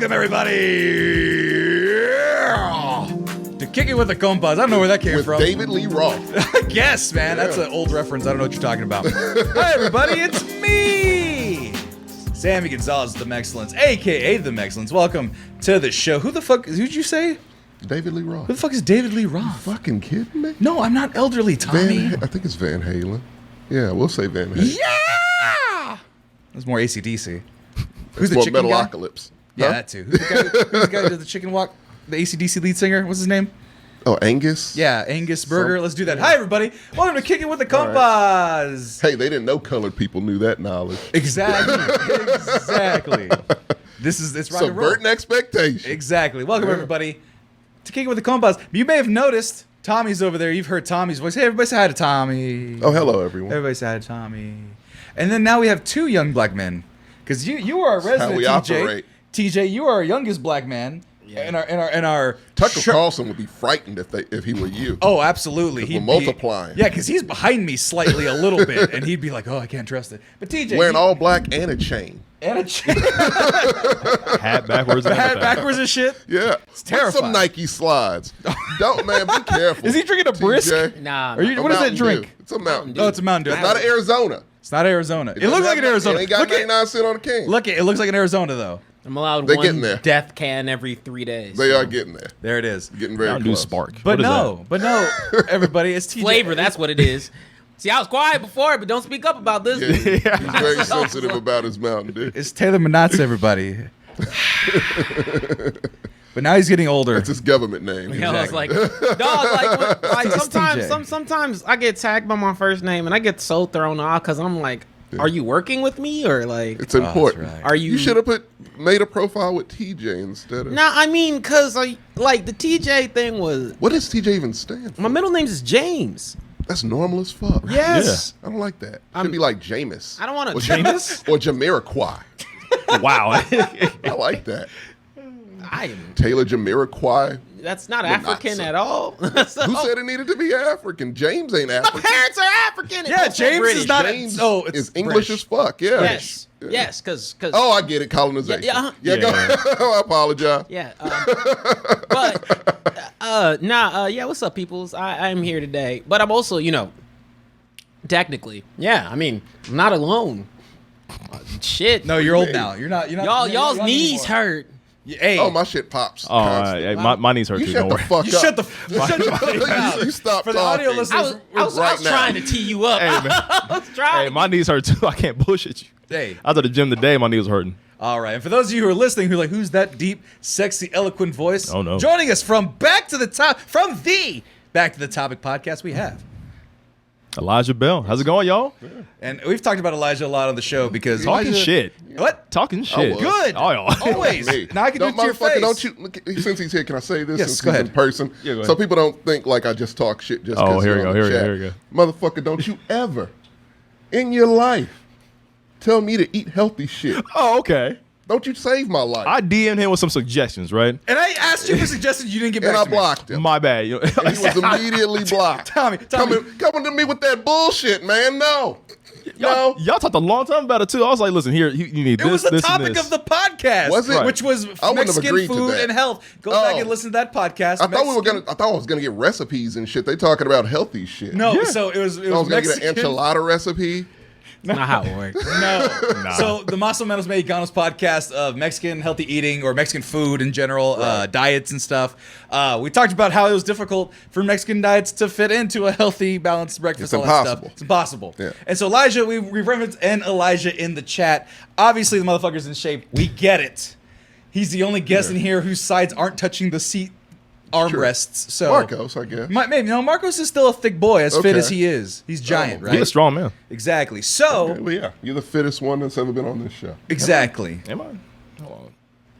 Welcome, everybody, to Kick It with the Compas. I don't know where that came from. David Lee Roth. I guess, man. That's an old reference. I don't know what you're talking about. Hi, everybody. It's me, Sammy Gonzalez, the Mexcellence, a.k.a. the Mexcellence. Welcome to the show. Who'd you say? David Lee Roth. Who the fuck is David Lee Roth? You fucking kidding me? No, I'm not elderly, Tommy. I think it's Van Halen. Yeah, we'll say Van Halen. Yeah! That's more AC/DC. Who's the More chicken guy? Metalocalypse. Yeah, Huh? that too. Who's the guy who did the chicken walk? The AC/DC lead singer? What's his name? Oh, Angus? Yeah, Angus Burger. Let's do that. Hi, everybody. Welcome to Kick It with the Compas. Hey, they didn't know colored people knew that knowledge. Exactly. It's rock and roll. Subverting expectations. Exactly. Welcome, everybody, to Kick It with the Compas. You may have noticed Tommy's over there. You've heard Tommy's voice. Hey, everybody say hi to Tommy. Oh, hello, everyone. Everybody say hi to Tommy. And then now we have two young black men. Because you are a resident, how we TJ. operate. TJ, you are our youngest black man. Yeah. In our Tucker Carlson would be frightened if he were you. Oh, absolutely. We're multiplying. Yeah, because he's behind me slightly a little bit, and he'd be like, "Oh, I can't trust it." But TJ Wearing all black and a chain. and a chain, Hat backwards. And hat everything. backwards and shit. Yeah. It's With terrifying. some Nike slides. Don't, man, be careful. Is he drinking a brisk? TJ. Nah. What is that Mountain drink? Dew. It's a Mountain Dew. Oh, it's a Mountain Dew. It's not an Arizona. It's not Arizona. It doesn't looks like have an Arizona. It ain't got Look at 99 cents on the can. look it. It looks like an Arizona though. I'm allowed They're one getting there. death can every 3 days. They are getting there. There it is. Getting very Mountain Dew close. Spark. But What is no, everybody, it's TJ. Flavor, that's what it is. See, I was quiet before, but don't speak up about this. Yeah, he's very sensitive about his Mountain Dew. It's Taylor Manatz, everybody. But now he's getting older. That's his government name. You know, I was like, dog, like TJ. sometimes I get tagged by my first name and I get so thrown off because I'm like, are you working with me or like? It's important. right. Are you? You should have made a profile with TJ instead of. Nah, I mean, cause like the TJ thing was. What does TJ even stand for? My middle name is James. That's normal as fuck. Yes. I don't like that. Should be like Jameis. I don't want to. Or Jameis? Or Jamiroquai. Wow. I like that. I am. Taylor Jamiroquai. That's not Well, not African so. at all. So- Who said it needed to be African? James ain't My African. parents are African. Yeah, James British. is not. James It's is English British. as fuck. Yeah. Yes. Yeah. Yes, because. Oh, I get it. Colonization. Yeah, Yeah, go. I apologize. Yeah, yeah. What's up, peoples? I'm here today, but I'm also, technically, yeah. I mean, I'm not alone. Shit. No, you're old now. You're not. y'all's young knees anymore. hurt. Hey, Oh, my shit pops. Oh, constantly. my knees hurt You too. shut Don't the worry. fuck you up. shut the fuck up. You stop For the audio talking. listeners, I was Right now. trying to tee you up. Hey, man. I was trying. Hey, my knees hurt too. I can't bullshit you. Hey. I was at the gym today. My knee was hurting. All right, and for those of you who are listening, who are like, who's that deep, sexy, eloquent voice? Oh, no. Joining us from the Back to the Topic podcast, we have. Elijah Bell. How's it going, y'all? And we've talked about Elijah a lot on the show because Talking Elijah, shit. What? Talking shit. was. Good. Oh, y'all. Always. Me. Now I can do it to your motherfucker, face. Don't you? Look, since he's here, can I say this? Yes, Since go he's ahead. in person, Yeah, go ahead. so people don't think like I just talk shit just. Oh, 'cause here you're we on go, the here chat. we go. Motherfucker, don't you ever in your life tell me to eat healthy shit. Oh, okay. Don't you save my life? I DM'd him with some suggestions, right? And I asked you for suggestions, you didn't get back and I to me. blocked him. My bad. You know, And he was immediately blocked. Tommy. Coming to me with that bullshit, man. No. No. y'all talked a long time about it too. I was like, listen, here, you need It this, was the this, topic and this. of the podcast, Was it? which was I wouldn't have Mexican agreed to food that. and health. Go back and listen to that podcast. I thought Mexican- I was gonna get recipes and shit. They talking about healthy shit. No, Yeah. so it was I was gonna Mexican. get an enchilada recipe. That's not how it works. No. So the Más o Menos Mexicanos podcast of Mexican healthy eating or Mexican food in general, diets and stuff. We talked about how it was difficult for Mexican diets to fit into a healthy, balanced breakfast. It's all that impossible. stuff. It's impossible. Yeah. And so Elijah, we referenced Elijah in the chat. Obviously, the motherfucker's in shape. We get it. He's the only guest in here whose sides aren't touching the seat armrests. So Marcos, I guess. Maybe no. Marcos is still a thick boy, as fit Okay. as he is. He's giant, Oh, right? He's a strong man. Exactly. So Okay, well, yeah, you're the fittest one that's ever been on this show. exactly. Am I? Hold on.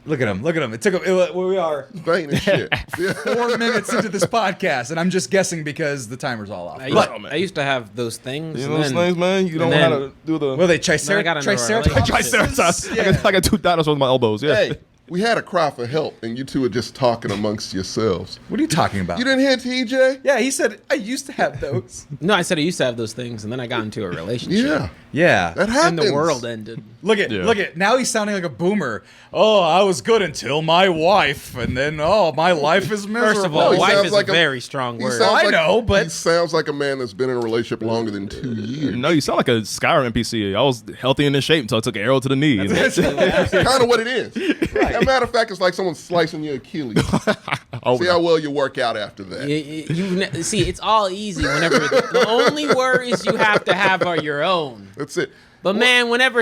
Look at him. Look at him. It took where we are Vain as shit. Yeah. 4 minutes into this podcast, and I'm just guessing because the timer's all off. I But used, I used to have those things. You and know those then- things, man? You don't know how to do the... what are they? Then I got into a Triceratops? Triceratops. I got 2 dinosaurs on my elbows. Yeah. Hey, We had a cry for help, and you two are just talking amongst yourselves. What are you talking about? You didn't hear TJ? Yeah, he said, I used to have those. No, I said I used to have those things, and then I got into a relationship. Yeah, Yeah. that And happens. the world ended. Look at, now he's sounding like a boomer. Oh, I was good until my wife, and then, my life is miserable. First of all, he wife sounds is like a very strong word. I know, but- he sounds like a man that's been in a relationship longer than 2 years. No, you sound like a Skyrim NPC. I was healthy and in shape until I took an arrow to the knee. That's kind of what it is. As a matter of fact, it's like someone slicing your Achilles. See how well you work out after that. See, it's all easy whenever the only worries you have to have are your own. That's it. But man, whenever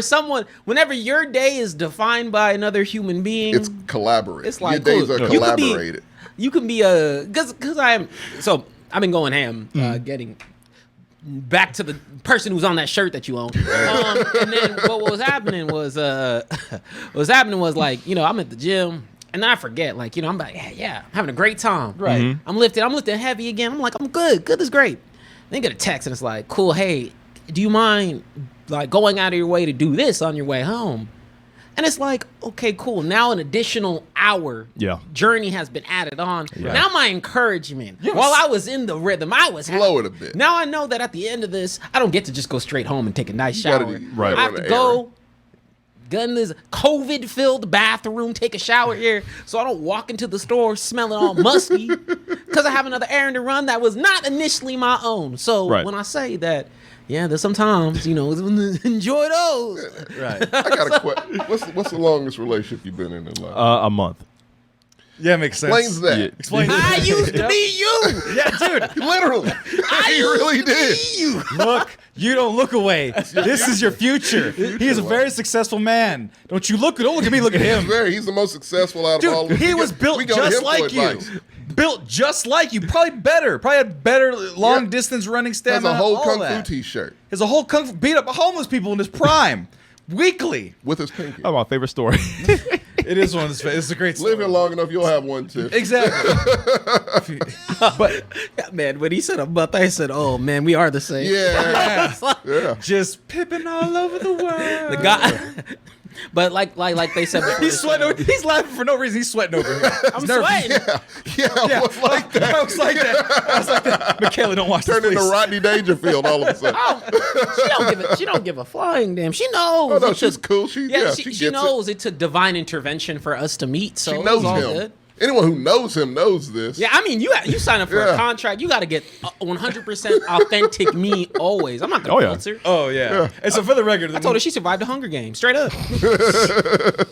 your day is defined by another human being, It's collaborated. It's like, your days cool. are You could be- collaborated. you can be because I've been going ham, getting back to the person who's on that shirt that you own. And then what was happening was like, I'm at the gym. And then I forget, like, I'm like, yeah, I'm having a great time. Right. I'm lifting heavy again. I'm like, I'm good. Good is great. Then get a text and it's like, cool, hey, do you mind like going out of your way to do this on your way home? And it's like, okay, cool. Now an additional hour journey has been added on. Yeah. Now my encouragement, while I was in the rhythm, I was Slow happy. it a bit. Now I know that at the end of this, I don't get to just go straight home and take a nice shower. gotta Right. I have run to an go, get in this COVID-filled bathroom, take a shower here, so I don't walk into the store smelling all musty because I have another errand to run that was not initially my own. So when I say that, yeah, there's sometimes, enjoy those. Right. I got a question. What's the longest relationship you've been in life? A month. Yeah, makes sense. Explains that. Yeah. Explain I used to be you. Yeah, dude. Literally. He really did. Look, you don't look away. This is your future. He is a very successful man. Don't look at me, look at him. He's the most successful out of all of Dude, them. he was built We go to just him for like you. advice. Built just like you. Probably better. Probably had better long distance running Has stamina. a whole all kung fu that. t-shirt Has a whole kung fu, beat up homeless people in his prime. Weekly. with his pinky. That's my favorite story. It is one of his. It's a great story. Live here long enough, you'll have one too. Exactly. But Man, when he said a month, I said, oh, man, we are the same. Yeah. It's like- Yeah. just pipping all over the world. The guy, but like they said before, He's sweating. He's laughing for no reason. He's sweating over here. I'm sweating. Yeah, Yeah, what's like that? I was like that. Michaela, don't watch this, Turn into please. Rodney Dangerfield all of a sudden. She don't give a flying damn. She knows. Oh, no, it she's took- cool. She she gets knows it took divine intervention for us to meet. So it. She it knows was all him. good. Anyone who knows him knows this. Yeah, I mean, you sign up for a Yeah. contract. You got to get 100% authentic me always. I'm not gonna Oh, yeah. filter. Oh yeah. And so for the record, I told her she survived the Hunger Games straight up.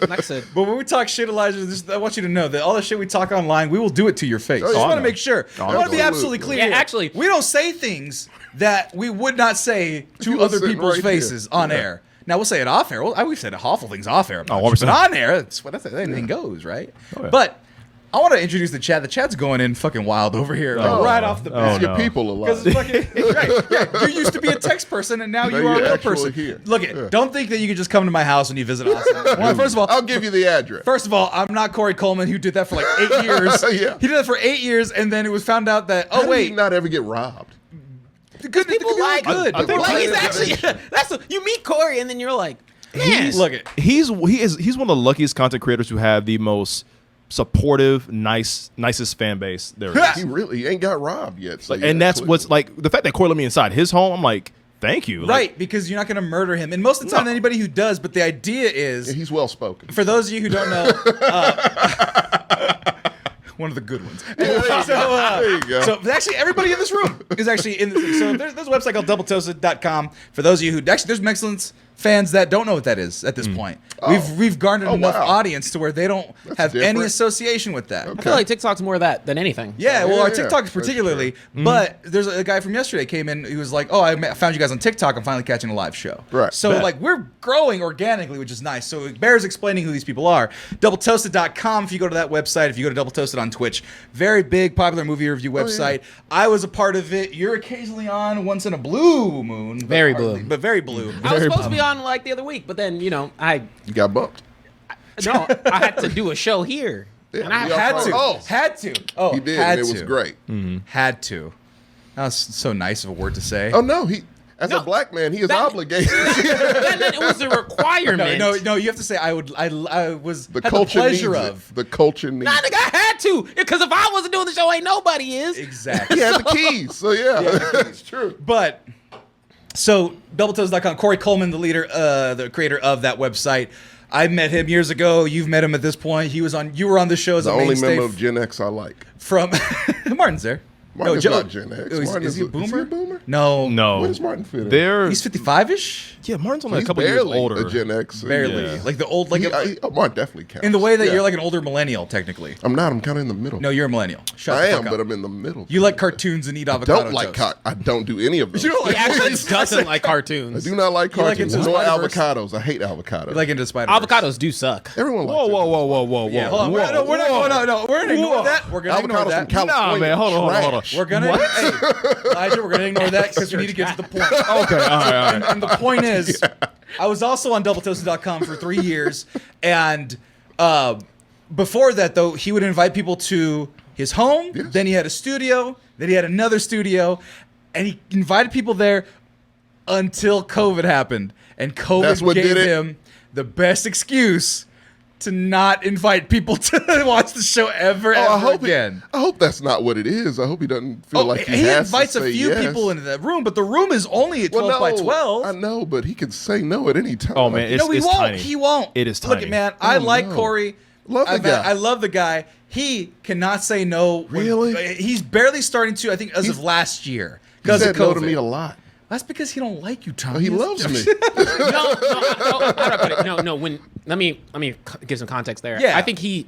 Like I said, But when we talk shit, Elijah, I want you to know that all the shit we talk online, we will do it to your face. Oh, I just yeah. want to make sure. I want to be absolutely. absolutely clear. Yeah, here. actually- we don't say things that we would not say You to were other sitting people's right here. faces on air. Now we'll say it off air. We've said awful things off air, about 100%. you, but on air, anything goes, right? Oh, yeah. But I want to introduce the chat. The chat's going in fucking wild over here, right off the bat. It's your people a lot. Because it's fucking right. Yeah, you used to be a text person, and now Now you are a you're real actually person. here. Look, don't think that you can just come to my house when you visit Austin. Well, first of all, I'll give you the address. First of all, I'm not Corey Coleman, who did that for like 8 years. Yeah. He did that for 8 years, and then it was found out that How did he not ever get robbed? the good people like good. I think- like he's Like, actually you meet Corey and then you're like, man, Look it. He's one of the luckiest content creators who have the most supportive, nicest fan base there is. He ain't got robbed yet. So And that's what's like the fact that Corey let me inside his home. I'm like, thank you. Like, Right, because you're not going to murder him. And most of the time, No. anybody who does, but the idea is, he's well spoken. for those of you who don't know, one of the good ones. There you go. So actually, everybody in this room is actually in this. So there's a website called doubletoasted.com. For those of you who actually, there's Excellence fans that don't know what that is at this point. We've garnered enough wow. audience to where they don't have any different. association with that. I feel like TikTok's more of that than anything. Yeah, well, Yeah, our yeah, TikTok that's particularly, but there's a guy from yesterday came in. He was like, "Oh, I found you guys on TikTok. I'm finally catching a live show." Right. So Bet. like we're growing organically, which is nice. So it bears explaining who these people are. Doubletoasted.com. If you go to that website, if you go to Double Toasted on Twitch, very big, popular movie review website. I was a part of it. You're occasionally on once in a blue moon, but Very hardly- blue. but very blue. I was supposed to be on like the other week, but then I You got bumped. had to do a show here, Yeah, and I we Had all- to. Oh. Had to. Oh, He did, had and it to. was great. Had to. That was so nice of a word to say. Oh no, As a black man, he is obligated. That meant it was a requirement. No, you have to say I was The had culture the pleasure needs of. it. The culture needs Nah, it. nigga, I had to. Because if I wasn't doing the show, ain't nobody is. Exactly. He has the keys. So, yeah, it's true. But so doubletoes.com, Corey Coleman, the creator of that website. I met him years ago. You've met him at this point. You were on the show as The a only mainstay member of Gen X I like. from Martin's there. Martin's Joe- not Gen X. Martin is he a boomer? Is he a boomer? No. When does Martin fit in? He's 55-ish? Yeah, Martin's only He's a couple years barely older. a Gen X. Barely. Yeah. Like the old, like Martin definitely counts. in the way that Yeah. you're like an older millennial, technically. I'm not. I'm kind of in the middle. No, you're a millennial. Shut I the am, fuck but up. I'm in the middle. You like cartoons and eat I avocado don't like toast. I don't do any of those. You don't He like actually movies? doesn't like I cartoons. do not like You like cartoons. Into the Nor Spider-Verse? avocados. I hate avocados. You like Into the Spider-Verse. Avocados do suck. Everyone likes Whoa. Yeah, hold on. We're not going to ignore that. We're going to ignore Avocados that. from California. Nah, man, hold on. We're going to, Elijah, we're going to ignore that because we need to get to the point. Okay, all right. And the point is, I was also on doubletoasted.com for 3 years. And before that, though, he would invite people to his home. Yes. Then he had a studio. Then he had another studio. And he invited people there until COVID happened. And That's COVID what gave did it? him the best excuse to not invite people to watch the show ever again. I hope that's not what it is. I hope he doesn't feel like he has invites to a say few yes. people into that room, but the room is only 12 by 12. I know, but he can say no at any time. Oh, man, it's No, he won't. tiny. He won't. It is Look, tiny. man, I like no. Corey. Love the guy. I love the guy. He cannot say no. Really? He's barely starting to, I think, as of last year. he Because of said COVID. no to me a lot. That's because he don't like you, Tom. He loves me. No. How do I put it? No. Let me give some context there. Yeah. I think he.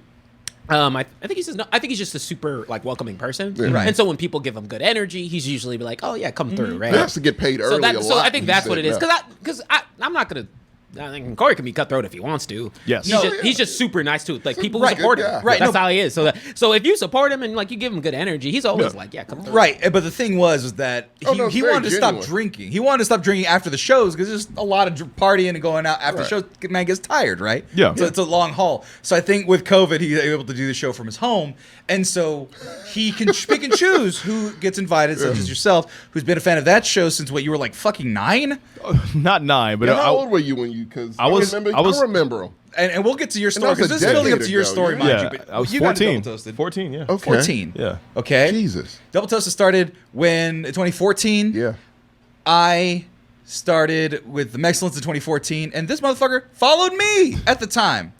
I think he's just a super like welcoming person, Right. and so when people give him good energy, he's usually be like, "Oh yeah, come through." Right. He has to get paid early a lot. So I think he that's said what it is. no. Because I'm not gonna. I think Corey can be cutthroat if he wants to. Yes. He's just super nice too. Like people who Right, support good him. guy. Right, That's no. how he is. So if you support him and like you give him good energy, he's always like, yeah, come through. Right, but the thing was that Oh, no, it's he very wanted to stop genuine. drinking. He wanted to stop drinking after the shows because there's a lot of partying and going out after the Right. shows. Man gets tired, right? Yeah. So it's a long haul. So I think with COVID, he's able to do the show from his home, and so he can pick and choose who gets invited, such as yourself, who's been a fan of that show since what you were like fucking 9. Not 9, but And how old were you when you? Because I remember him. And we'll get to your story that was because a this is building up to decade your ago, story, yeah. mind yeah, you. But I was you got into 14. Double Toasted. 14, yeah. Okay. 14. Yeah. Okay. Jesus. Double Toasted started when 2014. Yeah. I started with the Excellence in 2014, and this motherfucker followed me at the time.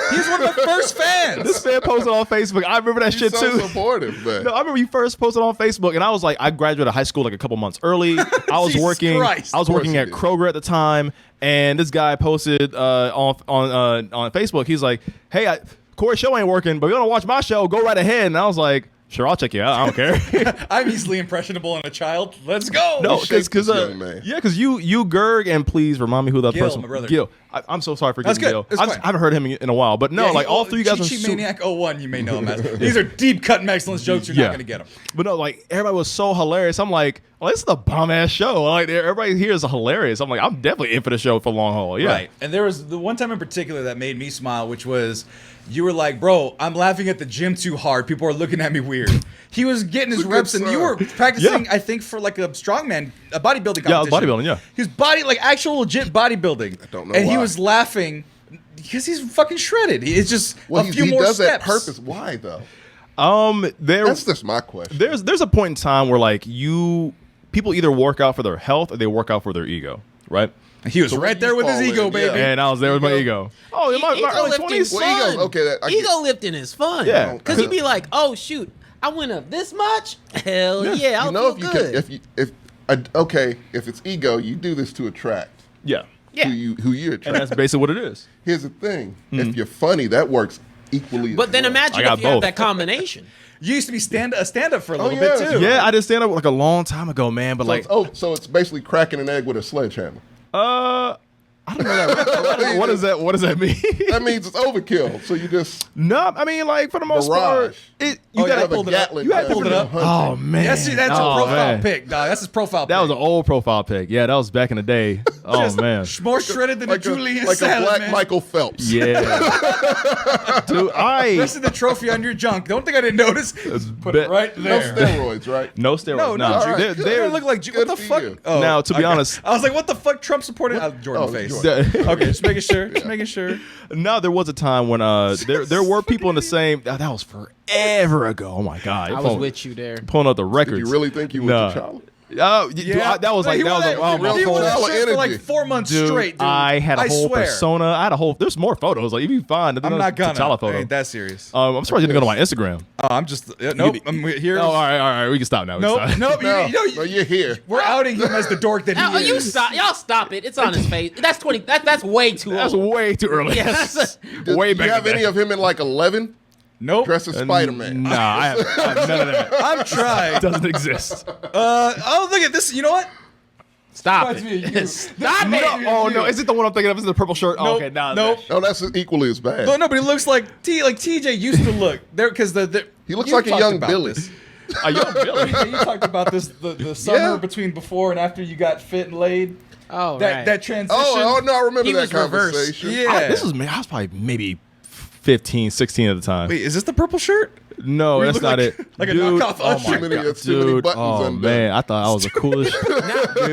He was one of my first fans. This man posted on Facebook. I remember that He's shit so too. supportive, man. No, I remember you first posted on Facebook, and I was like, I graduated high school like a couple months early. I was Jesus working. Christ. I was Of course working you at did. Kroger at the time, and this guy posted on Facebook. He's like, "Hey, Corey's show ain't working, but you want to watch my show? Go right ahead." And I was like, "Sure, I'll check you out. I don't care." I'm easily impressionable in a child. Let's go. No, shaped because this young man. yeah, because you Gerg, and please remind me who the other Gil, person. my brother. Gil. I'm so sorry for That's getting good. Gil. It's I fine. haven't heard him in a while, but no, Yeah, like all three of you guys are Cheat super. Maniac 01, you may know him as. These are deep cut excellence jokes. You're not going to get them. But no, like everybody was so hilarious. I'm like, well, this is a bomb ass show. Like everybody here is hilarious. I'm like, I'm definitely in for the show for long haul. Yeah. Right. And there was the one time in particular that made me smile, which was you were like, bro, I'm laughing at the gym too hard. People are looking at me weird. He was getting his It's a good reps, and you were sign. practicing, Yeah. I think, for like a strongman, a bodybuilding competition. Yeah, bodybuilding, yeah. He was like actual legit bodybuilding. I don't know And he why. was laughing because he's fucking shredded. It's just Well, a few he more does steps. that purpose. Why though? There's That's my question. there's a point in time where like people either work out for their health or they work out for their ego, right? He was So right you there with his fall ego, in, baby. yeah. And I was there with my ego. Oh, in my Ego early lifting 20s. fun. Well, ego- okay, I get- ego lifting is fun. Yeah. because he'd be like, "Oh shoot, I went up this much. Hell yeah, I'll you know, feel if you good." if it's ego, you do this to attract Yeah. Yeah. who you And that's attract. basically what it is. Here's the thing: if you're funny, that works equally. But as then well. imagine I got if you have both. that combination. You used to be a stand up for a Oh, little yeah. bit too. Yeah, I did stand up like a long time ago, man. But So like, so it's basically cracking an egg with a sledgehammer. I don't know that. What does that? What does that mean? That means it's overkill. So you just No, I mean, like for the most part, barrage. you yeah, gotta pulled it up. Gatling You had gun pulled it and up. hunting. Oh man, Yeah, see, that's a Oh, profile man. pic, dog. That's his profile That pic. was an old profile pic. Yeah, that was back in the day. Oh man. More shredded than a Julian like salad, a black man. Michael Phelps. Yeah, dude. This is the trophy on your junk. Don't think I didn't notice. Put it right No there. steroids, right? no steroids. No, nah. no, Alright, they look like what Good the for fuck. you. Oh, Now, to be honest- I was like, what the fuck? Trump supported Jordan face. Jordan. Okay, just making sure. Just making sure. No, there was a time when there were people in the same. That was forever ago. Oh my god, I was with you there. pulling up the records. Did you really think you were T'Challa? Oh, yeah. That was like He that was like wore oh my he wore that T'Challa shit for like energy. 4 months dude, straight, dude. I had a whole swear. persona. I had a whole. There's more photos. Like if you find, I'm not gonna. T'Challa I photo. ain't that serious. I'm surprised you didn't go to my Instagram. I'm just nope. I'm here. Oh, all right. We can stop now. Nope. Nope. No, you, you're here. we're outing him as the dork that he Oh, is. you stop! Y'all stop it! It's on his face. That's 20. That's way too That's old. way too early. Yeah, that's way Do back. you have in any the of him in like 11? Nope. Dressed as Spider-Man. Nah, I have none of that. I'm trying. Doesn't exist. Oh, look at this. You know what? stop Reminds me of it. you. Stop No, it. Oh no, is it the one I'm thinking of? Is it the purple shirt? Oh, Nope. okay, nah, Nope. No, that's equally as bad. No, but he looks like TJ used to look there because He looks you like a talked young about Billy. this. A young Billy. Yeah, you talked about this the summer Yeah. between before and after you got fit and laid. Oh, That right. that transition. Oh, no, I remember He that was reversed. conversation. Yeah. This was me. I was probably maybe 15, 16 at the time. Wait, is this the purple shirt? No, You that's look not like- it. like a Dude, knockoff oh Usher. my Too many- God, it's too many dude. buttons Oh undone. man, I thought I was the coolest. Dude,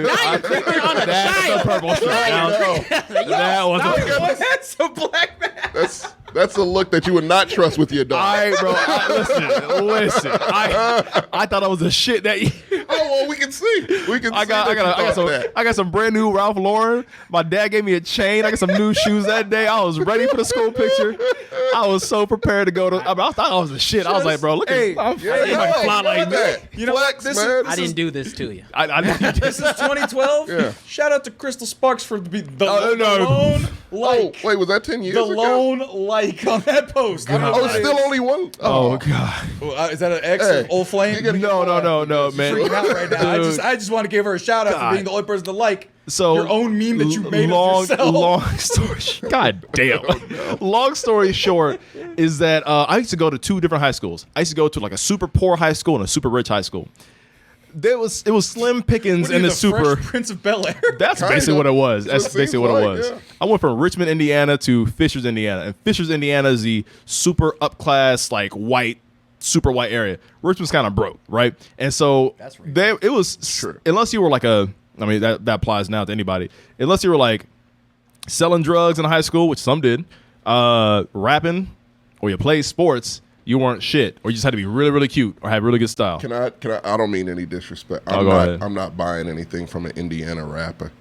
Now you're picking on a that's the child. purple shirt. That was stop a it. That's a black man. That's a look that you would not trust with your dog. Listen. I thought I was the shit that year. Oh, well, we can see. We can I got some brand new Ralph Lauren. My dad gave me a chain. I got some new shoes that day. I was ready for the school picture. I was so prepared to go to. I thought I was the shit. I was like, bro, look Hey, at I'm Yeah, I yeah, fly like look at me. that. You know what? Flex, This is- man. I didn't do this to you. This is 2012. Yeah. Shout out to Crystal Sparks for the Oh, no. lone Oh, like. wait, was that 10 years The ago? lone like on that post. I don't know Oh, what it still is. only one? Oh god. Is that an ex Hey, of Old Flame? you gotta get No, man. Freaking out right now. Dude. I just want to give her a shout out God. for being the only person to like So your own meme that you made long, of yourself. long story. God damn. Long story short is that I used to go to two different high schools. I used to go to like a super poor high school and a super rich high school. It was slim pickings What are in you, the super. Fresh Prince of Bel Air. That's Kinda. basically what it was. That's That's what it basically what it seems was. like, yeah. I went from Richmond, Indiana to Fishers, Indiana. And Fishers, Indiana is the super upclass, like super white area. Richmond's kind of broke, right? And so That's racist. it was, unless you were like that applies now to anybody. Unless you were like selling drugs in high school, which some did, rapping, or you played sports, you weren't shit. Or you just had to be really, really cute or have really good style. Can I don't mean any disrespect. Oh, go ahead. I'm not buying anything from an Indiana rapper.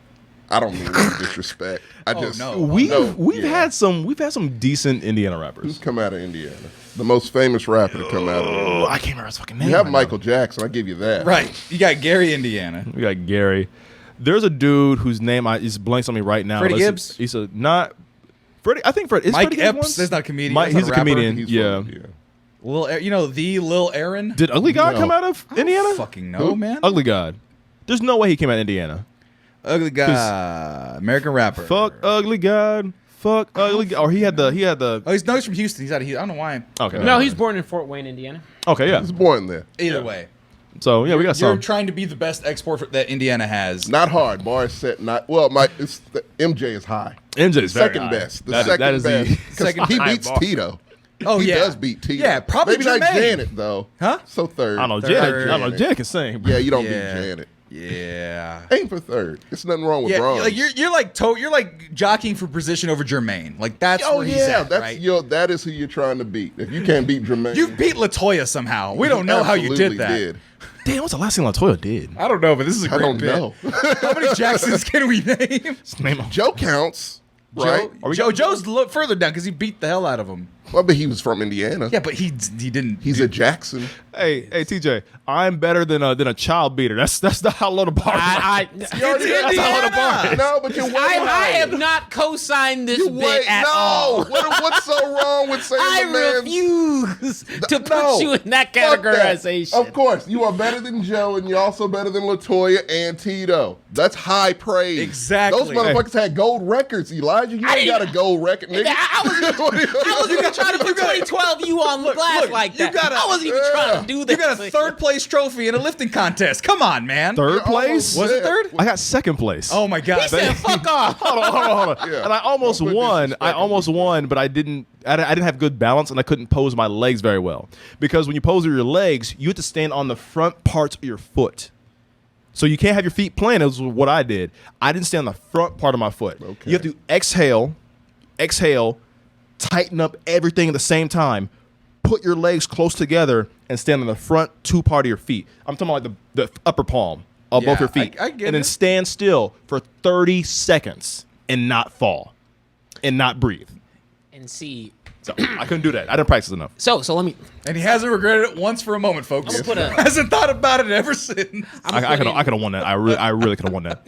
I don't mean any disrespect. I just no. We've had some decent Indiana rappers. Who's come out of Indiana? The most famous rapper to come out of Indiana. Oh, I can't remember his fucking name. You have right Michael Jackson. I give you that. Right. You got Gary, Indiana. now. We got Gary. There's a dude whose name is blanks on me right now. Freddie Listen, Gibbs? He's a not Freddie. I think Fred is Mike Freddie Gibbs Epps. one? That's not a comedian. Mike, That's he's a not a rapper. comedian. He's Yeah. from- The Lil Aaron. Did Ugly God No. come out of Indiana? Fucking no, man. Ugly God. There's no way he came out of Indiana. Ugly guy. American rapper. Fuck Ugly God. Fuck Ugly God. Or he had the. Oh, he's from Houston. He's out of Houston. I don't know why. Okay. No, he's born in Fort Wayne, Indiana. Okay. Yeah. He's born there. Either way. So yeah, we got You're some. trying to be the best export that Indiana has. Not hard. Bar is set. Not well. MJ is high. MJ is very Second high. best. The That is- second that is the best. 'Cause second he high beats bar. Tito. Oh, he yeah. does beat Tito. Yeah, probably Maybe not Jermaine. Janet though. Huh? So third. I don't know. Third. Janet can sing. Yeah, you don't Yeah. beat Janet. Yeah. Aim for third. There's nothing wrong with Yeah, bronze. like you're like jockeying for position over Jermaine. Like that's Oh where he's yeah, at, that's right? that is who you're trying to beat. If you can't beat Jermaine, You beat Latoya somehow. We don't know how you did absolutely that. Damn, what's the last thing Latoya did? I don't know, but this is a I great don't bit. know. How many Jacksons can we name? Name him. Joe counts, right? Joe's further down because he beat the hell out of him. Well, but he was from Indiana. Yeah, but he didn't. He's a Jackson. Hey, TJ, I'm better than a child beater. That's not how low the bar. It's Indiana. No, but you're way I have not co-signed this bit at all. What's so wrong with saying I the man's... refuse to put you in that categorization. Of course, you are better than Joe, and you're also better than LaToya and Tito. That's high praise. Exactly. Those motherfuckers had gold records, Elijah. You ain't got a gold record, nigga. I wasn't even trying to put 2012 you on the glass like that. I wasn't even trying to do that. You got a third place trophy in a lifting contest. Come on, man. Third place? Was it third? I got second place. Oh my god. He said, "Fuck off." Hold on. Yeah. And I almost won. I almost won, but I didn't have good balance, and I couldn't pose my legs very well. Because when you pose with your legs, you have to stand on the front parts of your foot. So you can't have your feet planted. Is what I did. I didn't stand on the front part of my foot. Okay. You have to exhale, tighten up everything at the same time, put your legs close together, and stand on the front two part of your feet. I'm talking about like the upper palm of both your feet. I get and then it. stand still for 30 seconds and not fall and not breathe. And see, So I couldn't do that. I didn't practice enough. so let me. And he hasn't regretted it once for a moment, folks. I'm gonna put a- hasn't thought about it ever since. I could have won that. I really could have won that.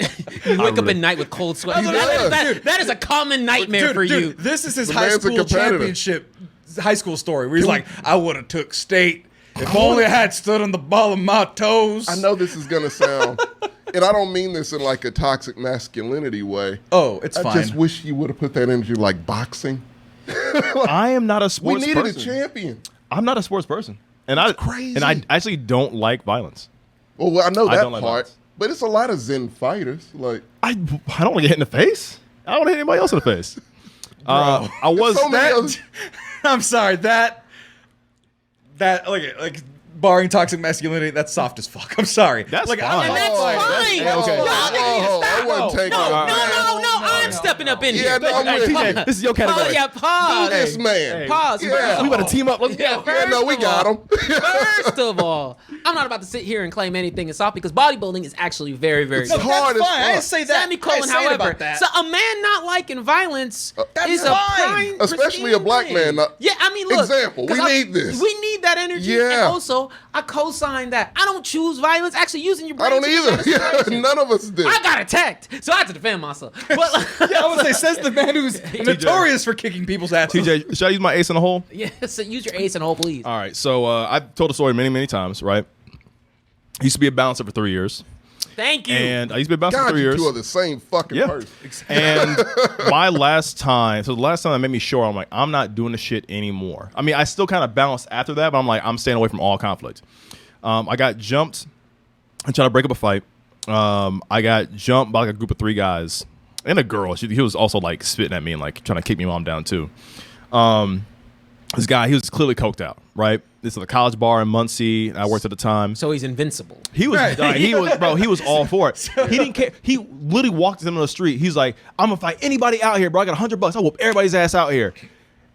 You wake up at night with cold sweat. That is a common nightmare for you. This is his The high man's a school competitor. championship high school story where he's like, I would have took state if only I had stood on the ball of my toes. I know this is going to sound, and I don't mean this in like a toxic masculinity way. Oh, it's I fine. just wish you would have put that into like boxing. I am not a We sports needed person. a champion. I'm not a sports person. And I crazy. And I actually don't like violence. Well, I know I that don't like part, violence. but it's a lot of Zen fighters. Like I don't want to get hit in the face. I don't want to hit anybody else in the face. I was so many other- I'm sorry, that like barring toxic masculinity, that's soft as fuck. I'm sorry. That's like, fine. And that's fine. okay. Y'all Whoa, niggas whoa, stop. I wasn't taking No, I'm stepping up in Yeah, here. no, I'm Hey, with you. TJ, this is your Pause. category. Yeah, pause. Do this man. Pause. Yeah. We better team up. Let's Yeah, go. Yeah, no, we First of got all- him. First of all, I'm not about to sit here and claim anything is soft because bodybuilding is actually very, very It's good. hard that's as fine. I fuck. didn't say that. Semicolon, I didn't say it however, about that. so a man not liking violence That's is a fine. prime, Especially a black pristine man thing. not- Yeah, I mean, look. Example, 'cause we need this. We need that energy. Yeah. And also, I co-sign that. I don't choose violence. Actually, using your I brain. don't to your either. Yeah, satisfaction. none of us did. I got attacked, so I had to defend myself. But Yeah, I would say says the man who's notorious for kicking people's asses. TJ, should I use my ace in the hole? yeah, so use your ace and hole, please. All right. So I've told the story many times, right? I used to be a bouncer for 3 years. Thank you. And I used to be a bouncer for God, 3 you years. two are the same fucking Yeah. person. And my last time, so the last time that made me sure, I'm like, I'm not doing this shit anymore. I mean, I still kind of balanced after that, but I'm like, I'm staying away from all conflict. I got jumped and tried to break up a fight. I got jumped by like a group of 3 guys and a girl. He was also like spitting at me and like trying to kick me mom down too. This guy, he was clearly coked out, right? This is a college bar in Muncie. I worked at the time. So he's invincible. He was, Right. he was all for it. He didn't care. He literally walked in the street. He's like, I'm gonna fight anybody out here, bro. I got $100. I'll whoop everybody's ass out here.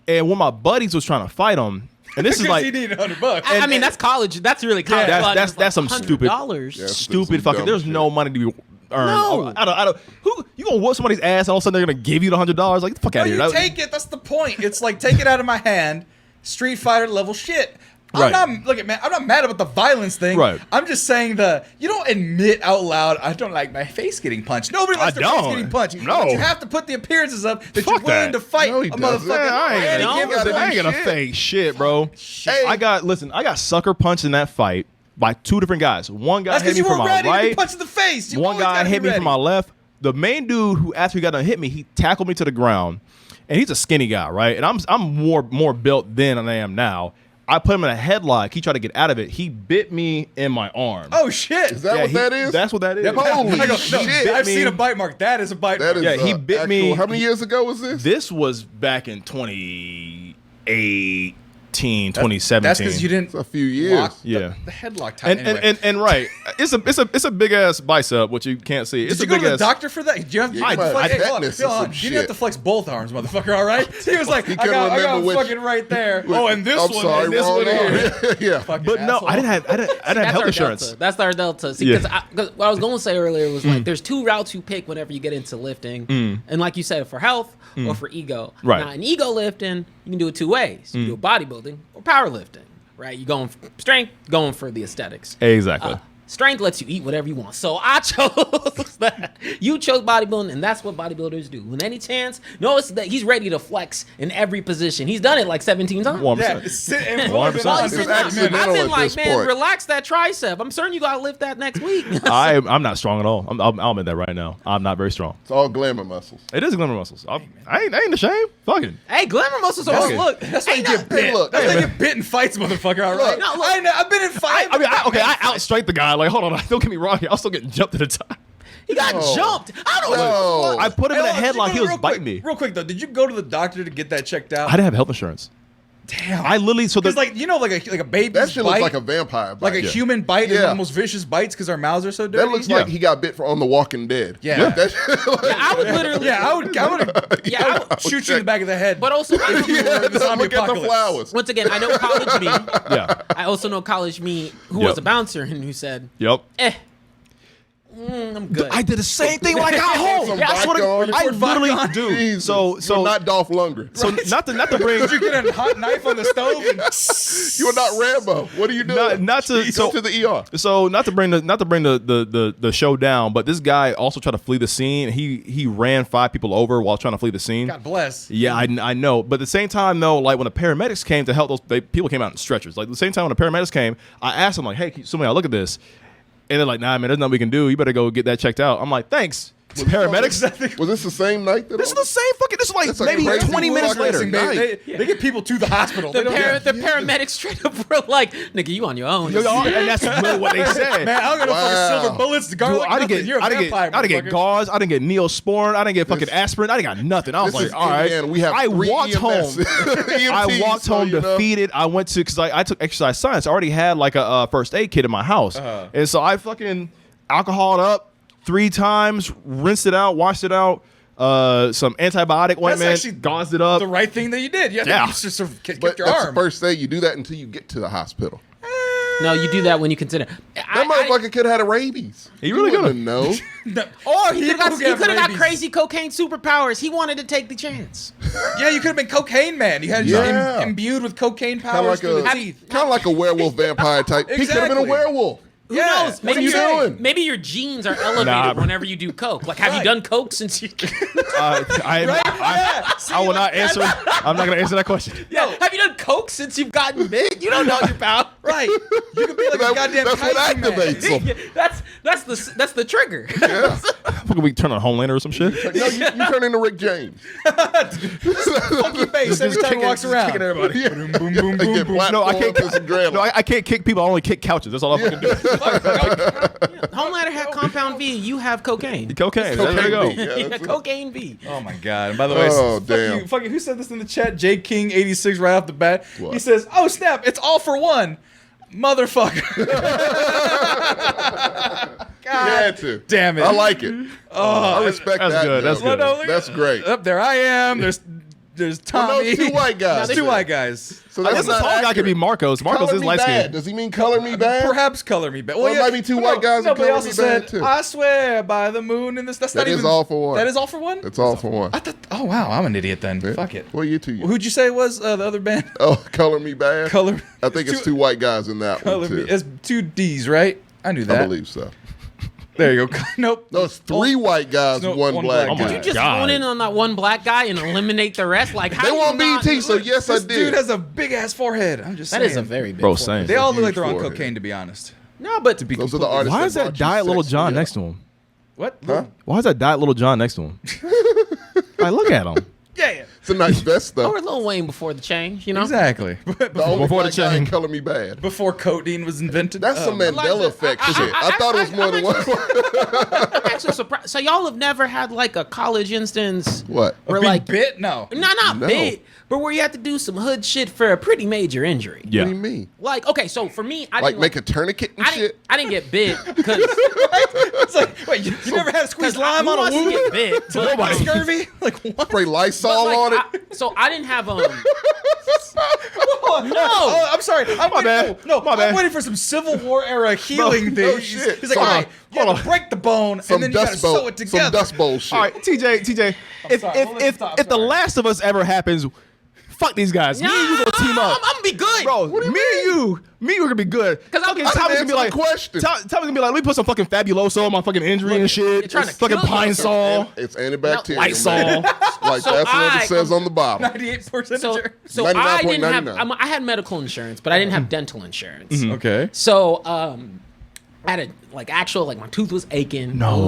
And when my buddies was trying to fight him, and this is Because like, he needed $100. I mean, that's college. That's really college. that's some stupid, $100. Yeah. stupid some fucking. dumb There's shit. no money to be earned. No. I don't. Who you gonna whoop somebody's ass and all of a sudden they're gonna give you the $100? Like, get the fuck No, out of here. you That- take it. That's the point. It's like take it out of my hand. Street Fighter level shit. Right. I'm not mad about the violence thing. Right. I'm just saying you don't admit out loud, I don't like my face getting punched. Nobody likes I their face don't. getting punched. No. But you have to put the appearances up that Fuck you're willing that. to fight No, he a doesn't. motherfucker. I ain't and gonna, give us I ain't that gonna shit. fake shit, bro. Hey. I got sucker punched in that fight by 2 different guys. One guy That's hit because me you from were my ready to be right. punched in the face. You One always guy gotta hit be me from my ready. left. The main dude who after he got done hit me, he tackled me to the ground, and he's a skinny guy, right? And I'm more built then than I am now. I put him in a headlock. He tried to get out of it. He bit me in my arm. Oh shit. Is that what that is? That's what that is. Holy I go, no, shit. I've me. seen a bite mark. That is a bite That mark. is Yeah, he bit me. How many years ago was this? This was back in 2018. 2017. That's because you didn't It's a few years. lock Yeah. the headlock tight. And right, it's a big ass bicep, which you can't see. It's Did a you go big to the ass. doctor for that? Do you have to Yeah, you might flex? have Hey, hold on, tetanus or hold on. some You didn't have to shit. flex both arms, motherfucker. All right. He was like, He I couldn't got remember which- fucking right there. Oh, and this I'm one, sorry, and this wrong one here. arm. Yeah. Fucking But no, asshole. I didn't have health our insurance. Delta. That's our delta. See, Yeah. because what I was going to say earlier was like, there's two routes you pick whenever you get into lifting, and like you said, for health or for ego. Right. Now, in ego lifting, you can do it two ways. You can do bodybuilding or powerlifting. Right. You going for strength, going for the aesthetics. Exactly. Strength lets you eat whatever you want. So I chose that. You chose bodybuilding, and that's what bodybuilders do. When any chance, notice that he's ready to flex in every position. He's done it like 17 times. 1%. Yeah, sit and 100%. on It's for accidental. 30 minutes. I've been at like, this man, point. relax that tricep. I'm certain you gotta lift that next week. I'm not strong at all. I'll admit that right now. I'm not very strong. It's all glamour muscles. It is glamour muscles. I ain't ashamed. Fucking. Hey, glamour muscles are That's, look. that's why you Ain't get not- bit. look, That's hey, why you get bit in fights, motherfucker. All right. No, look. I've been in fights. I outstrength the guy. Like, hold on, don't get me wrong. I'm still getting jumped at the time. He got No. jumped. I don't No. know. I put him in a Hey, hold on, headlock. He was real biting quick, me. Real quick though, did you go to the doctor to get that checked out? I didn't have health insurance. Damn. I literally so Because the like like a baby's That shit bite, looks like a vampire bite. like a human bite is Yeah. one of the most vicious bites because our mouths are so dirty. That looks like he got bit on The Walking Dead. Yeah. That shit like, I would literally. I would Yeah, I would shoot you in the back of the head. But also, If you were in the zombie look at the apocalypse. flowers. once again, I know college me. yeah. I also know college me, who Yep. was a bouncer and who said, Yep. I'm good. I did the same thing when I got home. Some Yeah, I swear to vodka I on- literally vodka on. do. Jesus. So You're not Dolph Lundgren. so not to bring Did you get a hot knife on the stove? And You're not Rambo. What are you doing? not to Go to the ER. So not to bring the show down, but this guy also tried to flee the scene. He ran 5 people over while trying to flee the scene. God bless. Yeah, I know. But at the same time, though, like when the paramedics came to help people came out in stretchers. Like at the same time when the paramedics came, I asked them like, "Hey, somebody, look at this," and they're like, "Nah, man, there's nothing we can do. You better go get that checked out." I'm like, "Thanks, paramedics." Was this the same night? This is the same fucking. This is like That's like maybe crazy 20 minutes fucking later. thing. They get people to the hospital. the, They don't the paramedics straight up were like, nigga, you on your own. And that's really what they said. Man, I don't got no fucking Wow. silver bullets, Dude, garlic, I didn't nothing. get, You're a I didn't vampire, get, I didn't get motherfucker. gauze. I didn't get Neosporin. I didn't get fucking aspirin. I didn't got nothing. I was This is like, all right. Indiana. We have I 3 walked home. EMS. I EMTs, walked so home you know. defeated. I went to because I took exercise science. I already had like a first aid kit in my house, and so I fucking alcoholed up 3 times, rinsed it out, washed it out. Some antibiotic ointment, actually gauzed it up. The right thing that you did. You Yeah. just sort of kept But your that's arm. the first thing. You do that until you get to the hospital. No, you do that when you consider. That motherfucker could have had a rabies. He really could have could've. known. Or He could have got crazy cocaine superpowers. He wanted to take the chance. Yeah, you could have been cocaine man. You had Yeah. imbued with cocaine Kind of powers like through the teeth. a werewolf vampire type. He could have been a Exactly. werewolf. Who Yeah. knows? What Maybe are you doing? Maybe your genes are elevated Nah. whenever you do coke. Like, have you Right. done coke since you? I will not answer. I'm not going to answer that question. Yeah. Have you done coke since you've gotten big? You don't know your power. Right. You could be like a goddamn That's what kaiju man. activates them. That's the trigger. Fucking we turn on Homelander or some shit. No, you turn into Rick James. Funky face every time he walks around. Kicking everybody. Boom, boom, boom, They get boom. black No, I can't. forms and dreadlocks. No, I can't kick people. I only kick couches. That's all I fucking do. Homelander had compound V. You have cocaine. Cocaine. There you go. Cocaine. Yeah, Yeah, that's it. cocaine V. Oh my god! And by the way, Oh, fuck damn. you, fucking who said this in the chat? J King 86 right off the bat. What? He says, "Oh snap! It's all for one, motherfucker." You had to. damn it. I like it. I respect that's that. good, that's joke. good. That's great. Up there, I am. There's Oh, no, Tommy. it's 2 white guys. There's 2 white guys. So I guess the not tall guy could accurate. be Marcos. Marcos Color is me light bad. skinned. Does he mean color me bad? Perhaps color me bad. Well, it might be 2 white guys No, and but he color also me said, bad, too. "I swear by the moon." And this. That's That not is even all for one. That is all for one. That's all for one. I thought. Oh wow, I'm an idiot then. Yeah. Fuck it. Well, you two. Who'd you say was the other band? Oh, color me bad. Color. I think it's 2 white guys in that Color one me. too. It's 2 D's, right? I knew that. I believe so. There you go. Nope. No, it's 3 white guys, No, 1 one black black guy. guy. You just God. hone in on that one black guy and eliminate the rest. Like, how They do you want not- BT, so yes, I This did. dude has a big ass forehead. I'm just That saying. is a very big. Bro, forehead. same. They all look like they're on huge cocaine, forehead. to be honest. No, but To be Those are the completely- artists. Why that is that brought you Diet Little sex, John yeah. next to him? What? Huh? Why is that Diet Little John next to him? Like, look at him. Yeah. It's a nice vest, though. Or Lil Wayne before the change, you know? Exactly. The only Before the black guy change. color me bad. Before codeine was invented. That's some Mandela effect shit. I thought it was more than one. I'm actually surprised. So y'all have never had like a college instance What? where Being like bit? No. not No. big, but where you have to do some hood shit for a pretty major injury. Yeah. What do you mean? Like, okay, so for me, I Like didn't make a tourniquet and shit? I didn't get bit because It's like, wait, you never had to squeeze lime on a to wound? get bit. But, Nobody. Scurvy? Like, what? Spray Lysol but, on like, it? so I didn't have No. Oh, I'm sorry. I'm My bad. waiting, no, My I'm bad. waiting for some Civil War era healing no things. shit. He's like, Some- all right, you have to break the bone, Some and then you got to dust sew bowl. it together. Some dust bowl shit. All right, TJ. If sorry. Well, let's stop. if The Sorry. Last of Us ever happens, fuck these guys. Me and you gonna team up. I'm gonna be good, Bro, me and you are gonna be good. 'Cause I'm- Fucking I Tommy's didn't gonna be answer like, the question. Tommy's gonna be like, let me put some fucking Fabuloso on my fucking injury and shit. you're trying to Fucking kill Pine yourself. Sol. It's antibacterial. Lysol. man. Like So that's what I- it says on the bottle. 98% So, insurance. so I didn't have. 99.99. I had medical insurance, but I didn't have dental insurance. Okay. So, I had my tooth was aching. No.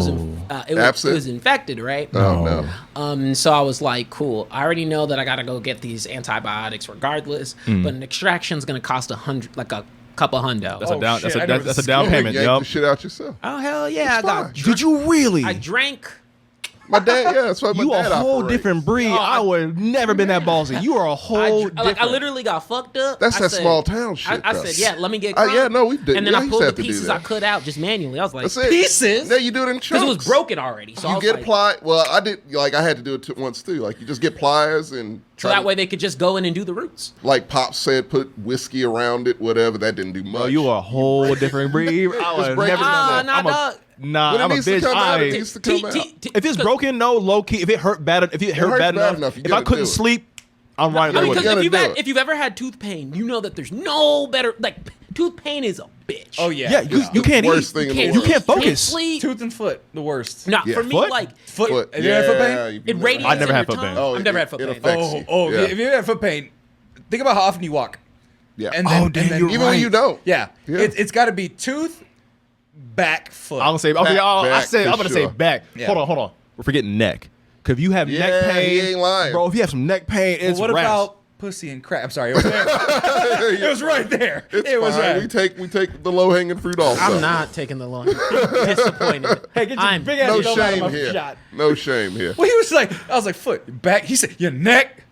It was infected, right? Oh no. So I was like, cool. I already know that I gotta go get these antibiotics regardless, but an extraction's gonna cost $100, like a couple hundo. That's a Oh, down. shit, That's I a never that's a down You payment. yank Yup. the shit out yourself. Oh hell yeah! fine. Did you really? I drank. My dad, yeah, that's what my You a dad whole operates. different breed. I would have never been that ballsy. You are a whole different. I literally got fucked up. That's I that said- small town shit, I though. said, yeah, let me get. Yeah, no, we did. And then Yeah, I he pulled said the to do pieces that. I cut out just manually. I was like, That's it. Pieces? Yeah, you do it in because chunks. it was broken already. So I You was get like, pliers. Well, I did. Like I had to do it once too. Like you just get pliers and so that way they could just go in and do the roots. like Pop said, put whiskey around it. Whatever. That didn't do much. Bro, you are a whole different breed. I would have break never it done down. that. Nah, dog. Nah, When it I'm a needs to bitch. come out, it I- needs to come out. If it's broken, no, low key. If it hurt bad, hurts bad enough, you if I gotta couldn't do it. sleep, I'm right I there mean, with because it. gotta do it. if you've ever had tooth pain, you know that there's no better. Like tooth pain is a bitch. Oh, yeah. Yeah, you can't eat. worst thing in the Can't- world. You can't Can't focus. sleep. Tooth and foot, the worst. No, Yeah. for me, Foot? like Foot. Have you had foot pain? it radiates. I never in had your foot pain. tongue. I've never had foot pain. affects you. Oh, Yeah. if you have foot pain, think about how often you walk. Yeah. And then, Oh, damn, and then you're even when you don't. Yeah. Yeah. It's got to be tooth, back, foot. I'm gonna say. Okay, Back, I said. for I'm gonna say sure. back. Yeah. Hold on. We're forgetting neck. Cause if you have Yeah, neck pain, he ain't lying. bro. If you have some neck pain, Well, it's what rash. about pussy and crack? I'm sorry. It was there. It was right there. It's It was fine. right. We take the low hanging fruit also. I'm not taking the long. Disappointed. Hey, get your I'm big ass No thumb out of shame my here. shot. No shame here. Well, he was like, I was like, foot, back. He said, your neck.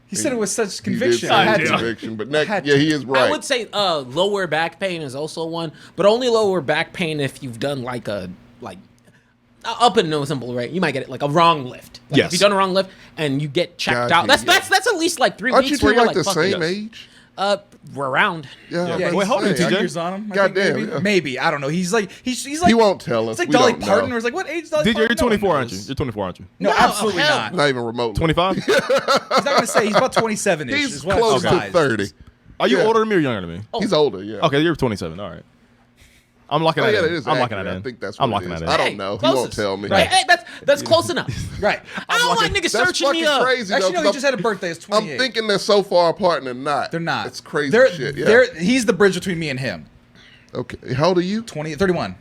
He said it with such He did conviction. say I had it's to. conviction, but neck, had yeah, to. he is right. I would say lower back pain is also one, but only lower back pain if you've done like up and nose simple, right? You might get it like a wrong lift. Like Yes. If you've done a wrong lift and you get checked God, out, that's yeah. that's at least like 3 Aren't you weeks two where you're like like the fuck same it. age? We're around. Yeah. Yeah, Wait, hold on, he's TJ. years on him. I God think, damn, maybe. yeah. Maybe. I don't know. He's like He won't tell us. It's like We Dolly don't know. Parton. Where it's like, what age is Dolly DJ, Parton? you're 24, No one aren't you? knows. You're 24, aren't you? No, No, absolutely hell not. Not even remotely. 25? He's not going to say he's about 27-ish. He's is what close I'm to surprised. 30. Are you Yeah. older than me or younger than me? He's older, yeah. Okay, you're 27. All right. I'm locking Oh, that yeah, in. that is I'm locking accurate. that in. I think that's I'm what locking it is. that in. I don't know. He won't tell me. Hey, that's close enough. Right. I don't like niggas That's searching me fucking up. crazy, though. Actually, no, 'cause he I'm- just had a birthday. It's 28. I'm thinking they're so far apart and they're not. They're not. It's crazy They're, shit. Yeah. He's the bridge between me and him. Okay. How old are you? 31.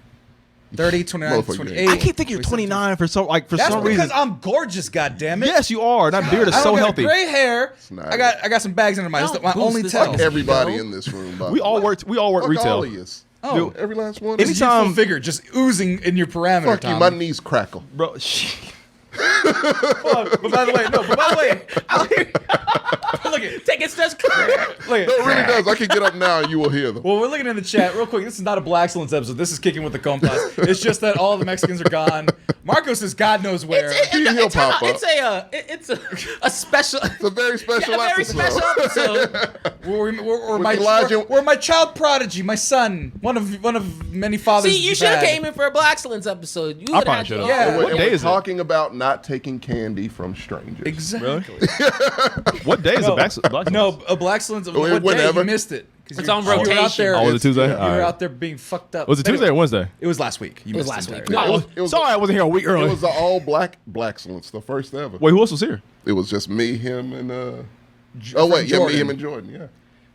30, 29, Motherfucker. 28. I keep thinking you're 29 for some That's some because reason. I'm gorgeous, goddammit. Yes, you are. That beard is I so don't got healthy. gray hair. not I got some bags under my. Don't That's my boost only this tell. like Everybody No. in this room. By We the all way. work Fuck retail. all of yous. Oh, Every last one. it's a Anytime- youthful figure just oozing in your parameter. Fuck you. Tommy. My knees crackle. Bro, But by the way, look at Take it steps. look at. No, it really does. I can get up now and you will hear them. Well, we're looking in the chat real quick. This is not a Black Excellence episode. This is Kicking with the Compas. It's just that all the Mexicans are gone. Marcos is God knows where. He'll pop up. It's a special. It's a very special a very episode. special episode. We're my child prodigy, my son, one of many fathers. See, you you've should have had. came in for a Black Excellence episode. You I would probably have should've. Yeah. And we're, What and day we're is it? talking about not taking candy from strangers. Exactly. what day is No, the Black No, a Black Excellence. What day? Whenever. You missed it. 'Cause It's you- on you were out rotation. there. Oh, was it Tuesday? You All were right. out there being fucked up. Was it Tuesday or Wednesday? It was last week. You It was missed last week. entirely. No, It was Sorry, I wasn't here a week It early. was an all black excellence, the first ever. Wait, who else was here? It was just me, him, and oh wait, yeah, Jordan. me, him, and Jordan. Yeah.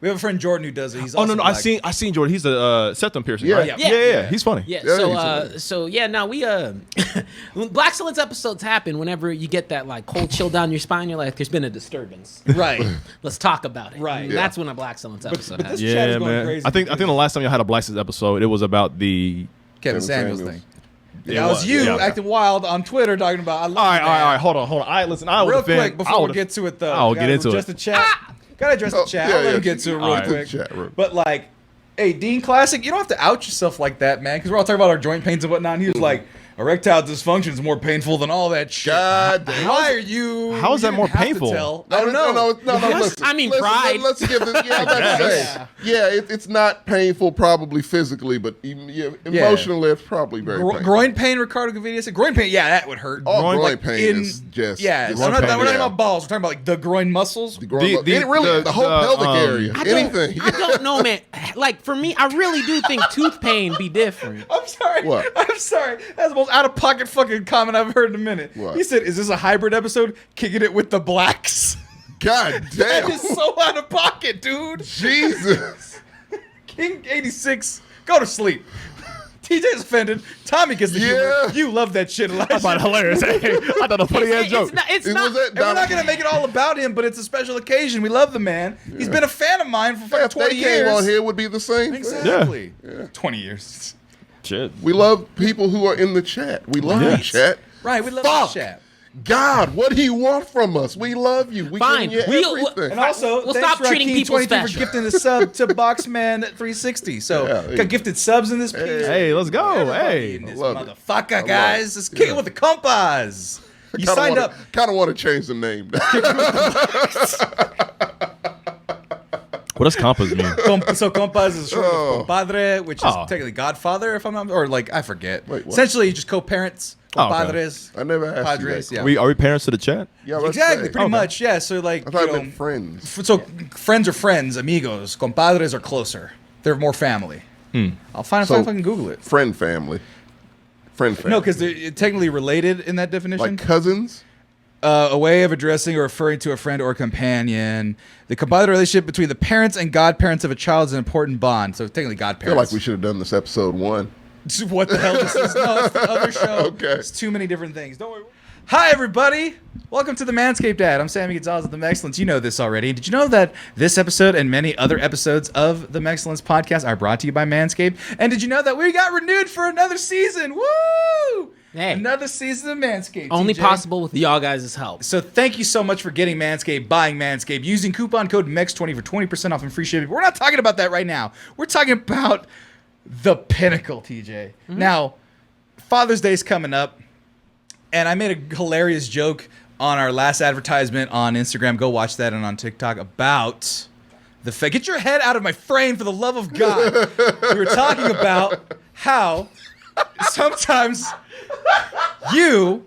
We have a friend Jordan who does it. He's Oh also no, black. I seen Jordan. He's the septum piercing. Yeah. Right? Yeah. Yeah. He's funny. Yeah, Yeah, so yeah, now we when Black Excellence episodes happen whenever you get that like cold chill down your spine, you're like, there's been a disturbance. Right. Let's talk about it. Right. And that's when a Black Excellence episode but happens. this chat is Yeah, going man. crazy I think the last time you had a Black Excellence episode, it was about the. Kevin Samuels thing. Yeah, That it was you yeah. acting wild on Twitter talking about. I love All right, you, all right, man. all right. Hold on. I listen. I will Real defend. quick before we get to it though. I'll get into address it. the chat. Gotta address the chat. yeah, I'll let yeah. him get to it real All right. quick. Chat room. But like, hey, Dean Classic, you don't have to out yourself like that, man. Because we're all talking about our joint pains and whatnot. And he was like, erectile dysfunction is more painful than all that shit. God damn. Why are you? How is you that more didn't have to painful? tell. I don't know. No, listen. I mean, Listen, pride. Let's give this. Yeah, it's not painful, probably physically, but emotionally, it's probably very painful. Groin pain, Ricardo Gavidia said. Groin pain, yeah, that would hurt. Oh, groin Like, pain is just. Yeah, it's we're not pain, talking about balls. We're talking about like the groin muscles. The whole pelvic area. Anything. I don't know, man. Like for me, I really do think tooth pain be different. I'm sorry. What? I'm sorry. That's the most out of pocket fucking comment I've heard in a minute. What? He said, "Is this a hybrid episode? Kicking it with the blacks?" God That damn. is so out of pocket, dude. Jesus. King 86, go to sleep. TJ's offended. Tommy gets the humor. Yeah. You love that shit, Elijah. I thought it hilarious. Hey, I thought a funny ass joke. It's It not. was that And we're not Donald- gonna make it all about him, but it's a special occasion. We love the man. He's been a fan of mine for fucking If 20 they years. came on here, it would be the same thing. Exactly. 20 years. Shit. We love people who are in the chat. We love Right. the chat. Right, we love Fuck. the chat. God, what do you want from us? We love you. We Fine. give We- you everything. And also, We'll thanks stop treating Rakeem people 22 for special. gifting the sub to Boxman360. So, Yeah, got gifted subs in this piece. Hey, let's go. Everybody Hey. in this I love it. motherfucker, guys. Let's kick it with the Compas. You signed up. Kind of want to change the name. What does Compas mean? So Compas is short Oh. of compadre, which is Oh. technically Godfather, if I'm not, or like I forget. Wait, what? Essentially, just co-parents, Oh, okay. compadres, I never asked padres. you that. Yeah, Are we parents to the chat? Yeah, let's exactly, say. pretty Okay. much. Yeah, so like I thought you it know, meant friends. so friends are friends, amigos. Compadres are closer. They're more family. I'll find if So- I can Google it. Friend family. Friend family. No, because they're technically related in that definition. like cousins. A way of addressing or referring to a friend or companion. The compadre relationship between the parents and godparents of a child is an important bond. So technically I feel godparents. like we should have done this episode 1. What the hell this is? No, it's the other show. Okay. It's too many different things. Don't worry. Hi, everybody. Welcome to the Manscaped ad. I'm Sammy Gonzalez of the Mexcellence. You know this already. Did you know that this episode and many other episodes of the Mexcellence podcast are brought to you by Manscaped? And did you know that we got renewed for another season? Woo! Hey. Another season of Manscaped. Only TJ. possible with y'all guys' help. So thank you so much for getting Manscaped, buying Manscaped, using coupon code MEX20 for 20% off and free shipping. We're not talking about that right now. We're talking about the pinnacle, TJ. Now, Father's Day's coming up, and I made a hilarious joke on our last advertisement on Instagram. Go watch that, and on TikTok about the fact. Get your head out of my frame, for the love of God. We were talking about how sometimes you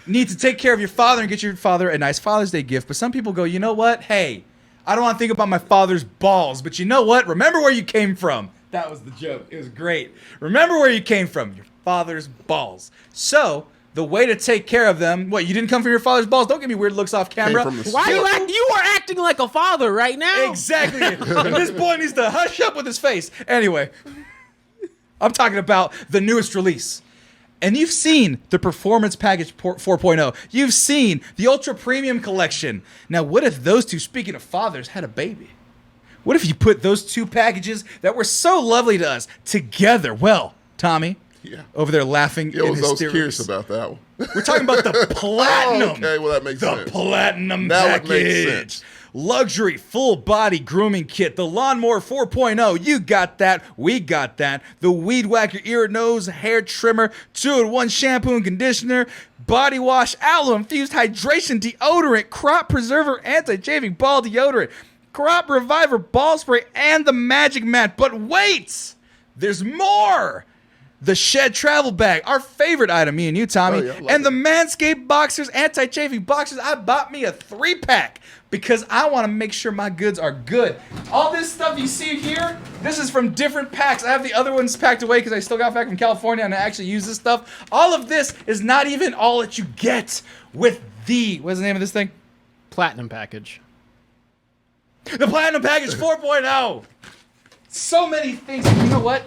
need to take care of your father and get your father a nice Father's Day gift. But some people go, you know what? Hey, I don't want to think about my father's balls, but you know what? Remember where you came from. That was the joke. It was great. Remember where you came from. Your father's balls. So the way to take care of them, what, you didn't come from your father's balls? Don't give me weird looks off camera. Came from the Why are you act? You are acting like a father right now. Exactly. And this boy needs to hush up with his face. Anyway, I'm talking about the newest release. And you've seen the Performance Package 4.0. You've seen the Ultra Premium Collection. Now, what if those two, speaking of fathers, had a baby? What if you put those two packages that were so lovely to us together? Well, Tommy, Yeah. over there laughing Yeah, I in was hysterics. curious about that one. We're talking about the Platinum. Oh, okay, well, that makes the sense. Platinum Now it package. makes sense. Luxury full body grooming kit. The Lawnmower 4.0. You got that. We got that. The Weed Whacker ear, nose, hair trimmer. 2-in-1 shampoo and conditioner. Body wash, aloe infused hydration deodorant. Crop preserver, anti-chafing ball deodorant. Crop reviver ball spray. And the magic mat. But wait! There's more! The Shed Travel Bag, our favorite item, me and you, Tommy. Oh, yeah, I love and the it. Manscaped Boxers, anti-chafing boxers. I bought me a 3-pack because I want to make sure my goods are good. All this stuff you see here, this is from different packs. I have the other ones packed away because I still got back from California and I actually use this stuff. All of this is not even all that you get with the, what's the name of this thing? Platinum package. The Platinum Package 4.0. So many things. You know what?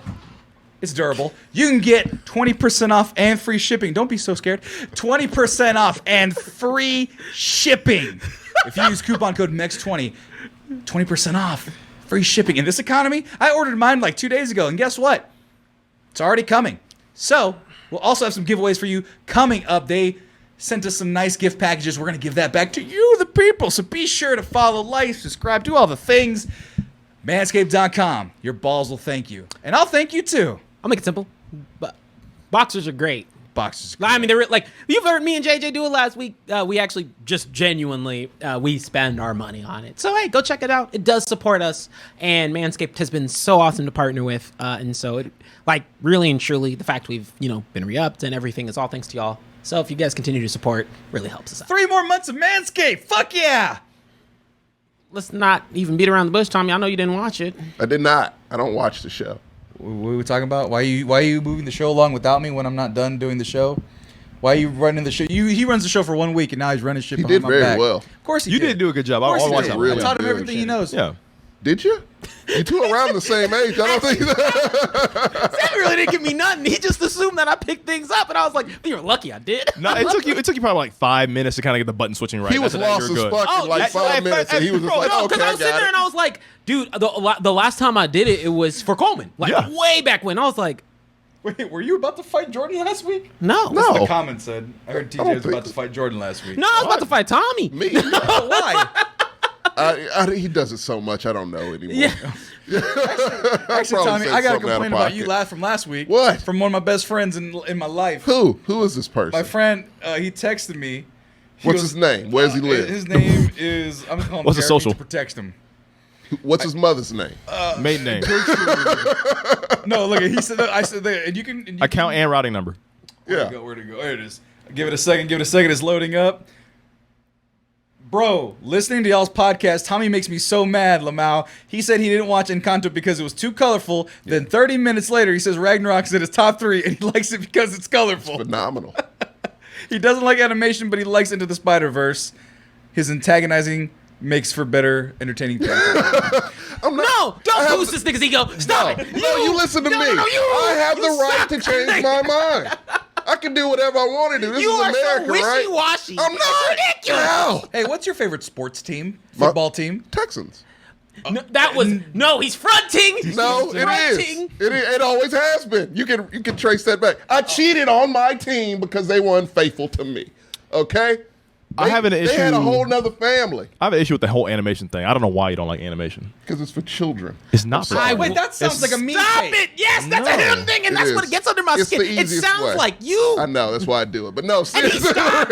It's durable. You can get 20% off and free shipping. Don't be so scared. 20% off and free shipping. If you use coupon code MEX20, 20% off, free shipping. In this economy, I ordered mine like 2 days ago, and guess what? It's already coming. So, we'll also have some giveaways for you coming up. They sent us some nice gift packages. We're going to give that back to you, the people. So be sure to follow, like, subscribe, do all the things. Manscaped.com. Your balls will thank you. And I'll thank you, too. I'll make it simple. But boxers are great. Boxers. I mean, they're like, you've heard me and JJ do it last week. We actually just genuinely, we spend our money on it. So, hey, go check it out. It does support us. And Manscaped has been so awesome to partner with. And so, it, like, really and truly, the fact we've, been re-upped and everything is all thanks to y'all. So, if you guys continue to support, really helps us out. 3 more months of Manscaped. Fuck yeah. Let's not even beat around the bush, Tommy. I know you didn't watch it. I did not. I don't watch the show. What are we talking about? Why are you moving the show along without me when I'm not done doing the show? Why are you running the show? He runs the show for 1 week and now he's running shit behind my back. He did very well. Of course he You did. did do a good job. Of course I he watched did. that. Really I taught him good, everything he knows. Yeah. Did you? You two around the same age. I don't think Sam really didn't give me nothing. He just assumed that I picked things up, and I was like, "You're lucky I did." No, it took you probably like 5 minutes to kind of get the button switching right. he was After that, lost you as were good. fuck in like 5 minutes, and he was just like, No, okay, because I I was sitting got there it. and I was like, "Dude, the last time I did it, it was for Coleman, like Yeah. way back when." I was like, Wait, were you about to fight Jordan last week? "No, No. The comment said. I heard TJ was think about to fight Jordan last week. no, I was about to fight Tommy." Me? Why? He does it so much, I don't know anymore. Yeah. Actually, Tommy, I got a something out of complaint about you pocket. from last week. What? From one of my best friends in my life. Who? Who is this person? My friend, he texted me. What's his name? Where does he live? His name is, I'm calling him What's his Jeremy social? to protect him. What's his mother's name? Maiden name, No, look, he said that, I said that, and you can account and routing number. Yeah. Where'd it go? There it is. Give it a second. It's loading up. Bro, listening to y'all's podcast, Tommy makes me so mad, Lamau. He said he didn't watch Encanto because it was too colorful. Then 30 minutes later, he says Ragnarok's in his top 3, and he likes it because it's colorful. Phenomenal. He doesn't like animation, but he likes Into the Spider-Verse. His antagonizing makes for better, entertaining content. No, don't boost this nigga's ego. Stop it. No, you listen to me. No, I have you the right suck. to change my mind. I can do whatever I want to do. This You is are America, so right? wishy-washy. I'm not. It's ridiculous. No. Hey, what's your favorite sports team? Football team? Texans. No, that was he's fronting. No, He's it fronting. is. It always has been. You can trace that back. I cheated on my team because they were unfaithful to me. Okay? I have an They had a issue- whole nother family I have an issue with the whole animation thing. I don't know why you don't like animation. because it's for children. It's not for I children. Wait, that sounds like a meme Stop tape. it! Yes, that's a him thing, and It that's is. what it gets under my It's skin. the It easiest sounds way. like you. I know. That's why I do it. But no, And he seriously. stopped.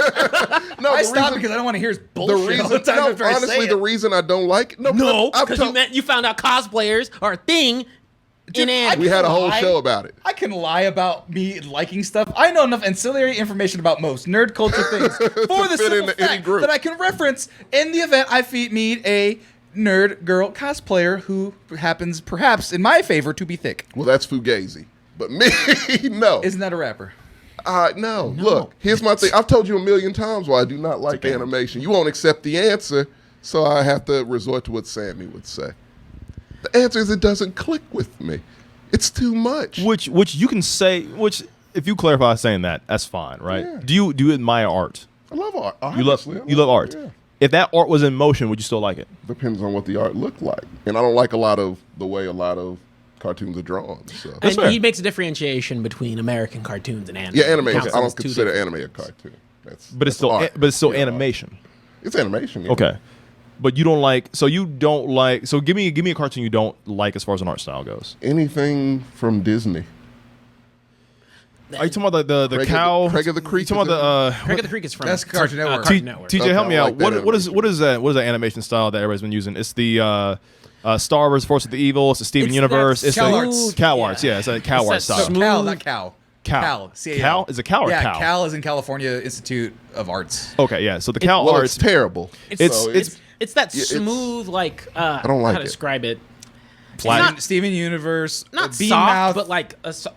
No, I the stopped reason- because I don't want to hear his the bullshit all the reason, time no, after I say honestly, it. the reason I don't like it, No, I've because told- you found out cosplayers are a thing Dude, in anime. we had a whole lie. show about it. I can lie about me liking stuff. I know enough ancillary information about most nerd culture things for the fit simple into any fact group. that I can reference in the event I meet a nerd girl cosplayer who happens, perhaps in my favor, to be thick. Well, that's Fugazi. But me, no. Isn't that a rapper? No. Look, here's my thing. I've told you a million times why I do not like animation. You won't accept the answer, so I have to resort to what Sammy would say. The answer is it doesn't click with me. It's too much. Which you can say. Which if you clarify saying that, that's fine, right? Yeah. Do you admire art? I love art. You love art. Yeah. If that art was in motion, would you still like it? Depends on what the art looked like. And I don't like a lot of the way a lot of cartoons are drawn. So And fair. he makes a differentiation between American cartoons and anime. yeah, animation. Counts I as don't two consider different- anime a cartoon. That's But it's that's still art. Yeah, animation. It's animation. Yeah. Okay. But you don't like. So you don't like. So give me a cartoon you don't like as far as an art style goes. Anything from Disney. Are you talking about the Craig of the- cow? Craig of the Creek You talking is about the Craig of the Creek is from That's Cartoon Network. Cartoon Network. TJ, Okay, help me I out. like that What is animation. that animation style that everybody's been using? It's the Star Wars Force of the Evil. It's the Steven It's Universe. that It's Cow the arts. Cow arts. Yeah, it's a cow It's art that style. No, Smooth. Cal, not cow. Cow. Cal. C-A-L. Cal? Is it cow or yeah, cow? Cal is in California Institute of Arts. Okay, yeah. So the cow Well, arts. it's terrible. It's that it's- smooth, like I don't like how to it. describe it. Steven Universe. Not Bean soft, Mouth. but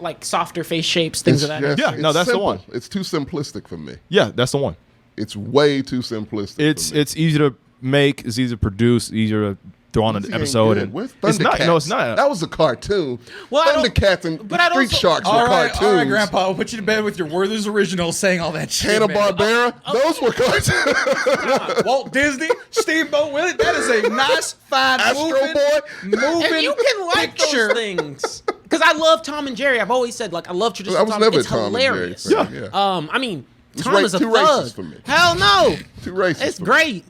like softer face shapes, things of that. just- nature. Yeah, no, it's that's the simple. one. It's too simplistic for me. Yeah, that's the one. It's way too simplistic. It's for me. easy to make. It's easy to produce. Easier to throw on an episode. And Where's it's not. Thundercats? No, it's not. That was a cartoon. Well, I don't- Thundercats and but I don't- Street Sharks were All right, cartoons. Grandpa. We'll put you to bed with your Werther's Original saying all that shit. Hanna-Barbera, those were cartoons. Walt Disney, Steamboat Willie. That is a nice, fine, Astro moving, Boy. moving And you can like picture. those things. Because I love Tom and Jerry. I've always said, like, I love traditional I was Tom. never a It's Tom and Jerry hilarious. fan. Yeah. I mean, It's Tom is a too thug. racist for me. Hell no. Too racist. It's for me. great.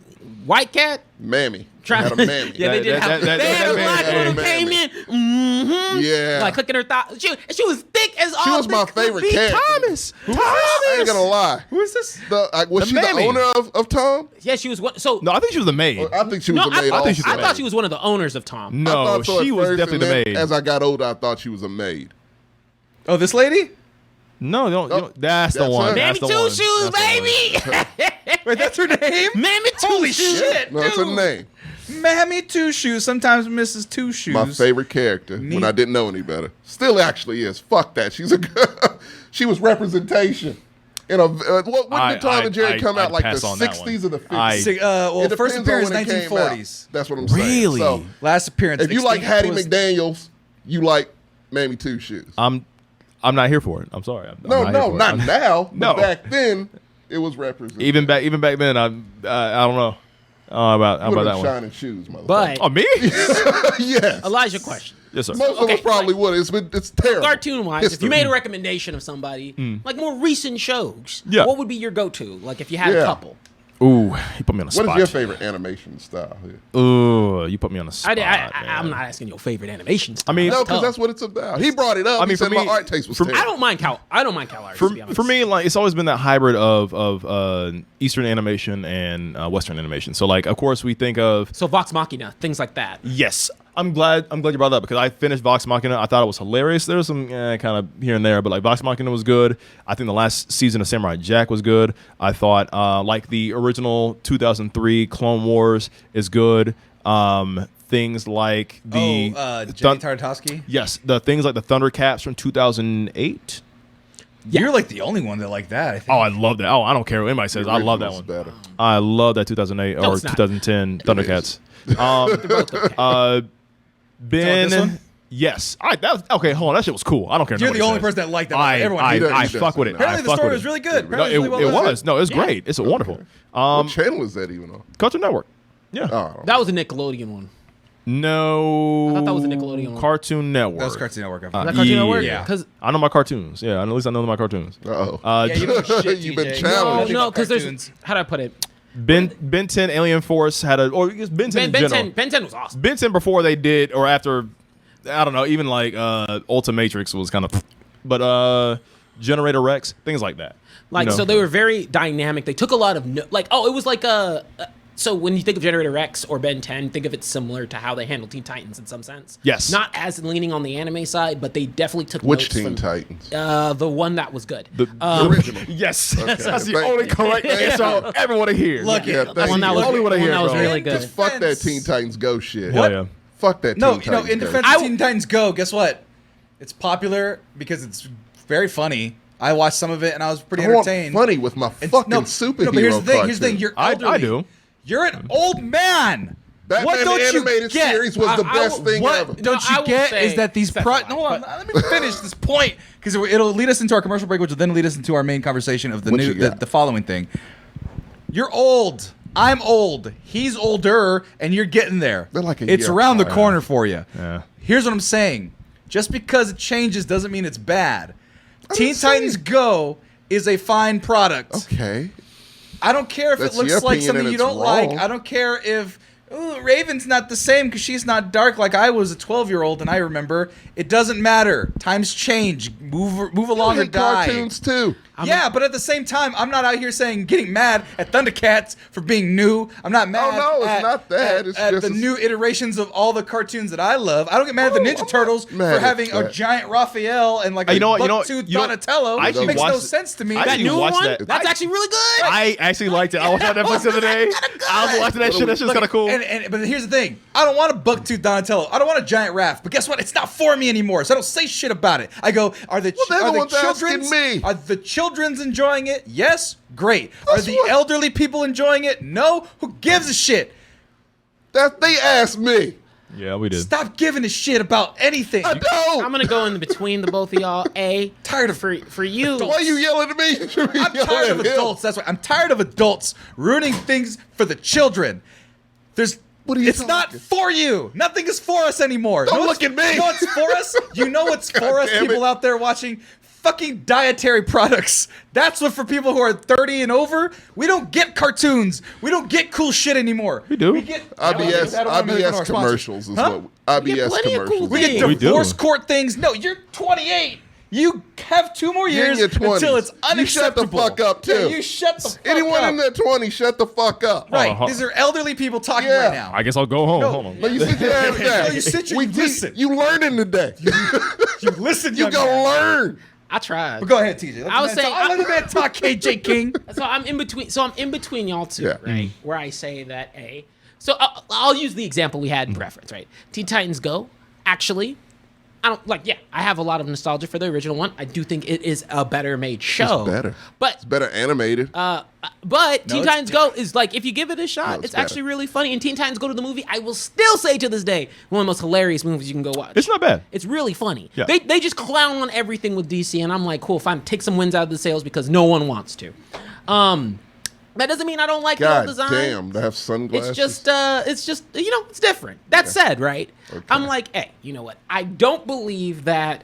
White cat. Mammy. Try- Had a mammy. Yeah, they did have. They had a black mammy. woman came in. Mm-hmm. Yeah. Like clicking her thigh. She was thick as all. She was my thick could favorite be. character. Thomas. I ain't gonna lie. Who is this? Was she mammy. the owner of Tom? Yeah, she was one. So No, I think she was the maid. I think she was no, the maid. I, think she's the I thought maid. she was one of the owners of Tom. I No, thought so she at was first, definitely and the then maid. As I got older, I thought she was a maid. Oh, this lady? No, you don't, that's the That's one. her. Mammy That's the Two one. Shoes, That's the one. baby. Wait, that's her name? Mammy Two Holy Shoes. shit, No, it's her dude. name. Mammy Two Shoes, sometimes Mrs. Two Shoes. My favorite character when I didn't know any better. Still actually is. Fuck that. She's a girl. She was representation. In a, when did Tom and Jerry come out? I'd like the pass on that 60s one. or the 50s? Well, It first depends on appearance when it came 1940s. out. That's what I'm saying. Really? So, Last appearance. if you like extinct Hattie was- McDaniels, you like Mammy Two Shoes. I'm not here for it. I'm sorry. I'm No, not here for it. not now. No. But back then, it was represented. Even back then, I don't know about Would that have one. shining shoes, motherfucker. But Oh, me? yes. Elijah, question. Yes, sir. Most of Okay, us probably would. It's terrible. Cartoon wise, if History. you made a recommendation of somebody, like more recent shows, Yeah. what would be your go-to? Like if you had a Yeah. couple. Ooh, you put me on a What spot. is your favorite animation style? Here? Ooh, you put me on a spot. I'm man. not asking your favorite animation style. I mean, No, That's because tough. that's what it's about. He brought it up. I mean, he said for my me- art taste was for- terrible. I don't mind Cal art. to be honest. For me, like it's always been that hybrid of Eastern animation and Western animation. So, like, of course, we think of So Vox Machina, things like that. yes. I'm glad you brought that up because I finished Vox Machina. I thought it was hilarious. There was some kind of here and there, but like Vox Machina was good. I think the last season of Samurai Jack was good. I thought like the original 2003 Clone Wars is good. Things like the Jenny Tartakovsky. yes, the things like the Thundercats from 2008. You're like the only one that like that. I think. Oh, I love that. Oh, I don't care what anybody says. I love that Original's one. Better. I love that 2008 No, or it's not. 2010 Thundercats. This Ben, one? yes. All right, okay, hold on. That shit was cool. I don't care. You're what the nobody only says. person that liked that. I Everyone He hated does- it. I he fuck does. with it. Apparently I the fuck story with was it. really good. No, Apparently it, really well it done. was. No, it's Yeah. great. It's wonderful. What channel is that even on? Cartoon Network. Yeah. Oh, That was a Nickelodeon one. No. I thought that was a Nickelodeon one. Cartoon Network. That was Cartoon Network. Was that Cartoon Network? yeah. Because I know my cartoons. Yeah, at least I know my cartoons. uh-oh. Yeah, you know shit, You've been TJ. challenged. no, because there's Cartoons. how do I put it? Ben 10 Alien Force had or I guess Ben 10 in general. Ben 10 was awesome. Ben 10 before they did or after, I don't know, even like Ultimatrix was kind of, but Generator Rex, things like that. Like You know? so, they were very dynamic. They took a lot of it was like so when you think of Generator X or Ben 10, think of it similar to how they handled Teen Titans in some sense. Yes. Not as leaning on the anime side, but they definitely took Which notes Teen from Titans? the one that was good. The original. Yes, that's the Thank only you. correct answer I ever want to hear. Look Yeah, it. thank one that you. was, Only what I one hear, that was bro. really good. Just fuck that Teen Titans Go shit. Hell yeah. Fuck that No, Teen you know, Titans in Go. defense of Teen Titans Go, guess what? It's popular because it's very funny. I watched some of it and I was pretty I want entertained. funny with my It's- fucking no, superhero no, but here's the thing. Here's the thing. cartoon. You're I elderly. do. You're an old man. Batman what don't the you animated get? series was the best thing what ever. don't I you will get say is that these except pro. for No, hold on. life, Let me finish this point because it'll lead us into our commercial break, which will then lead us into our main conversation of the What you got? the following thing. You're old. I'm old. He's older, and you're getting there. They're like a it's year around the apart. corner for you. Yeah. Here's what I'm saying. Just because it changes doesn't mean it's bad. I Teen didn't say- Titans Go is a fine product. Okay. I don't care if That's it looks your like opinion something and you it's don't like. wrong. I don't care if Raven's not the same because she's not dark like I was a 12-year-old and I remember. It doesn't matter. Times change. Move along I or hate die. cartoons too. But at the same time, I'm not out here getting mad at Thundercats for being new. I'm not mad. no, it's at, not that. It's at just the new iterations of all the cartoons that I love. I don't get mad at the Oh, Ninja I'm Turtles not mad for at having a that. giant Raphael and like a You know what, buck-toothed you know- Donatello. I It actually makes no watched- sense to me. I That actually new watched one? that. That's actually really good. I actually liked it. I watched it on Netflix the other day. I was watching that shit. That shit's Look, kind of cool. But here's the thing. I don't want a buck-toothed Donatello. I don't want a giant Raph. But guess what? It's not for me anymore. So I don't say shit about it. I go, are the they're the ones asking children's me. Are the children's enjoying it? Yes, great. Are That's the what- elderly people enjoying it? No. Who gives a shit? That they asked me. Yeah, we did. Stop giving a shit about anything. I don't. I'm gonna go in between the both of y'all. Tired of for you. Why are you yelling at me? You should be I'm yelling tired at of him. adults. That's why I'm tired of adults ruining things for the children. What are you It's not talking? for you. Nothing is for us anymore. Don't You know look at me. You know what's for us? You know what's for us? damn People it. out there watching fucking dietary products. That's what for people who are 30 and over. We don't get cartoons. We don't get cool shit anymore. We do. We get IBS commercials is Huh? what You get IBS plenty of cool commercials. We get We do. divorce court things. No, you're 28. You have 2 more You're in years your 20s. until it's You shut the unacceptable. fuck up, too. Yeah, you shut the fuck Anyone up. in their 20s, shut the fuck up. Right. Uh-huh. These are elderly people talking Yeah. right now. I guess I'll go home. No. Hold on. No, you sit your ass down. No, you sit your- you listen. You learning today. You listen, You young gonna man. learn. I tried. But go ahead, TJ. I was saying- Let the man talk, KJ King. So I'm in between. So I'm in between y'all two, Yeah. right? Where I say that So I'll use the example we had in preference, right? Teen Titans Go. Actually, I don't like. Yeah, I have a lot of nostalgia for the original one. I do think it is a better made show. It's better. But It's better animated. but Teen it's Titans Go is like, if you give it a shot, No, it's it's better. actually really funny. And Teen Titans Go to the movie, I will still say to this day, one of the most hilarious movies you can go watch. It's not bad. It's really funny. Yeah. They just clown on everything with DC, and I'm like, cool, fine, take some wins out of the sales because no one wants to. That doesn't mean I don't like the old God design. damn, to have sunglasses. It's just it's different. That said, right? Okay. I'm like, hey, you know what? I don't believe that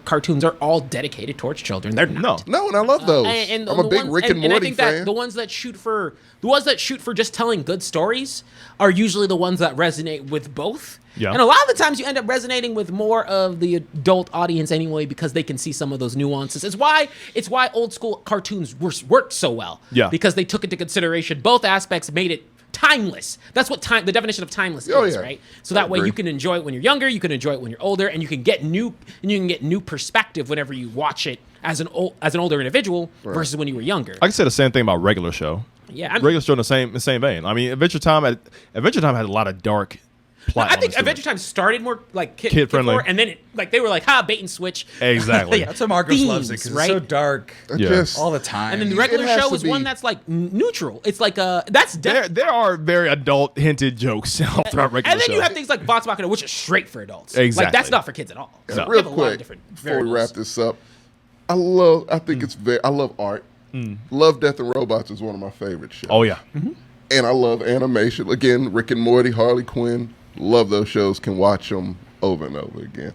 cartoons are all dedicated towards children. They're not. No, and I love those. And I'm a the big ones- Rick and I Morty think fan. that the ones that shoot for just telling good stories are usually the ones that resonate with both. Yeah. And a lot of the times you end up resonating with more of the adult audience anyway because they can see some of those nuances. It's why old school cartoons worked so well. Yeah. Because they took into consideration both aspects, made it timeless. That's what the definition of timeless is, yeah. right? So that way agree. you can enjoy it when you're younger, you can enjoy it when you're older, and you can get new perspective whenever you watch it as an older individual versus when you were younger. I can say the same thing about regular show. Yeah, Regular show in the same vein. I mean, Adventure Time had a lot of dark plot. I think elements to it. Adventure Time started more like Kid-friendly. kid-friendly, and then they were like, bait and switch. Exactly. That's why Marcos loves it Themes, because right? it's so dark Yeah. all the time. And then the regular has show to is one be- that's like neutral. It's like that's There are very adult hinted jokes all throughout regular and then show. you have things like Vox Machina, which is straight for adults. Exactly. Like that's not for kids at all. No. You have Real a lot of quick, different before we variables. wrap this up, I love art. Love, Death and Robots is one of my favorite shows. Oh yeah. And I love animation. Again, Rick and Morty, Harley Quinn. Love those shows. Can watch them over and over again.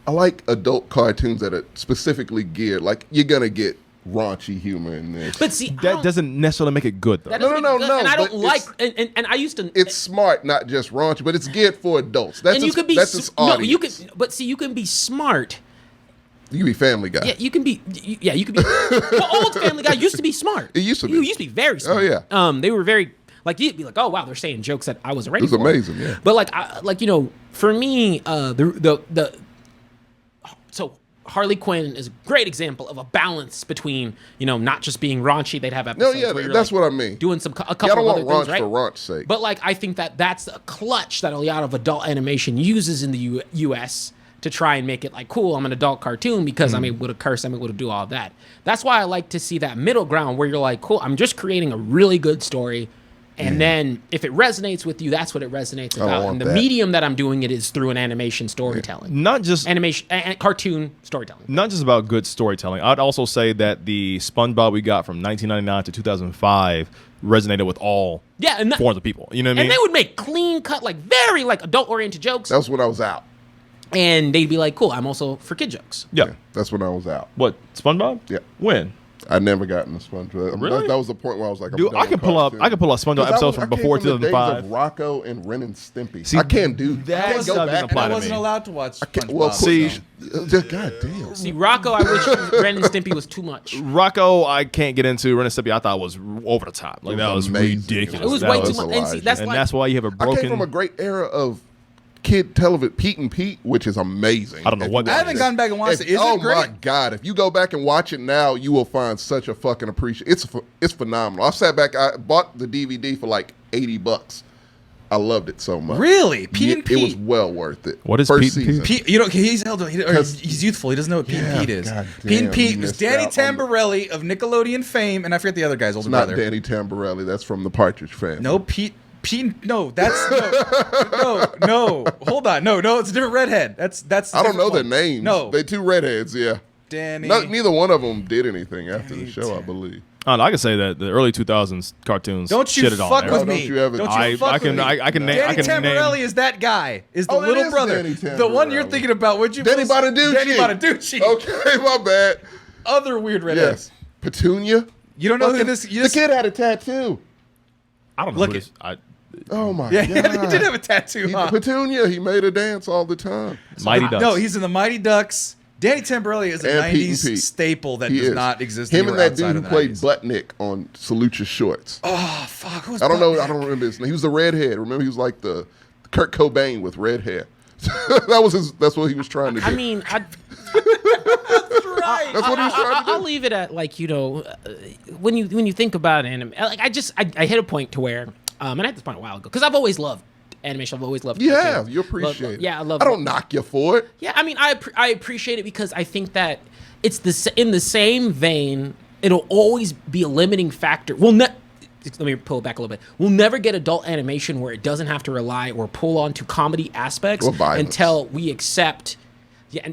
I like adult cartoons that are specifically geared. Like, you're going to get raunchy humor in this. But see, That doesn't necessarily make it good though. that No, doesn't no, make it no, good, and I but don't like. it's- And I used to. It's smart, not just raunchy, but it's geared for adults. That's and you its, could be that's its no, audience. you can. But see, you can be smart. You can be Family Guy. Yeah, you can be. Yeah, you can be. The old Family Guy used to be smart. It used to be. You used to be very smart. Oh, yeah. They were very like you'd be like, oh wow, they're saying jokes that I wasn't ready It was for. amazing, yeah. But for me, so Harley Quinn is a great example of a balance between not just being raunchy. They'd have No, episodes yeah, where you're that's like, what I mean. doing a Yeah, I couple don't of want other raunch things, right? for raunch's sake. But like I think that's a clutch that a lot of adult animation uses in the U.S. to try and make it like cool. I'm an adult cartoon because I'm able to curse. I'm able to do all that. That's why I like to see that middle ground where you're like, cool. I'm just creating a really good story, and then if it resonates with you, that's what it resonates don't about. want And the that. medium that I'm doing it is through an animation storytelling, Not just animation and cartoon storytelling. not just about good storytelling. I'd also say that the SpongeBob we got from 1999 to 2005 resonated with all Yeah, and forms of people. You know what I and mean? they would make clean cut, like very like adult oriented jokes, That was when I was out. and they'd be like, cool. I'm also for kid jokes. yeah. That's when I was out. What, SpongeBob? Yeah. When? I never got into SpongeBob. I mean, Really? that was the point where I was like, I'm Dude, done I with can pull up cartoons. SpongeBob 'Cause episodes I from came before from the days 2005. of Rocco and Ren and Stimpy. See, I can't do that I can't stuff go doesn't back. apply and to I wasn't me. allowed to watch SpongeBob. Well, See, God damn. See, Rocco, I wish Ren and Stimpy was too much. Rocco, I can't get into. Ren and Stimpy, I thought was over the top. Like It that was was amazing. ridiculous. It was That way was too much. And see, Elijah. that's and like, that's why you have a I broken. came from a great era of kid television, Pete and Pete, which is amazing. I don't know what that I haven't is. gone back and watched it. Is oh it great? my god! If you go back and watch it now, you will find such a fucking appreciation. It's phenomenal. I sat back. I bought the DVD for like $80. I loved it so much. Really? Pete and Pete? It was well worth it. What is First Pete and season. Pete? Pete, he's elderly. Because- He's youthful. He doesn't know what Pete and Yeah, Pete is. God Pete and damn, Pete you was missed Danny out on the- Tamborelli of Nickelodeon fame, and I forget the other guy's older Not brother. Danny Tamborelli. That's from the Partridge Family. No, Pete No, that's no. Hold on, no, it's a different redhead. That's. I don't know their one. names. No, they two redheads. Yeah, Danny. Neither one of them did anything after the show, I believe. I don't know, I can say that the early 2000s cartoons. Don't you shit it all, fuck man. with No, me? don't you ever- Don't you I fuck can with me? I can name. Danny I can Tamborelli name. is that guy. Is the Oh, that little is brother, Danny the one you're Tamborelli. thinking about? Would you? Danny Bonaducci. Danny Bonaducci. Okay, my bad. Other weird redheads. Yes, Petunia. You don't know who Fucking- this? The kid had a tattoo. I don't know. Look who it. this- I, Oh my Yeah, god. he did have a tattoo. Huh? Petunia. He made her dance all the time. Mighty Ducks. No, he's in the Mighty Ducks. Danny Tamborelli is a And Pete and 90s Pete. staple that He does is. not exist Him anywhere and that dude outside who of the played 90s. Buttnick on Salute Your Shorts. Oh, fuck. Who's I don't know. Buttnick? I don't remember his name. He was the redhead. Remember, he was like the Kurt Cobain with red hair. That was his. That's what he was trying to do. I mean, Right. That's what he was trying to do. I'll leave it at like when you think about anime, like I hit a point to where and I had this point a while ago because I've always loved animation. I've always loved. You cartoons. have. You appreciate it. Yeah, I love. I don't knock you for it. Yeah, I mean, I appreciate it because I think that it's in the same vein. It'll always be a limiting factor. Let me pull it back a little bit. We'll never get adult animation where it doesn't have to rely or pull on to comedy aspects Or violence. until we accept.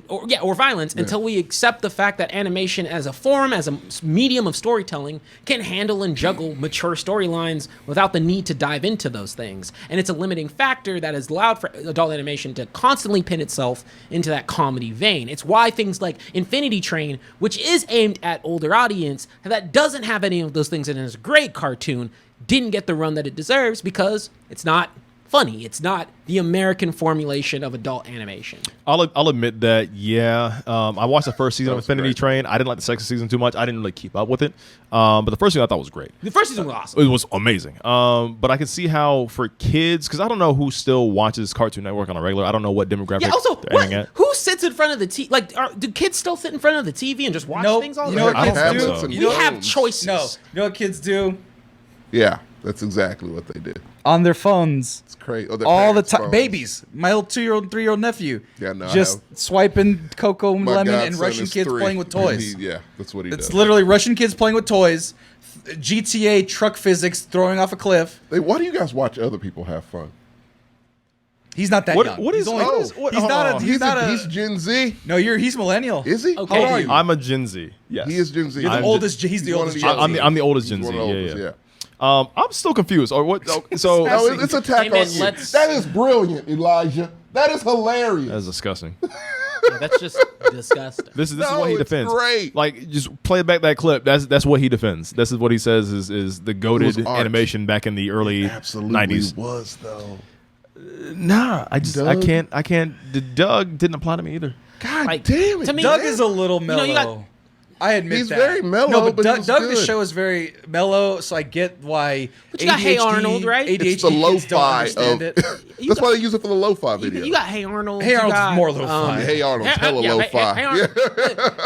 Or violence until we accept the fact that animation as a form, as a medium of storytelling, can handle and juggle mature storylines without the need to dive into those things. And it's a limiting factor that has allowed for adult animation to constantly pin itself into that comedy vein. It's why things like Infinity Train, which is aimed at older audience, that doesn't have any of those things and is a great cartoon, didn't get the run that it deserves because it's not funny. It's not the American formulation of adult animation. I'll admit that, yeah. I watched the first season of was Infinity great. Train. I didn't like the second season too much. I didn't really keep up with it. But the first season I thought was great. The first season was awesome. It was amazing. But I can see how for kids, because I don't know who still watches Cartoon Network on a regular. I don't know what demographic Yeah. Also, they're aiming at. who sits in front of the TV? Like, do kids still sit in front of the TV and just watch Nope. things all You the know what time? kids don't do? think so. You We know, have choices. no. You know what kids do? Yeah, that's exactly what they did. On their phones. It's crazy. All the time. Babies. My little 2-year-old, 3-year-old nephew. Yeah, no, I Just have. swiping Cocoa My Lemon and godson Russian is kids 3, playing with and toys. yeah, that's what he It's does. literally Russian kids playing with toys, GTA truck physics throwing off a cliff. Why do you guys watch other people have fun? He's not that What- young. what he's is- only, what is- what- he's not a. oh, He's not a. He's Gen Z. No, he's millennial. Is he? Okay. How old are you? I'm a Gen Z. Yes. He is Gen Z. You're the I'm oldest. He's the one of oldest. the Gen youngest. Z. I'm the oldest He's Gen Z. one of the oldest, Yeah. yeah. I'm still confused. Or what? So No, it's attack Hey, man, on you. let's- That is brilliant, Elijah. That is hilarious. that's disgusting. Yeah, that's just disgusting. This is No, what he it's defends. great. Like, just play back that clip. That's what he defends. This is what he says is the goated art. animation back in the early Absolutely 90s. was though. Nah, I Doug? can't. The Doug didn't apply to me either. God Like, damn it. to me- Doug man. is a little mellow. you got- I admit He's that. very mellow, No, but but he Doug, was the good. show is very mellow, so I get why. But you got Hey Arnold, right? ADHD It's the kids don't lo-fi understand of. it. That's why they use it for the lo-fi You, video. you got Hey Arnold. Hey you Arnold's got, more lo-fi. Hey Arnold's hella lo-fi. Hey, Arnold,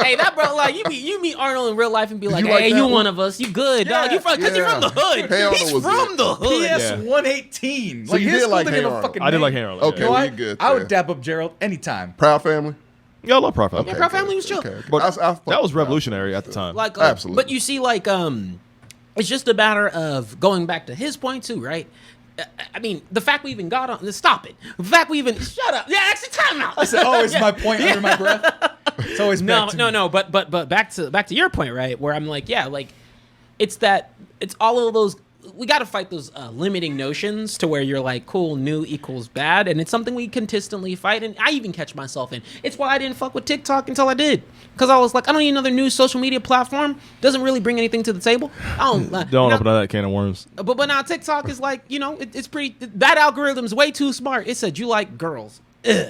hey, that bro, like you meet Arnold in real life and be like, you like hey, that you one? one of us, you good, dog. You from because you're from the hood. Hey Arnold He's was from good. the hood. PS Yeah. 118. So Like you his did school like didn't Hey even Arnold. fucking I did name. like Hey Arnold. Okay, You know well, what? you good. I would there. dap up Gerald anytime. Proud Family. Yeah, I love Profile. Yeah, Proud Family was chill. Okay. But I fuck that was with Proud revolutionary Family. at the time. Like, Absolutely. But you see, like, it's just a matter of going back to his point too, right? I mean, the fact we even got on. Stop it. The fact we even shut up. Yeah, actually, time out. I said, "Oh, it's my point under my breath." It's always back to me. No. But back to your point, right? Where I'm like, yeah, like it's all of those. We got to fight those limiting notions to where you're like, cool, new equals bad, and it's something we consistently fight. And I even catch myself in. It's why I didn't fuck with TikTok until I did, because I was like, I don't need another new social media platform. Doesn't really bring anything to the table. I don't. Don't now- open that can of worms. But now TikTok is like, it's pretty. That algorithm's way too smart. It said you like girls, Ugh.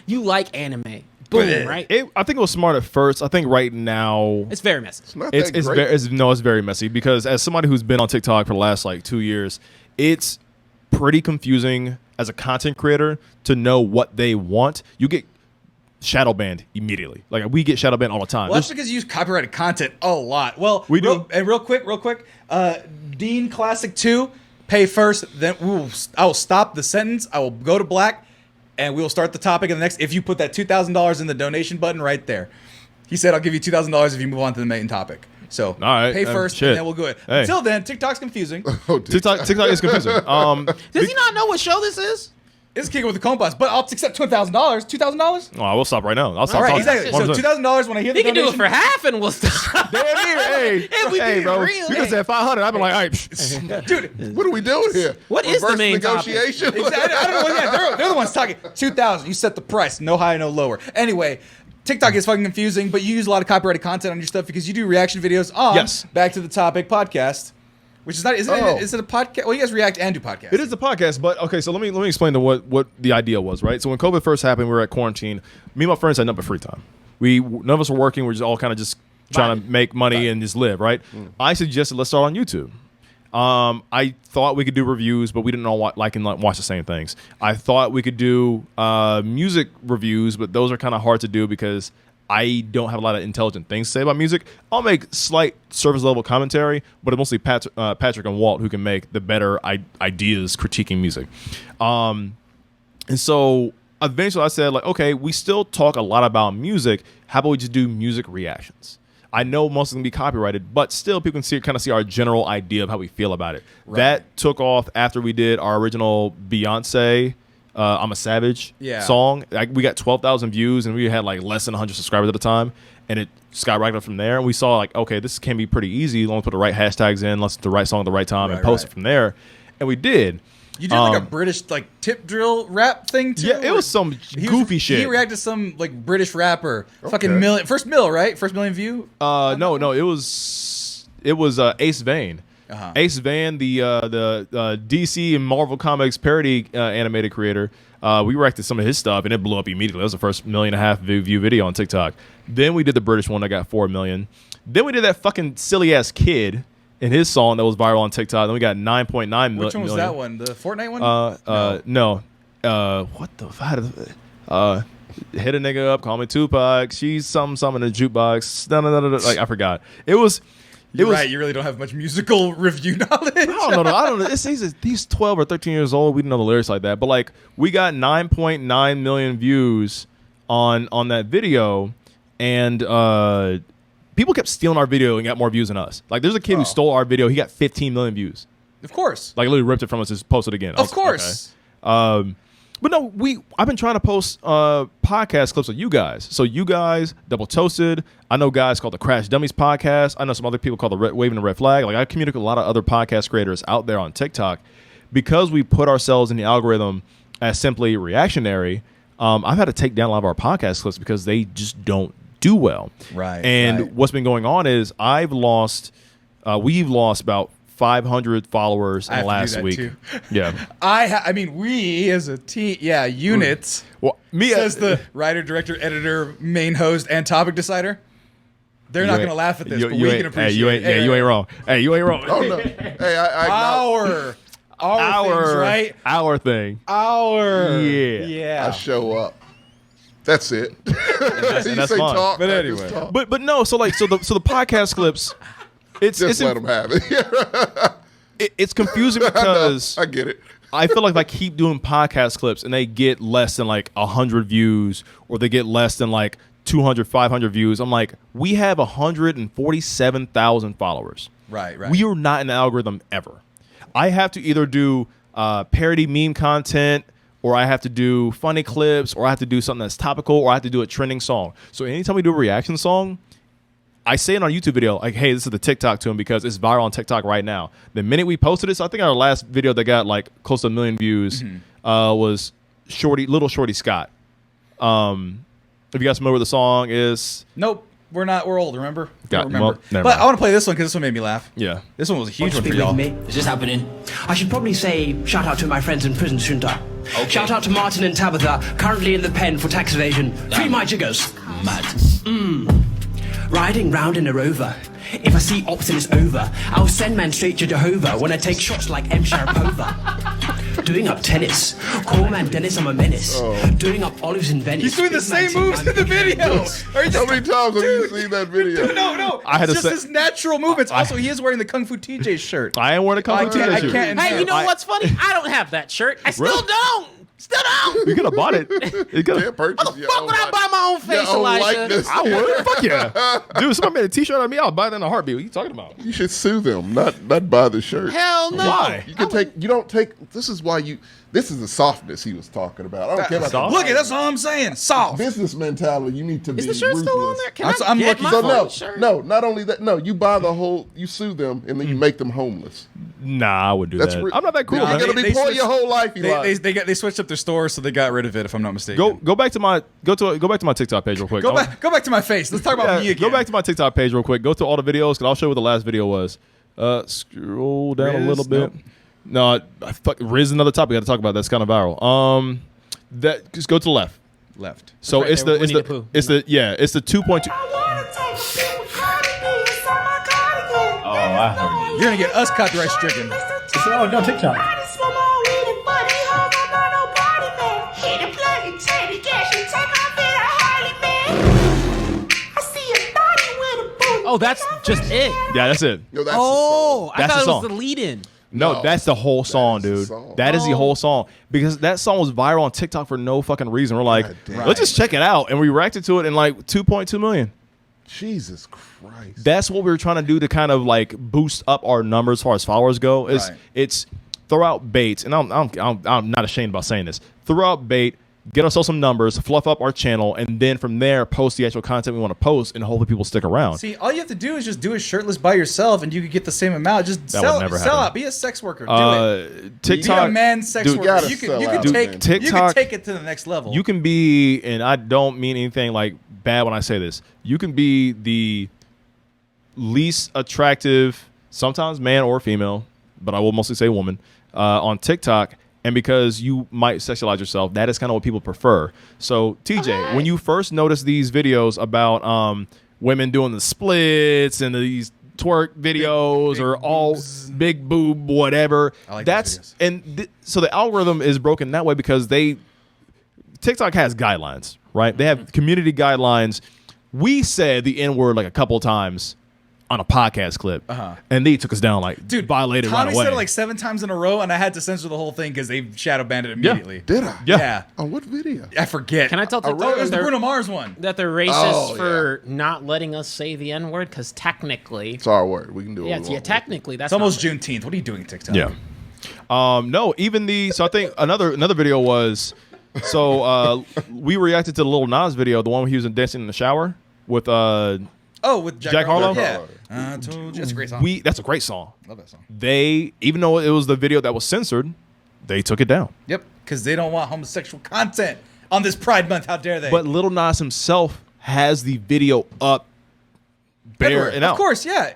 You like anime. Boom, right? I think it was smart at first. I think right now It's very messy. It's not it's that it's great. very it's very messy because as somebody who's been on TikTok for the last like 2 years, it's pretty confusing as a content creator to know what they want. You get shadow banned immediately. Like we get shadow banned all the time. Well, that's because you use copyrighted content a lot. Well, We do. And real quick, Dean Classic 2, pay first, then I will stop the sentence. I will go to black, and we will start the topic in the next. If you put that $2,000 in the donation button right there, he said, "I'll give you $2,000 if you move on to the main topic." So right, pay first, shit. and then we'll go. Hey. Until then, TikTok's confusing. Oh, dude. TikTok is confusing. Does he not know what show this is? It's kicking with the Compas, but I'll accept $2,000. $2,000. Oh, I will stop right now. I'll stop. All right, talking. exactly. So 100%. $2,000 when I hear the He can do it donation. for half, and we'll stop. Damn near, hey, If we hey, be bro. real, You can say 500. I've been like, all right. Dude, What are we doing here? What is the Reverse main topic? negotiation? exactly. I don't know. Yeah, they're the ones talking. 2,000. You set the price. No higher, no lower. Anyway, TikTok is fucking confusing, but you use a lot of copyrighted content on your stuff because you do reaction videos on Yes. Back to the Topic podcast, which is not. Is it a podcast? Well, you guys react and do podcasts. It is a podcast, but okay. So let me explain to what the idea was, right? So when COVID first happened, we were at quarantine. Me and my friends had nothing but free time. None of us were working. We're just all kind of just trying to make money and just live, right? I suggested let's start on YouTube. I thought we could do reviews, but we didn't all watch the same things. I thought we could do music reviews, but those are kind of hard to do because I don't have a lot of intelligent things to say about music. I'll make slight surface level commentary, but it's mostly Patrick and Walt who can make the better ideas critiquing music. And so eventually I said, like, okay, we still talk a lot about music. How about we just do music reactions? I know most of them be copyrighted, but still people can kind of see our general idea of how we feel about it. Right. That took off after we did our original Beyonce I'm a Savage song. We got 12,000 views and we had like less than 100 subscribers at the time, and it skyrocketed from there. And we saw like, okay, this can be pretty easy. Long as put the right hashtags in, listen to the right song at the right time, and post it from there. And we did. You did like a British like tip drill rap thing too? Yeah, it was some goofy shit. He reacted to some like British rapper. Fucking million, first million view? No, it was Ace Vane. Ace Van, the DC and Marvel Comics parody animated creator, we reacted some of his stuff and it blew up immediately. That was the first 1.5 million view video on TikTok. Then we did the British one that got 4 million. Then we did that fucking silly ass kid and his song that was viral on TikTok. Then we got 9.9 million. Which one was that one? The Fortnite one? No. What the fuck? Hit a nigga up, call me Tupac. She's something in the jukebox. Like I forgot. You're right. You really don't have much musical review knowledge. I don't know. He's 12 or 13 years old. We didn't know the lyrics like that. But like, we got 9.9 million views on that video, and people kept stealing our video and got more views than us. Like, there's a kid who stole our video. He got 15 million views. Of course. Like, literally ripped it from us and posted it again. Of course. Okay. But no, I've been trying to post podcast clips of you guys. So you guys, Double Toasted. I know guys called the Crash Dummies podcast. I know some other people called the Waving the Red Flag. Like, I communicate with a lot of other podcast creators out there on TikTok. Because we put ourselves in the algorithm as simply reactionary, I've had to take down a lot of our podcast clips because they just don't do well. Right. And what's been going on is we've lost about 500 followers in the last week. Too. Yeah. I mean, we as a team, units. Well, says the writer, director, editor, main host, and topic decider. They're not going to laugh at this, but we can appreciate it. You ain't wrong. Hey, you ain't wrong. Oh, no. Hey, I our things, right? Our thing. Yeah. I show up. That's it. And that's fine. Talk, but anyway. But no, so the podcast clips, it's let them have it. It's confusing because I get it. I feel like if I keep doing podcast clips and they get less than like 100 views, or they get less than like 200, 500 views, I'm like, we have 147,000 followers. Right. We are not in the algorithm ever. I have to either do parody meme content, or I have to do funny clips, or I have to do something that's topical, or I have to do a trending song. So anytime we do a reaction song, I say it on a YouTube video, like, hey, this is the TikTok to him because it's viral on TikTok right now. The minute we posted it, so I think our last video that got like close to 1 million views was Little Shorty Scott. If you guys familiar with the song is... Nope. We're not. We're old, remember? Got, remember. Well, never but mind. I want to play this one because this one made me laugh. Yeah. This one was a huge one for y'all. Is this happening? I should probably say shout out to my friends in prison, shouldn't I? Okay. Shout out to Martin and Tabitha, currently in the pen for tax evasion. Free my jiggers. Mad. Riding round in a rover. If I see ops and it's over, I'll send man straight to Jehovah when I take shots like M. Sharapova. Doing up tennis. Call man Dennis, I'm a menace. Doing up olives in Venice. He's doing the same moves in the video. How many times have you seen that video? No. I had it's to just his natural movements. Also, he is wearing the Kung Fu TJ shirt. I am wearing a Kung Fu TJ shirt. can't Hey, you know what's funny? I don't have that shirt. I still don't. Still don't. You could have bought it. You could Can't have. purchase What the fuck would I buy my own face, your own Elisha? likeness. I would. Fuck yeah. Dude, somebody made a t-shirt out of me. I'll buy that in a heartbeat. What are you talking about? You should sue them, not buy the shirt. Hell no. Why? You can take. You don't take. This is why you. This is the softness he was talking about. I don't care about Soft? Look, that's all I'm saying. Soft. business mentality. You need to be. Is the shirt ruthless. still on there? Can That's- I I'm get looking my So own no, shirt? no. Not only that. No, you buy the whole. You sue them and then you make them homeless. Nah, I wouldn't do That's that. re- I'm not that cool, You're man. gonna be They poor switched- your whole life. Eli. They switched up their store, so they got rid of it. If I'm not mistaken. Go back to my TikTok page real quick. Go back to my face. Let's talk about me again. Go back to my TikTok page real quick. Go to all the videos, because I'll show you what the last video was. Scroll down a Riz? little bit. Nope. No, Riz is another topic I got to talk about. That's kind of viral. That just go to the left. Left. So Right it's there the with Winnie the Pooh. it's the 2.2. Oh, I heard You're gonna get us copyright stricken. It's all on TikTok. Oh, that's just it. Yeah, that's it. No, that's Oh, I That's thought the it was song. the lead-in. No, No, that's the whole song, that's the dude. song. That is the whole song, because that song was viral on TikTok for no fucking reason. We're like, God damn. let's just check it out, and we reacted to it in like 2.2 million. Jesus Christ. That's what we were trying to do to kind of like boost up our numbers as far as followers go. Right. It's throw out baits, and I'm not ashamed about saying this. Throw out bait, get ourselves some numbers, fluff up our channel, and then from there post the actual content we want to post, and hopefully people stick around. See, all you have to do is just do it shirtless by yourself, and you could get the same amount. Just That sell, would never sell happen. out. Be a sex worker. Do it. TikTok, Be a man sex dude, worker. gotta You can sell out, take man. you TikTok- can take it to the next level. You can be, and I don't mean anything like bad when I say this, you can be the least attractive, sometimes man or female, but I will mostly say woman, on TikTok. And because you might sexualize yourself, that is kind of what people prefer. So, TJ, when you first noticed these videos about women doing the splits and these twerk videos big or all boobs. big boob, whatever, I like that's those and so the algorithm is broken that way because TikTok has guidelines, right? They have community guidelines. We said the N word like a couple of times on a podcast clip, and they took us down like, Dude, violated Tommy right away. said it like 7 times in a row, and I had to censor the whole thing because they shadow banned it immediately. Did I? Yeah. Yeah. On what video? I forget. Can I tell Oh, it TikTok was the they're, Bruno Mars one. that they're racist Oh, for not letting us say the N-word? Because technically, It's our word. We can do it. yeah, technically, that's It's almost not- Juneteenth. What are you doing, TikTok? Yeah. No, even so I think another video was, so we reacted to the Lil Nas video, the one where he was dancing in the shower with Oh, with Jack Harlow? Yeah. I told you. That's a great song. that's a great song. Love that song. They, even though it was the video that was censored, they took it down. Yep. Because they don't want homosexual content on this Pride Month. How dare they? But Lil Nas himself has the video up bare Everywhere. and out. Of course, yeah.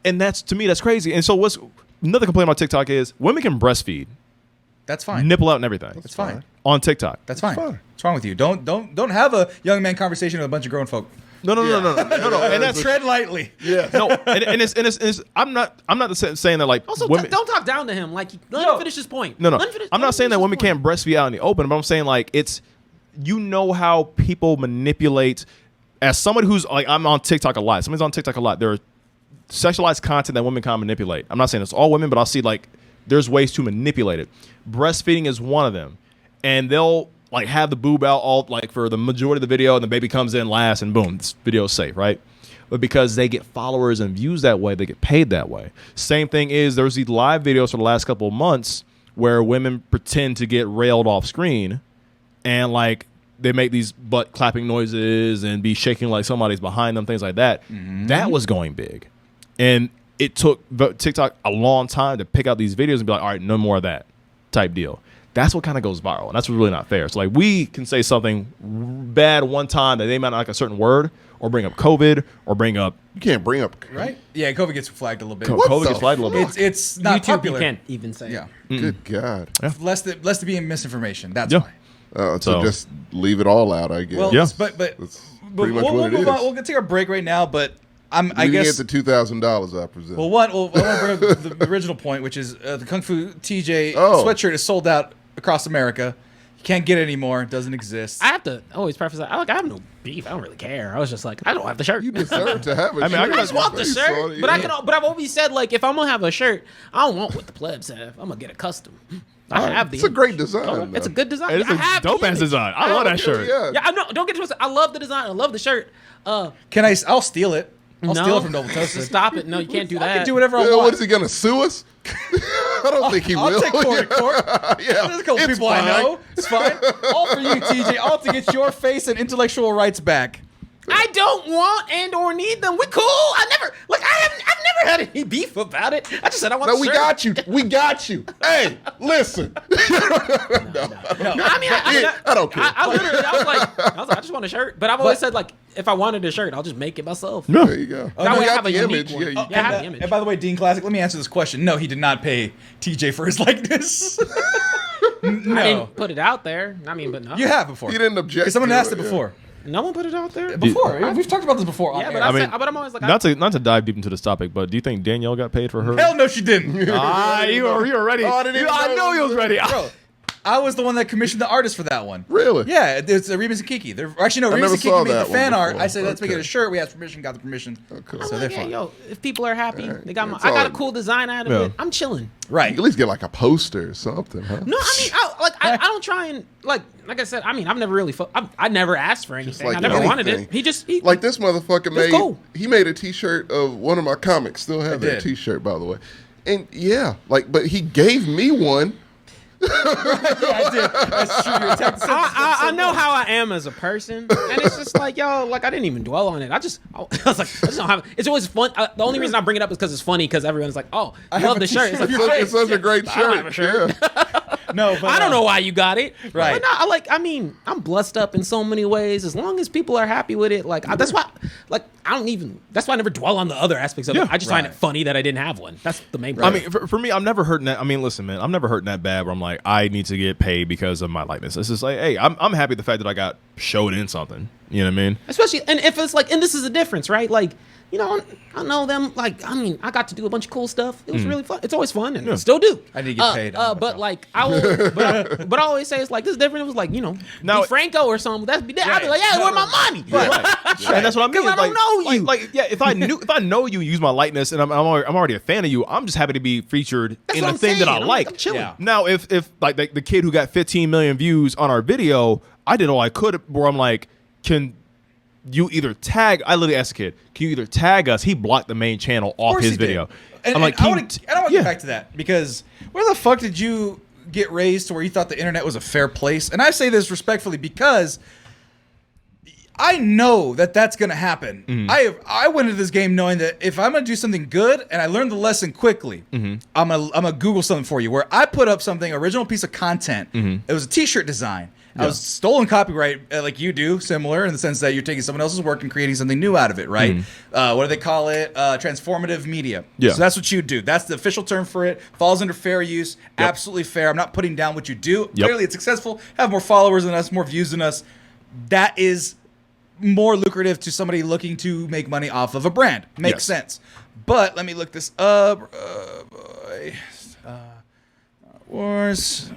And that's, to me, that's crazy. And so what's another complaint about TikTok is women can breastfeed, That's fine. nipple out and everything. That's fine. On TikTok. That's fine. fine. What's wrong with you? Don't have a young man conversation with a bunch of grown folk. No. And that's Tread lightly. Yeah. no. And it's I'm not saying that like Also, women. don't talk down to him. Like, let No. him finish his point. No. Let him finish- I'm let not him saying that finish women his can't breastfeed out in the open, but I'm saying like it's, you know how people manipulate. As somebody who's like, I'm on TikTok a lot. Somebody's on TikTok a lot. There are sexualized content that women can't manipulate. I'm not saying it's all women, but I'll see like there's ways to manipulate it. Breastfeeding is one of them, and they'll like have the boob out all like for the majority of the video, and the baby comes in last, and boom, this video is safe, right? But because they get followers and views that way, they get paid that way. Same thing is there's these live videos for the last couple of months where women pretend to get railed off screen, and like they make these butt clapping noises and be shaking like somebody's behind them, things like that. That was going big, and it took TikTok a long time to pick out these videos and be like, all right, no more of that type deal. That's what kind of goes viral, and that's really not fair. So like we can say something bad one time that they might not like a certain word, or bring up COVID, or bring up You can't bring up. Right? Yeah, COVID gets flagged a little bit. What COVID the gets flagged a little bit. It's not YouTube, popular. you can't even say. Yeah. Good God. Less to be in misinformation. That's Yeah. why. So So- just leave it all out, I guess. Well, Yeah. but That's but pretty much we'll what it move on. is. We'll take our break right now, but I Leaving guess it to $2,000, I presume. well, I want to bring up the original point, which is the Kung Fu TJ Oh. sweatshirt is sold out across America. Can't get it anymore. It doesn't exist. I have to always preface that. I have no beef. I don't really care. I was just like, I don't have the shirt. You deserve to have it. I just want the shirt. But but I've always said, like, if I'm gonna have a shirt, I don't want what the plebs have. I'm gonna get a custom. I have the. It's a great design. It's a good design. Hey, it's a dope ass design. I love that shirt. Yeah, I know. Don't get twisted. I love the design. I love the shirt. Can I? I'll steal it. I'll steal it from Double Toasted. Stop it. No, you can't do that. I can do whatever I want. What is he gonna sue us? I don't think he will. I'll take court. Yeah, There's a couple people I know. It's fine. All for you, TJ. All to get your face and intellectual rights back. I don't want and or need them. We cool. I've never had any beef about it. I just said I want. No, the we shirt. got you. We got you. Hey, listen. No, I don't care. I literally, I was like, I just want a shirt. But I've always said, like, if I wanted a shirt, I'll just make it myself. No. There you go. That way I got have a the unique image. one. Yeah, I have the image. And by the way, Dean Classic, let me answer this question. No, he did not pay TJ for his likeness. No. I didn't put it out there. I mean, but no. You have before. You didn't object. Someone to asked it it before. No one put it out there. Before. We've talked about this before. Yeah, on but air. but I'm always like, not to dive deep into this topic, but do you think Danielle got paid for her? Hell no, she didn't. You were ready. Oh, I didn't even I know know. you was ready. Bro, I was the one that commissioned the artist for that one. Really? Yeah, it's Remus and Kiki. Actually, no, I Remus never and Kiki saw made the that fan one art. before. I said, let's make it Okay. a shirt. We asked permission, got the permission. Okay. So they're yeah, fine. yo, if people are happy, they got my. It's I got a all- cool design out of Yeah. it. I'm chilling. Right. At least get like a poster or something, huh? No, I mean, I don't try and like I said. I mean, I've never really. I never asked for anything. like I never wanted anything. it. He Like this motherfucker made. cool. He made a T-shirt of one of my comics. Still have that did. T-shirt, by the way. And yeah, like, but he gave me one. Yeah, I did. That's true. Your text said I so know well. how I am as a person, and it's just like, yo, like I didn't even dwell on it. I was like, I just don't have. It's always fun. The only reason I bring it up is because it's funny. Because everyone's like, oh, I have love a the shirt. It's like, t-shirt of It's such a great I don't have shirt. a shirt. Yeah. No, but I don't know why you got it. Right. But no, I mean, I'm blessed up in so many ways. As long as people are happy with it, like that's why, like that's why I never dwell on the other aspects of it. I just find it funny that I didn't have one. That's the main. I mean, for me, I'm never hurting that. I mean, listen, man, I'm never hurting that bad where I'm like, I need to get paid because of my likeness. It's just like, hey, I'm happy with the fact that I got showed in something. You know what I mean? especially, and if it's like, and this is a difference, right? Like, you know, I know them. Like, I mean, I got to do a bunch of cool stuff. It was really fun. It's always fun, and I still do. I need to get paid. But like, I will. but I always say it's like this is different. It was like, you know, Now- be Franco or something. I'd be like, yeah, where my money? And that's what I mean. Because I don't know you. Like, yeah, if I know you, use my likeness, and I'm already a fan of you, I'm just happy to be featured That's in what a I'm thing that I saying. I'm like. chilling. Yeah. Now, if like the kid who got 15 million views on our video, I did all I could. Where I'm like, can you either tag? I literally asked the kid, can you either tag us? He blocked the main channel off course his he did. video. And, I'm like, I can want you to yeah. get back to that because where the fuck did you get raised to where you thought the internet was a fair place? And I say this respectfully because I know that that's going to happen. I went into this game knowing that if I'm going to do something good and I learned the lesson quickly, I'm gonna Google something for you where I put up something, original piece of content. It was a t-shirt design. I was stolen copyright like you do, similar in the sense that you're taking someone else's work and creating something new out of it, right? What do they call it? Transformative media. Yeah. So that's what you do. That's the official term for it. Falls under fair use. Absolutely fair. I'm not putting down what you do. Clearly it's successful. Have more followers than us, more views than us. That is more lucrative to somebody looking to make money off of a brand. Makes sense. But let me look this up. Wars.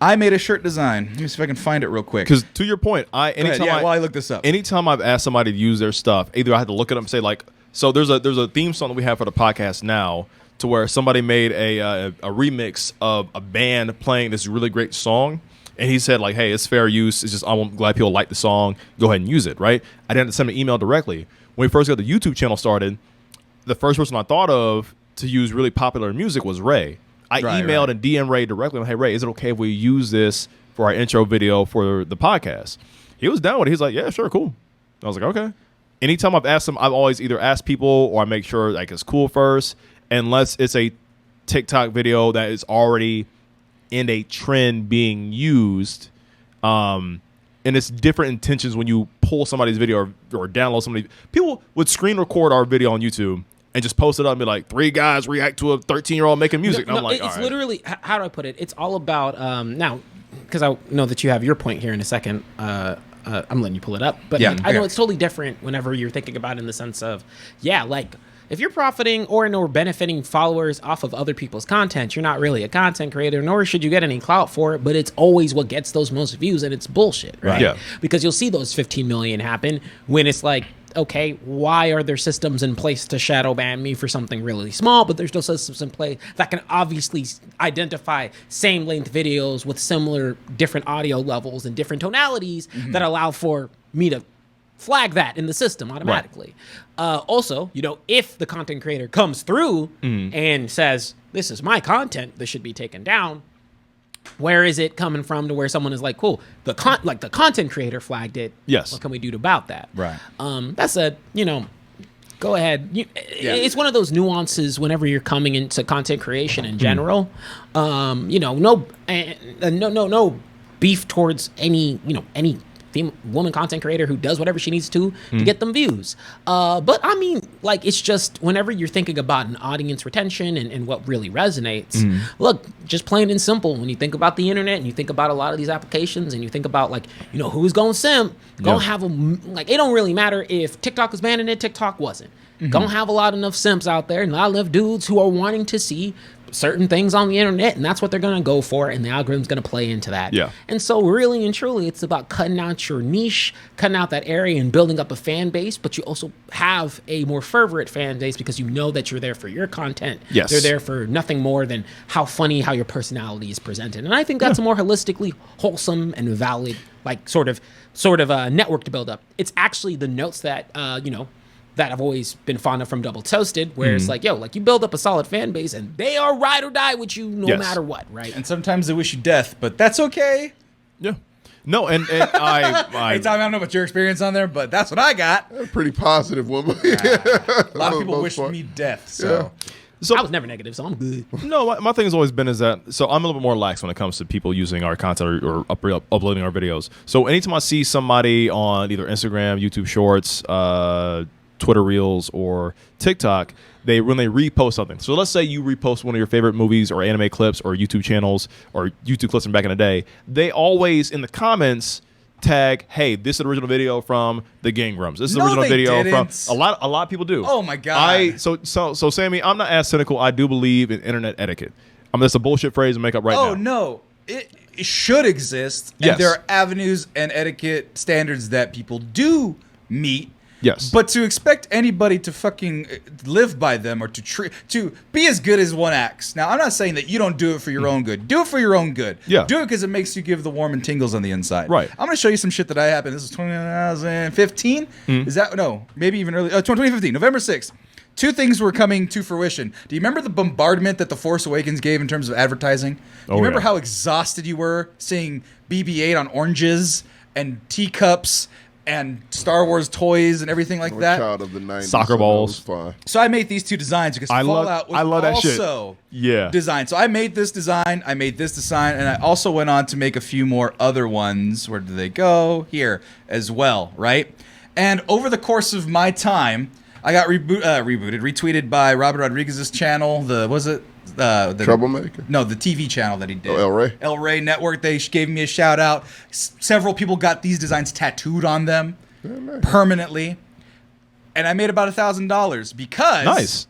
I made a shirt design. Let me see if I can find it real quick. Because to your point, while I look this up. Anytime I've asked somebody to use their stuff, either I had to look it up and say like, so there's a theme song that we have for the podcast now, to where somebody made a remix of a band playing this really great song, and he said like, hey, it's fair use. It's just I'm glad people like the song. Go ahead and use it, right? I didn't have to send an email directly. When we first got the YouTube channel started, the first person I thought of to use really popular music was Ray. I emailed and DM Ray directly. Hey, Ray, is it okay if we use this for our intro video for the podcast? He was down with it. He's like, yeah, sure, cool. I was like, okay. Anytime I've asked him, I've always either asked people or I make sure like it's cool first, unless it's a TikTok video that is already in a trend being used. And it's different intentions when you pull somebody's video or download somebody. People would screen record our video on YouTube and just post it up and be like, 3 guys react to a 13-year-old making music. And I'm like, it's all right. literally, how do I put it? It's all about, now, because I know that you have your point here in a second. I'm letting you pull it up. But Yeah, like, I know okay. it's totally different whenever you're thinking about it in the sense of, yeah, like, if you're profiting or benefiting followers off of other people's content, you're not really a content creator, nor should you get any clout for it, but it's always what gets those most views, and it's bullshit, right? Yeah. Because you'll see those 15 million happen when it's like, okay, why are there systems in place to shadow ban me for something really small, but there's no systems in place that can obviously identify same length videos with similar different audio levels and different tonalities that allow for me to flag that in the system automatically. Also, if the content creator comes through and says, this is my content, this should be taken down, where is it coming from to where someone is like, cool, the content creator flagged it. Yes. What can we do about that? Right. That's go ahead. It's one of those nuances whenever you're coming into content creation in general. No beef towards any woman content creator who does whatever she needs to get them views. But I mean, like, it's just whenever you're thinking about an audience retention and what really resonates, look, just plain and simple, when you think about the internet and you think about a lot of these applications and you think about, like, who's going simp, gonna have them, like, it don't really matter if TikTok was banning it, TikTok wasn't. Gonna have a lot enough simps out there and a lot of dudes who are wanting to see certain things on the internet, and that's what they're gonna go for, and the algorithm's gonna play into that. Yeah. And so really and truly, it's about cutting out your niche, cutting out that area and building up a fan base, but you also have a more fervent fan base because you know that you're there for your content. Yes. They're there for nothing more than how your personality is presented. And I think that's a more holistically wholesome and valid, like, sort of network to build up. It's actually the notes that, that I've always been fond of from Double Toasted, where it's like, you build up a solid fan base and they are ride or die with you no matter what, right? And sometimes they wish you death, but that's okay. Yeah. No, and I Hey, Tom, I don't know about your experience on there, but that's what I got. A pretty positive woman. A lot of people wish me death, so. so I was never negative, so I'm good. No, my thing has always been is that, so I'm a little bit more lax when it comes to people using our content or uploading our videos. So anytime I see somebody on either Instagram, YouTube Shorts, Twitter Reels, or TikTok, when they repost something. So let's say you repost one of your favorite movies or anime clips or YouTube channels or YouTube clips from back in the day. They always, in the comments, tag, hey, this is the original video from the Gangrams. This is the original video from a lot of people do. Oh my God. So Sammy, I'm not as cynical. I do believe in internet etiquette. That's a bullshit phrase to make up right now. Oh no. It should exist. And Yes. there are avenues and etiquette standards that people do meet. Yes. But to expect anybody to fucking live by them or to be as good as one acts. Now, I'm not saying that you don't do it for your own good. Do it for your own good. Yeah. Do it because it makes you give the warm and tingles on the inside. Right. I'm going to show you some shit that I happened. This is 2015. Is that no? Maybe even early. 2015, November 6th. Two things were coming to fruition. Do you remember the bombardment that The Force Awakens gave in terms of advertising? Do you remember how exhausted you were seeing BB-8 on oranges and teacups and Star Wars toys and everything like I'm a that? child of the 90s. Soccer balls. So that was fine. So I made these two designs because Fallout was that shit. also Yeah. designed. So I made this design, and I also went on to make a few more other ones. Where did they go? Here as well, right? And over the course of my time, I got retweeted by Robert Rodriguez's channel. The Troublemaker? No, the TV channel that he did. Oh, El Rey? El Rey Network. They gave me a shout out. Several people got these designs tattooed on them permanently. And I made about $1,000 because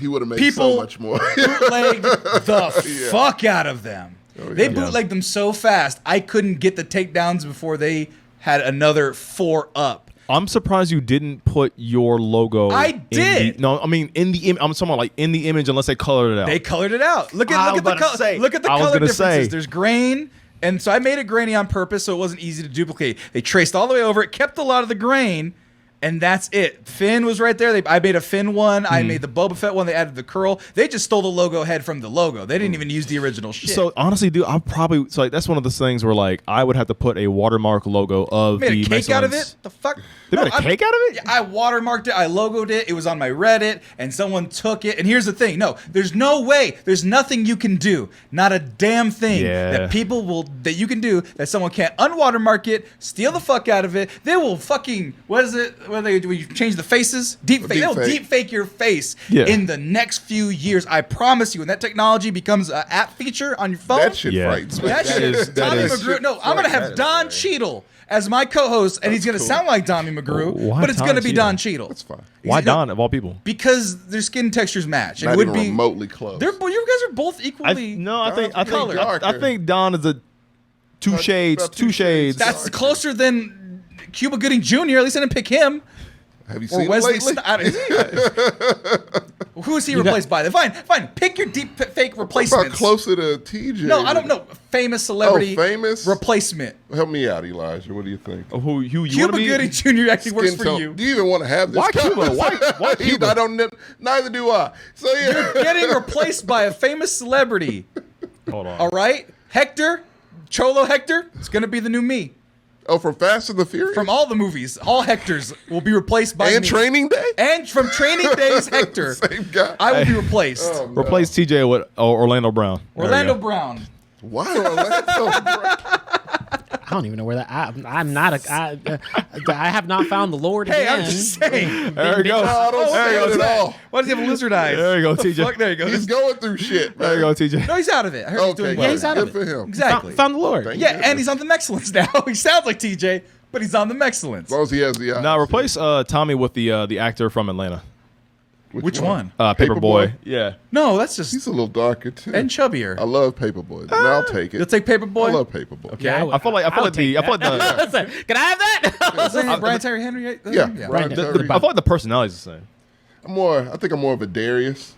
He would have made people so much more. bootlegged the fuck out of them. They bootlegged them so fast, I couldn't get the takedowns before they had another 4 up. I'm surprised you didn't put your logo. I did. I'm talking like in the image, unless they colored it out. They colored it out. Look at the color differences. There's grain, and so I made it grainy on purpose so it wasn't easy to duplicate. They traced all the way over it, kept a lot of the grain, and that's it. Finn was right there. I made a Finn one. I made the Boba Fett one. They added the curl. They just stole the logo head from the logo. They didn't even use the original shit. So honestly, dude, that's one of those things where like I would have to put a watermark logo of made the a cake out of Miscellaneous. it? The fuck? They made a cake out of it? Yeah, I watermarked it. I logoed it. It was on my Reddit, and someone took it. And here's the thing. No, there's no way. There's nothing you can do. Not a damn thing that you can do that someone can't unwatermark it, steal the fuck out of it. They will fucking, what is it? What do you change the faces? Deep fake. They'll deep fake your face in the next few years. I promise you. When that technology becomes an app feature on your phone. That shit frightens me. That shit is Tommy is- McGrew. No, I'm going to have Don Cheadle as my co-host, and he's going to sound like Tommy McGrew, Why but it's going to be Don Don Cheadle. That's fine. Why Don of all people? Because their skin textures match. Not It would even be remotely close. You guys are both equally. I think Don is a two shades. That's closer than Cuba Gooding Jr. At least I didn't pick him. Have you Or seen Wesley lately? Who is he replaced by? Fine. Pick your deep fake replacements. About closer to TJ. No, I don't know. Famous celebrity. Famous replacement. Help me out, Elijah. What do you think? Who you Cuba want to be? Gooding Jr. actually works Skin for tone. you. Do you even want to have this? Why Cuba? Why Cuba? I don't. Neither do I. So yeah. You're getting replaced by a famous celebrity. Hold on. All right, Hector, Cholo Hector. It's gonna be the new me. Oh, from Fast and the Furious? From all the movies, all Hectors will be replaced by and me. Training Day? And from Training Day's Hector, Same guy. I will be replaced. Oh, no. Replace TJ with Orlando Brown. There we Orlando go. Brown. Why Orlando Brown? I don't even know where that. I'm not a. I have not found the Lord Hey, again. I'm just saying. There we go. No, I don't There see you it go. at all. Why does he have lizard eyes? There you go, TJ. Fuck, there you go. He's going through shit, man. There you go, TJ. No, he's out of it. I heard he's doing Okay, well. he's out of good it. for him. Exactly. Found the Lord. Thank Yeah, you. and he's on the Excellence now. He sounds like TJ, but he's on the Excellence. As long as he has the eyes. Now replace Tommy with the actor from Atlanta. Which one? Paperboy. Yeah. No, that's just He's a little darker, too. and chubbier. I love Paperboy. And I'll take it. You'll take Paperboy. I love Paperboy. Okay. Yeah, I feel like the Can I have that? What's his name? Brian Terry Henry. Right? Yeah, Yeah. Brian Brandon. Terry. I feel like the personality's the same. I think I'm more of a Darius.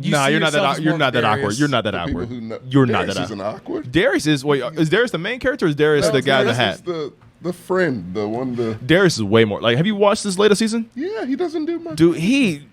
Nah, see you're not yourself that. as You're more not that Darius. awkward. You're not that The people awkward. who know. You're not Darius that isn't awkward. Darius is is Darius the main character or is Darius the guy in the Darius hat? is the friend, the one. Darius is way more. Like, have you watched this latest season? Yeah, he doesn't do much. Dude, he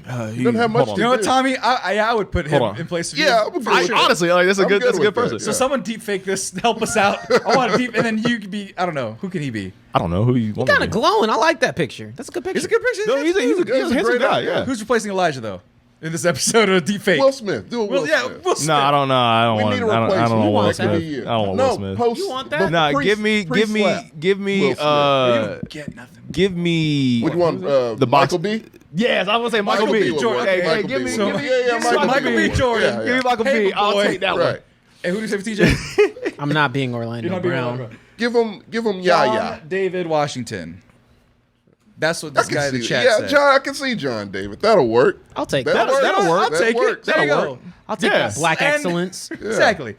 doesn't have much hold on. to You know what, do. Tommy? I would put him Hold on. in place of you. Yeah, I'm good with that. honestly, like, that's a I'm good with that, person. So yeah. someone deep fake this, help us out. I want to deep, and then you could be. I don't know who can he be. I don't know who you want. Kind of glowing. I like that picture. That's a good picture. He's a good picture. No, he's a handsome great guy. actor. Yeah. Who's replacing Elijah though in this episode of deep fake? Will Smith. Do a Will yeah, Smith. Will Smith. No, I don't know. I don't We want. need a I replacement. don't You want Will want that? Smith. I don't want no, Will Smith. Post, You want that? but Nah, pre- give me Will Smith. You don't get nothing. give me. Which one? The Michael box- B. Yes, I was gonna say Michael B. would Jordan. work. Okay, Michael give B me- would give me- work. give me Michael B. Jordan. Yeah, Give me Michael B. I'll Paperboy. take that one. Right. And who do you say for TJ? I'm not being Orlando You're not being Brown. Brown. Give him John Yaya. David Washington. That's what I this guy in can the see. chat Yeah, said. John. I can see John David. That'll work. I'll take That'll that. work. That'll work. I'll That take works. it. There you That'll go. work. I'll take Yes. that. Black And- excellence. Exactly.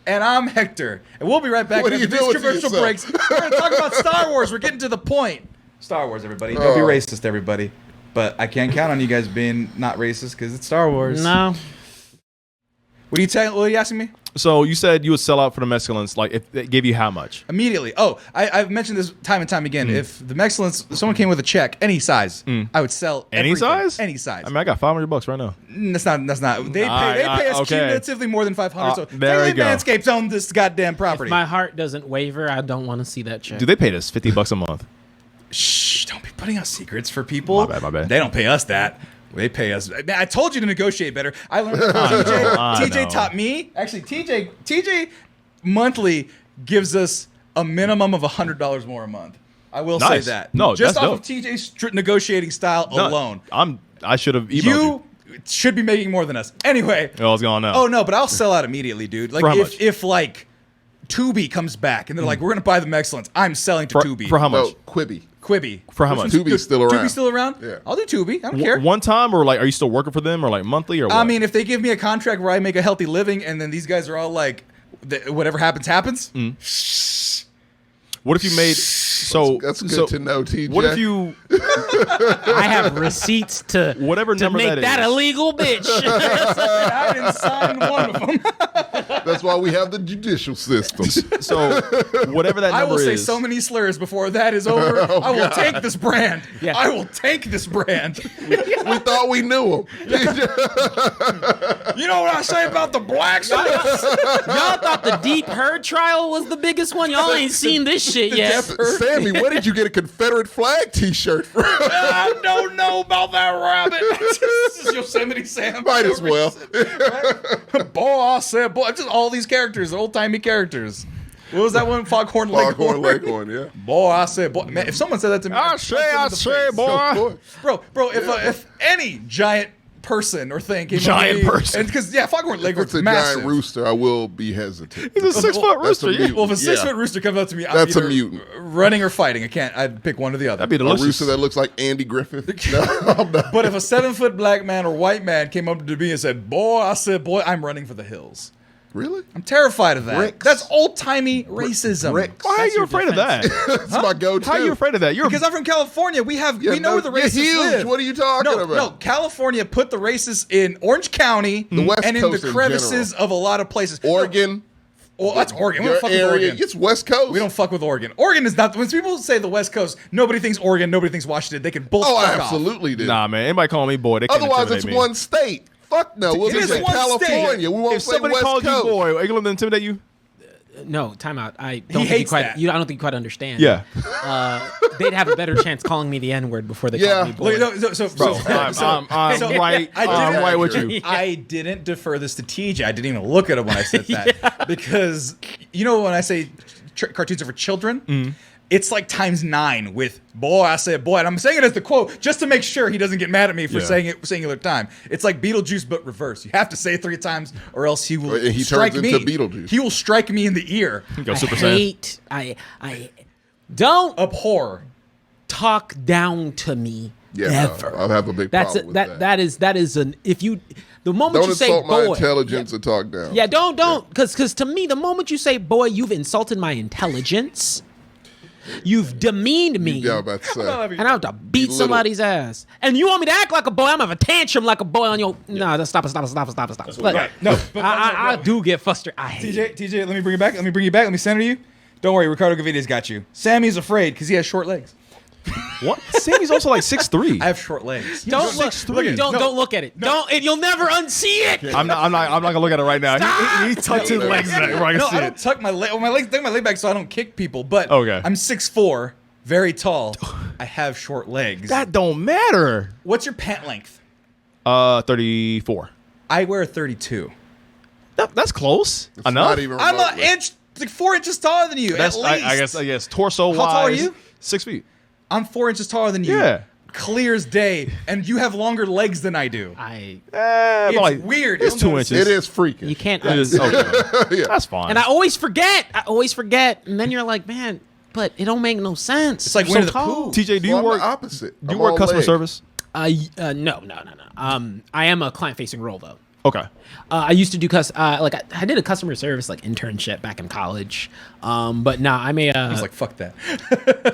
And I'm Hector. And we'll be right back What are after you these doing to commercial yourself? breaks. We're going to talk about Star Wars. We're getting to the point. Star Wars, everybody. Don't be racist, everybody. But I can't count on you guys being not racist because it's Star Wars. No. What are you asking me? So you said you would sell out for the Mescalines. Like, if they gave you how much? Immediately. Oh, I've mentioned this time and time again. If the Excellence, someone came with a check, any size, I would sell Any everything. size? Any size. I mean, I got $500 right now. That's not. They pay us okay. cumulatively more than 500. So there we go. Manscaped own this goddamn property. If my heart doesn't waver, I don't want to see that check. Dude, they paid us $50 a month. Shh! Don't be putting out secrets for people. My bad. They don't pay us that. They pay us. Man, I told you to negotiate better. I learned that from I TJ know. taught me. Actually, TJ monthly gives us a minimum of $100 more a month. I will Nice. say that. No, just that's off of TJ's negotiating style No, alone. I should have emailed You should be making more than us. Anyway. Oh, what's going on? Oh no, but I'll sell out immediately, dude. Like For how much? if like Tubi comes back and they're like, we're gonna buy the Excellence, I'm selling to Tubi. For how much? No, Quibi. Quibi. For how Which much? one's Tubi's still around. Tubi's still around? Yeah. I'll do Tubi. I don't care. One time, or like, are you still working for them, or like monthly, or what? I mean, if they give me a contract where I make a healthy living and then these guys are all like, whatever happens, happens. what if you made so? That's good so to know, TJ. What if you? I have receipts to Whatever to number make that is. a legal bitch. I didn't sign one of them. That's why we have the judicial system. So whatever that I number will say is. so many slurs before that is over. I will take this brand. Yeah. I will take this brand. We thought we knew him. You know what I say about the blacks? Y'all thought the Deep Herd trial was the biggest one? Y'all ain't seen this shit yet. Sammy, where did you get a Confederate flag T-shirt from? I don't know about that rabbit. This is Yosemite Sam. Might as well. Boy, I said, boy, just all these characters, old timey characters. What was that one? Foghorn Foghorn Leghorn. Leghorn, yeah. Boy, I said, boy, man, if someone said that to me, I say, Of course. boy. Bro, if any giant person or thing came Giant up to me, person. and because Foghorn If Leghorn's it's a massive. giant rooster, I will be hesitant. He's a 6-foot That's a rooster. mutant. Well, if a 6-foot Yeah. rooster comes up to me, I'm That's a either mutant. running or fighting. I'd pick one or the other. That'd be A delicious. rooster that looks like Andy Griffith. No, I'm not. But if a 7-foot black man or white man came up to me and said, boy, I'm running for the hills. Really? I'm terrified of that. Bricks. That's old-timey racism. Bricks. Why are That's you your afraid of that? That's my go-to. How are you afraid of that? You're Because I'm from California. We know where the you're racists huge. live. What are you talking No, about? California put the racists in Orange County West and in Coast the in crevices general. of a lot of places. Oregon. Well, that's Oregon. We Your don't fuck with area. Oregon. It's West Coast. We don't fuck with Oregon. Oregon is not. When people say the West Coast, nobody thinks Oregon. Nobody thinks Washington. They can both. Oh, fuck I off. absolutely do. Nah, man. Anybody calling me boy? They can't Otherwise, it's intimidate me. one state. Fuck no. We'll It just is say one California. state. We won't If say somebody West called Coast. you boy, are you going to intimidate you? No, time out. I don't think hates you quite. that. I don't think you quite understand. Yeah. They'd have a better chance calling me the N-word before they Yeah. call me boy. Look, no, so I'm so- right. I I'm didn't- right with you. I didn't defer this to TJ. I didn't even look at him when I said that because when I say cartoons are for children, it's like ×9 with boy. I said boy, and I'm saying it as the quote just to make sure he doesn't get mad at me for Yeah. saying it singular time. It's like Beetlejuice but reverse. You have to say it 3 times or else he will He strike turns me. into Beetlejuice. He will strike me in the ear. Go I Super Saiyan. hate. I don't Abhor. talk down to me Yeah, ever. no, I have a big That's problem with that. that is an if you the moment Don't you say insult my boy. intelligence and talk down. Yeah, don't because to me the moment you say boy, you've insulted my intelligence. You've demeaned me. Yeah, I'm about to say. And I have to beat little. somebody's ass. And you want me to act like a boy? I'm gonna have a tantrum like a boy on your. No, stop it. But Right. No, but- I do get frustrated. I hate it. TJ, let me bring you back. Let me center you. Don't worry, Ricardo Gavitia's got you. Sammy's afraid because he has short legs. What? Sammy's also like 6'3". I have short legs. Don't look. 6'3". Don't look at it. Don't. And you'll never unsee it. I'm not gonna look at it right now. He tucked his legs in where I can No, see I don't it. tuck my leg. Well, tuck my leg back so I don't kick people. But Okay. I'm 6'4", very tall. I have short legs. That don't matter. What's your pant length? 34. I wear a 32. That's close. It's Enough. not even I'm remotely. an inch, like 4 inches taller than you. That's at least. I guess torso wise. How tall are you? 6 feet. I'm 4 inches taller than you. Yeah. Clear as day, and you have longer legs than I do. It's It's weird. It's You'll 2 notice inches. It is freaking. You can't. It is okay. That's fine. And I always forget. And then you're like, man, but it don't make no sense. It's like You're Winnie the tall. Pooh. TJ, do Well, you I'm work? the opposite. Do you I'm work all customer leg. service? No. I am a client-facing role though. Okay. I used to do I did a customer service internship back in college, but I'm a. I was like, fuck that.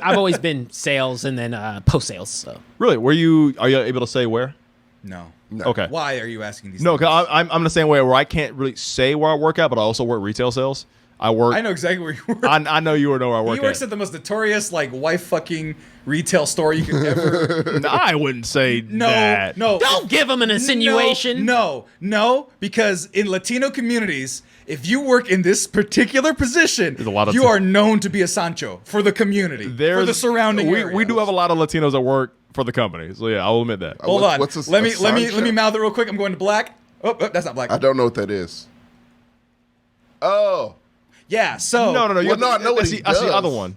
I've always been sales and then post sales. So Really? Are you able to say where? No. Okay. Why are you asking these No, things? because I'm the same way where I can't really say where I work at, but I also work retail sales. I work. I know exactly where you work. I know you know where I work He works at the most notorious, wife fucking retail store you could ever. No, I wouldn't say that. No. don't give them an insinuation. No, because in Latino communities, if you work in this particular position, There's a lot of you are known to be a Sancho for the community, for There's the surrounding we, area. We do have a lot of Latinos that work for the company, so yeah, I will admit that. Hold on. What's a let me Sancho? mouth it real quick. I'm going to black. Oh, that's not black. I don't know what that is. Oh. Yeah. So No. You Well, have no, I know what that's he that's the does. other one.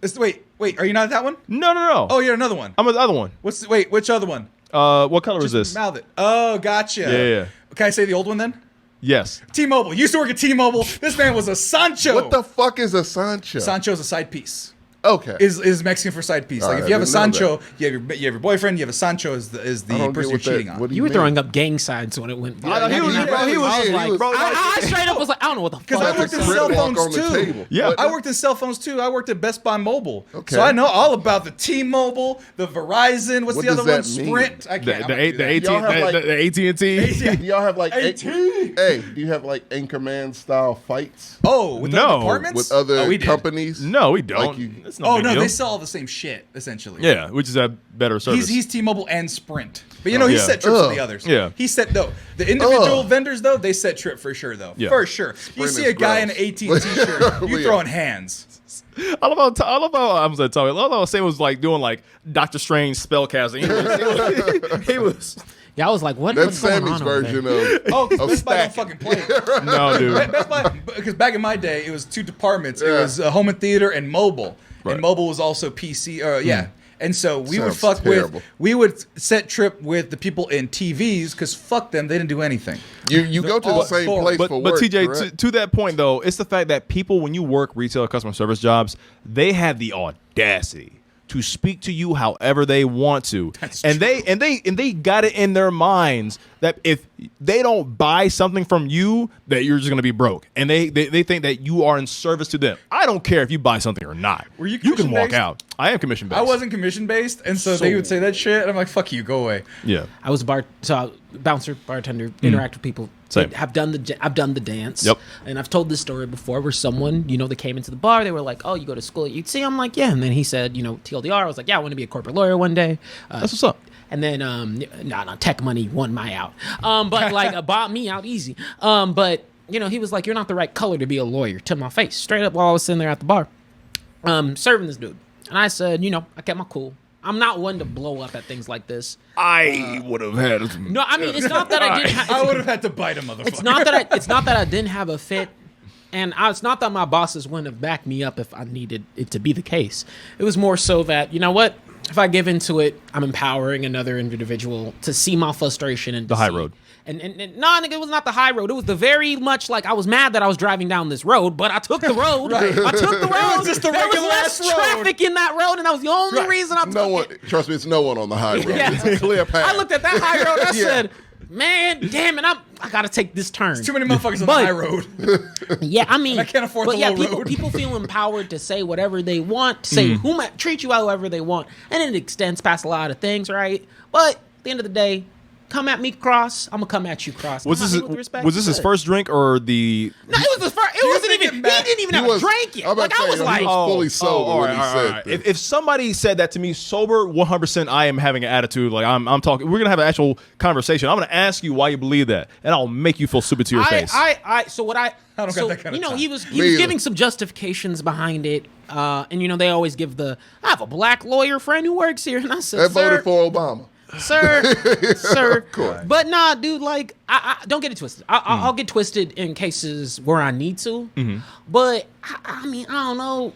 Wait. Are you not at that one? No. Oh, you're another one. I'm at the other one. Which other one? What color is this? Mouth it. Oh, gotcha. Yeah. Can I say the old one then? Yes. T-Mobile. Used to work at T-Mobile. This man was a Sancho. What the fuck is a Sancho? Sancho's a side piece. Okay. Is Mexican for side piece. All Like right, if you have I a didn't know Sancho, you have your boyfriend. You have a Sancho is the I don't person get you're what cheating that- on. what do You were mean? throwing up gang signs when it went. He was. I straight up was like, I don't know what the fuck. Because I worked in Crit cell walk phones on the too. table. Yeah. What? I worked in cell phones too. I worked at Best Buy Mobile. Okay. So I know all about the T-Mobile, the Verizon. What's What the other does one? that mean? Sprint. I can't. The AT&T. Do y'all have AT. Hey, do you have Anchorman style fights Oh, with No. other departments? with other Oh, we did. companies? No, we don't. Like you- It's no Oh big no, deal. they sell all the same shit essentially. Yeah, we just have better service. He's T-Mobile and Sprint. But he yeah. set trips for Ugh. the others. Yeah. He set the individual Ugh. vendors though, they set trip for sure though. Yeah. For sure. You Sprint see is a guy in gross. an AT&T shirt, you Yeah. throwing hands. I love how I'm gonna tell you. I love how Sam was doing Doctor Strange spellcasting. He was Yeah, I was like, what? That's what's going Sammy's on over version there? of Oh, because Best Buy don't stacking. fucking play. no dude. Best Buy, because back in my day, it was two departments. It Yeah. was home and theater and mobile. Right. And mobile was also PC. And so we would Sounds fuck terrible. we would set trip with the people in TVs because fuck them, they didn't do anything. You go to the same place But for work. TJ, correct? to that point though, it's the fact that people, when you work retail customer service jobs, they have the audacity to speak to you however they want to. And they got it in their minds that if they don't buy something from you, that you're just gonna be broke. And they think that you are in service to them. I don't care if you buy something or not. Were you can walk commission-based? out. I am commission based. I wasn't commission based, and so they would say that shit, and I'm like, fuck you, go away. Yeah. I was bouncer, bartender, interact with people. Same. I've done the dance. Yep. And I've told this story before where someone, they came into the bar. They were like, "Oh, you go to school at UT?" I'm like, "Yeah." And then he said, TLDR. I was like, "Yeah, I want to be a corporate lawyer one day." That's what's up. And then, tech money won my out. But like, bought me out easy. But he was like, "You're not the right color to be a lawyer," to my face, straight up while I was sitting there at the bar, serving this dude. And I said, I kept my cool. I'm not one to blow up at things like this. I would have had. No, I mean, it's not that I didn't. I would have had to bite a motherfucker. It's not that I didn't have a fit, and it's not that my bosses wouldn't have backed me up if I needed it to be the case. It was more so that if I give into it, I'm empowering another individual to see my frustration and The high road. And no, nigga, it was not the high road. It was the very much like I was mad that I was driving down this road, but I took the road. Right. I took the road. just the there was regular less ass road. traffic in that road, and that was the only reason I took No it. one, trust me, it's no one on the high road. Yeah. It's a clear path. I looked at that high road. I Yeah. said, "Man, damn it, I gotta take this turn." Too many motherfuckers on the But- high road. Yeah, I mean, I can't afford the low road. People feel empowered to say whatever they want, to say treat you however they want, and it extends past a lot of things, right? But at the end of the day, come at me cross, I'm gonna come at you cross. Was Come at this me with respect, was this his good. first drink or the? No, it was his first. It wasn't think even. it matters? He didn't even He have was- a drink yet. I'm about Like to I say, was he like, was fully sober all when right, he all said right. this. If somebody said that to me sober, 100%, I am having an attitude. Like I'm talking. We're gonna have an actual conversation. I'm gonna ask you why you believe that, and I'll make you feel stupid to your face. So what I don't so, got that kind of time. he was Me either. giving some justifications behind it, and they always give I have a black lawyer friend who works here, and I said, That "Sir, voted for Obama. sir." course. But nah, dude, like I don't get it twisted. I'll get twisted in cases where I need to, but I mean, I don't know.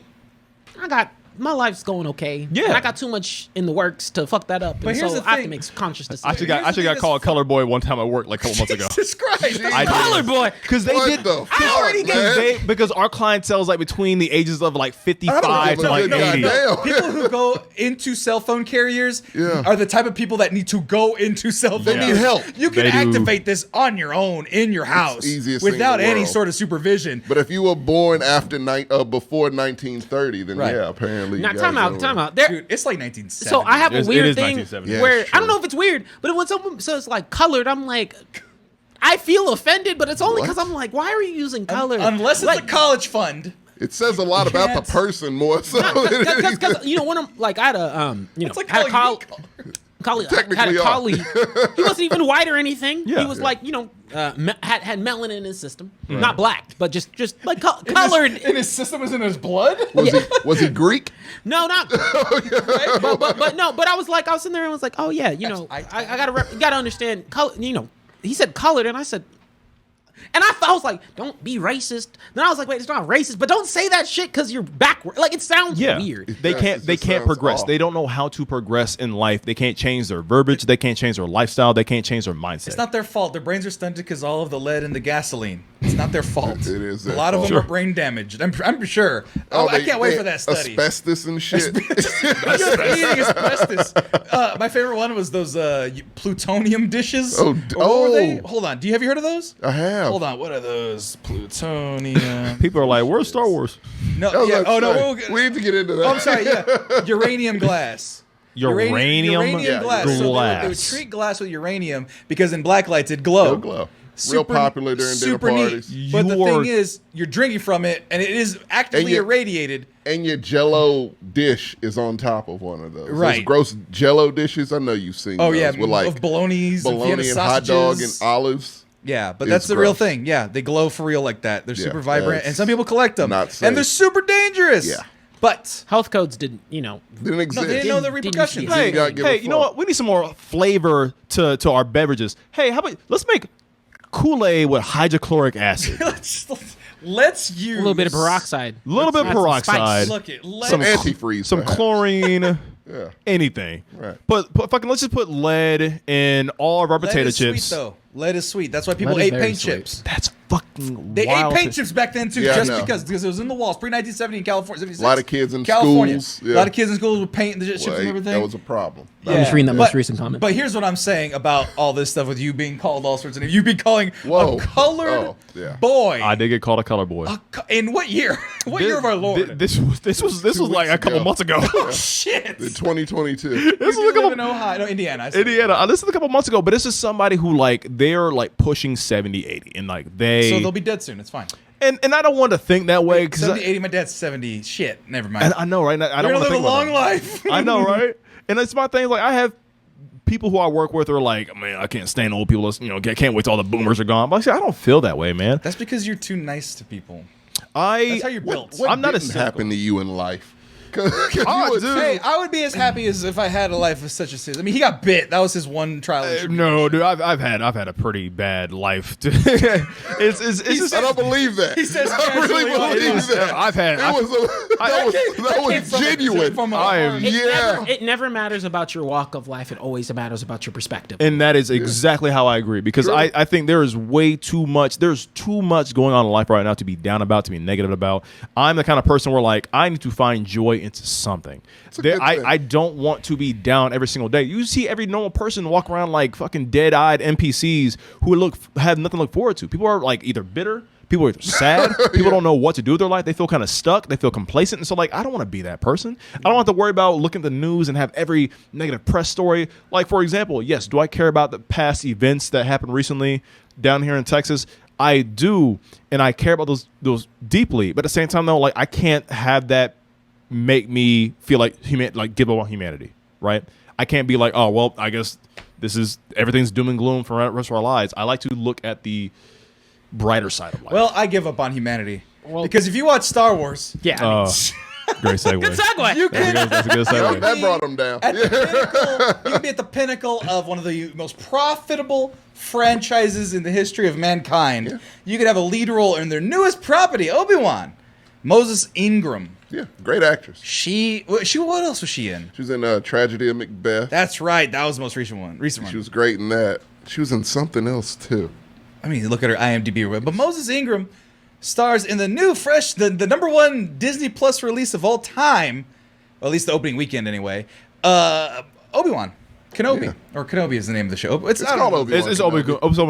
My life's going okay. Yeah. And I got too much in the works to fuck that up. But And here's so the I have to thing. make conscious I decisions. actually got thing called is- a color boy one time at work like a couple months ago. Jesus Christ. I did. Color boy. Because they What did. the I already fuck, man? Because our clientele is like between the ages of like 55 I to don't like give a 80. goddamn. People who go into cell phone carriers Yeah. are the type of people that need to go into cell phone They need help. You can They do. activate this on your own in your house easiest thing in without the any world. sort of supervision. But if you were born before 1930, then Right. yeah, apparently. Now, you guys time are- out. There, Dude, it's like 1970. so I have a It weird is thing 1970. where Yeah, I don't know sure. if it's weird, but when someone says like colored, I'm like, I feel offended, but it's only because What? I'm like, why are you using color? Unless it's like, a college fund. It says a lot about the can't- person more so. than anything. because when I'm like, I had a It's like had a calling me colleague, Technically had a are. colleague. He wasn't even white or anything. Yeah. He was like, had melanin in his system, not black, but just like colored. In his system was in his blood? Was he Greek? No, not. but no. But I was sitting there and was like, oh yeah, I gotta understand color. He said colored, and I said. And I was like, don't be racist. Then I was like, wait, it's not racist, but don't say that shit because you're backward. Like, it sounds weird. They does. can't. It They just can't sounds progress. off. They don't know how to progress in life. They can't change their verbiage. They can't change their lifestyle. They can't change their mindset. It's not their fault. Their brains are stunted because all of the lead in the gasoline. It's not their fault. It is A their lot of them fault. are brain damaged. I'm sure. I can't wait for that study. Asbestos and shit. Just eating asbestos. My favorite one was those plutonium dishes. Oh, Or what were they? oh. Hold on. Do you heard of those? I have. Hold on. What are those? Plutonium. People are like, "Where's Star Wars?" No. I was Yeah. about to Oh say, no. we need to get into that. Oh, I'm sorry. Yeah. Uranium glass. Uranium Uranium glass. glass. So they would treat glass with uranium because in black lights it'd glow. It'll glow. Real popular during dinner super parties. Neat. But the You're- thing is, you're drinking from it, and it is actively you- irradiated. And your Jello dish is on top of one of those. Right. Those gross Jello dishes. I know you've seen. Oh those yeah, with like of bologna's, and Vienna bologna and hot dog and sausages. olives. Yeah, but It's that's the real gross. thing. Yeah, they glow for real like that. They're Yeah, super vibrant, that's and some people collect them, not and safe. they're super dangerous. Yeah. But Health codes didn't, Didn't no, exist. they didn't know the Didn't- repercussions. didn't- Hey, gotta give a hey, you know fuck. what? We need some more flavor to our beverages. Hey, how about let's make Kool-Aid with hydrochloric acid, let's use a little bit of peroxide. a little bit of Add some peroxide, spice. Look it. some antifreeze, some perhaps. chlorine. Yeah. anything. Right. But fucking, let's just put lead in all of our Lead potato is chips. sweet, though. Lead is sweet. That's why people Lead is ate very paint sweet. chips. That's fucking They wild. ate paint chips back then too, Yeah, I just know. because it was in the walls pre-1970 in California. 76. A lot of kids in California. schools. Yeah. A lot of kids in schools with paint and the chips Well, and everything. that was a problem. I'm just reading that most But- recent comment. But here's what I'm saying about all this stuff with you being called all sorts of names. You be calling Whoa. a colored Oh, yeah. boy. I did get called a color boy. In what year? What year of our Lord? This was like a couple ago. months ago. Shit. In 2022. This was You a couple live in Ohio. No, Indiana. I said Indiana. I listened a couple months ago, but this is somebody who like they're like pushing 70, 80, and like So they'll be dead soon. It's fine. and I don't want to think that way because 70, 80. My dad's 70. Shit. Never mind. and I know, right? I don't You're want gonna to live think a about long that. life. I know, right? And it's my thing. Like I have people who I work with are like, man, I can't stand old people. You know, can't wait till all the boomers are gone. But I say I don't feel that way, man. That's because you're too nice to people. I That's how you're built. What I'm not didn't a cynical. happen to you in life? 'Cause Oh, you would- dude. Hey, I would be as happy as if I had a life of such as his. I mean, he got bit. That was his one trial. and tribulation. No, dude, I've had a pretty bad life. it's just I don't believe that. He says I really casually on believe his- that. I've had- It was that was genuine. From I am- Yeah. It never matters about your walk of life. It always matters about your perspective. And that is exactly how I agree because I think there is way too much. There's too much going on in life right now to be down about, to be negative about. I'm the kind of person where like I need to find joy into something. a good thing. I don't want to be down every single day. You see every normal person walk around like fucking dead-eyed NPCs who have nothing to look forward to. People are like either bitter. People are sad. People don't know what to do with their life. They feel kind of stuck. They feel complacent. And so, like, I don't want to be that person. I don't have to worry about looking at the news and have every negative press story. Like, for example, yes, do I care about the past events that happened recently down here in Texas? I do, and I care about those deeply. But at the same time, though, like, I can't have that make me feel like give up on humanity, right? I can't be like, oh, well, I guess everything's doom and gloom for the rest of our lives. I like to look at the brighter side of life. Well, I give up on humanity because if you watch Star Wars, Yeah. Great segue. Good segue. you can. That's a good segue. That brought him down. At the pinnacle, you can be at the pinnacle of one of the most profitable franchises in the history of mankind. Yeah. You could have a lead role in their newest property, Obi-Wan. Moses Ingram. Yeah, great actress. What else was she in? She was in Tragedy of Macbeth. That's right. That was the most recent one. She was great in that. She was in something else too. I mean, look at her IMDb. But Moses Ingram stars in the new, fresh, the number one Disney Plus release of all time, or at least the opening weekend anyway, Obi-Wan. Kenobi. Yeah. Or Kenobi is the name of the show. It's called Obi-Wan. It's Obi-Wan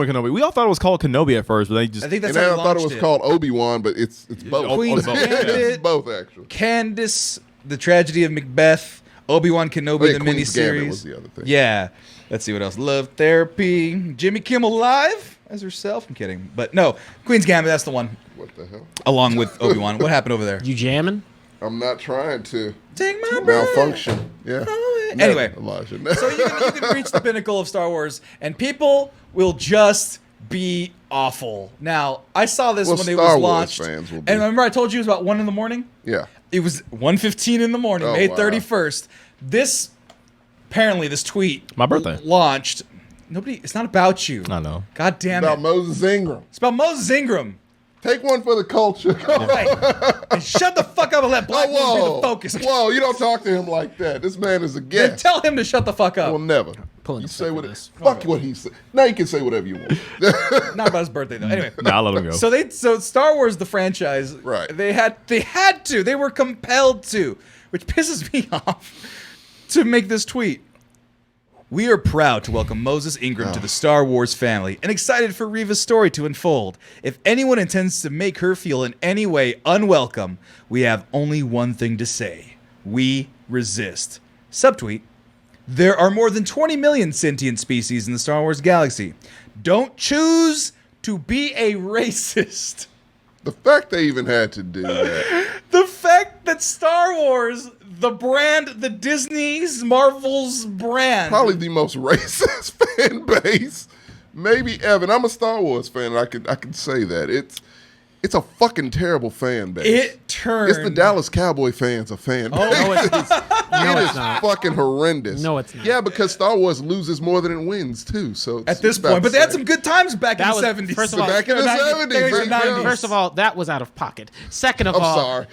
Kenobi. We all thought it was called Kenobi at first, but they just I think that's And how I they thought it launched was called Obi-Wan, but it's both. Queen's both. Gambit. It's both actually. Candace, The Tragedy of Macbeth, Obi-Wan Kenobi, Oh, yeah, the Queen's Gambit miniseries. was the other thing. Yeah. Let's see what else. Love Therapy. Jimmy Kimmel Live as herself. I'm kidding. But no, Queen's Gambit, that's the one. What the hell? Along with Obi-Wan. What happened over there? You jamming? I'm not trying to Take my breath. malfunction. Yeah. Anyway. Elijah. So you can reach the pinnacle of Star Wars, and people will just be awful. Now, I saw this Well, when it Star was Wars launched. fans will be. And remember I told you it was about 1 in the morning? Yeah. It was 1:15 in the morning, Oh, May wow. 31st. This tweet My birthday. launched. It's not about you. I know. God damn About it. Moses Ingram. It's about Moses Ingram. Take one for the culture. Right. And shut the fuck up and let black men be the focus. Whoa, you don't talk to him like that. This man is a Then guest. tell him to shut the fuck up. Well, never. Pulling You a say step what for this. fuck what he said. Now you can say whatever you want. Not about his birthday though. Anyway. Nah, I'll let him go. So Star Wars the franchise, Right. They had to. They were compelled to, which pisses me off, to make this tweet. We are proud to welcome Moses Ingram to the Star Wars family and excited for Reva's story to unfold. If anyone intends to make her feel in any way unwelcome, we have only one thing to say. We resist. Subtweet. There are more than 20 million sentient species in the Star Wars galaxy. Don't choose to be a racist. The fact they even had to do that. The fact that Star Wars, the brand, the Disney's, Marvel's brand. Probably the most racist fan base maybe ever. And I'm a Star Wars fan, and I can say that. It's a fucking terrible fan base. It turned. It's the Dallas Cowboy fans a fan base. No, it's It is not. fucking horrendous. No, it's not. Yeah, because Star Wars loses more than it wins too. So At this point, but they had some good times back in That the was- 70s. first of all- back in the 70s. Or 90s. First of all, that was out of pocket. Second of I'm all, sorry.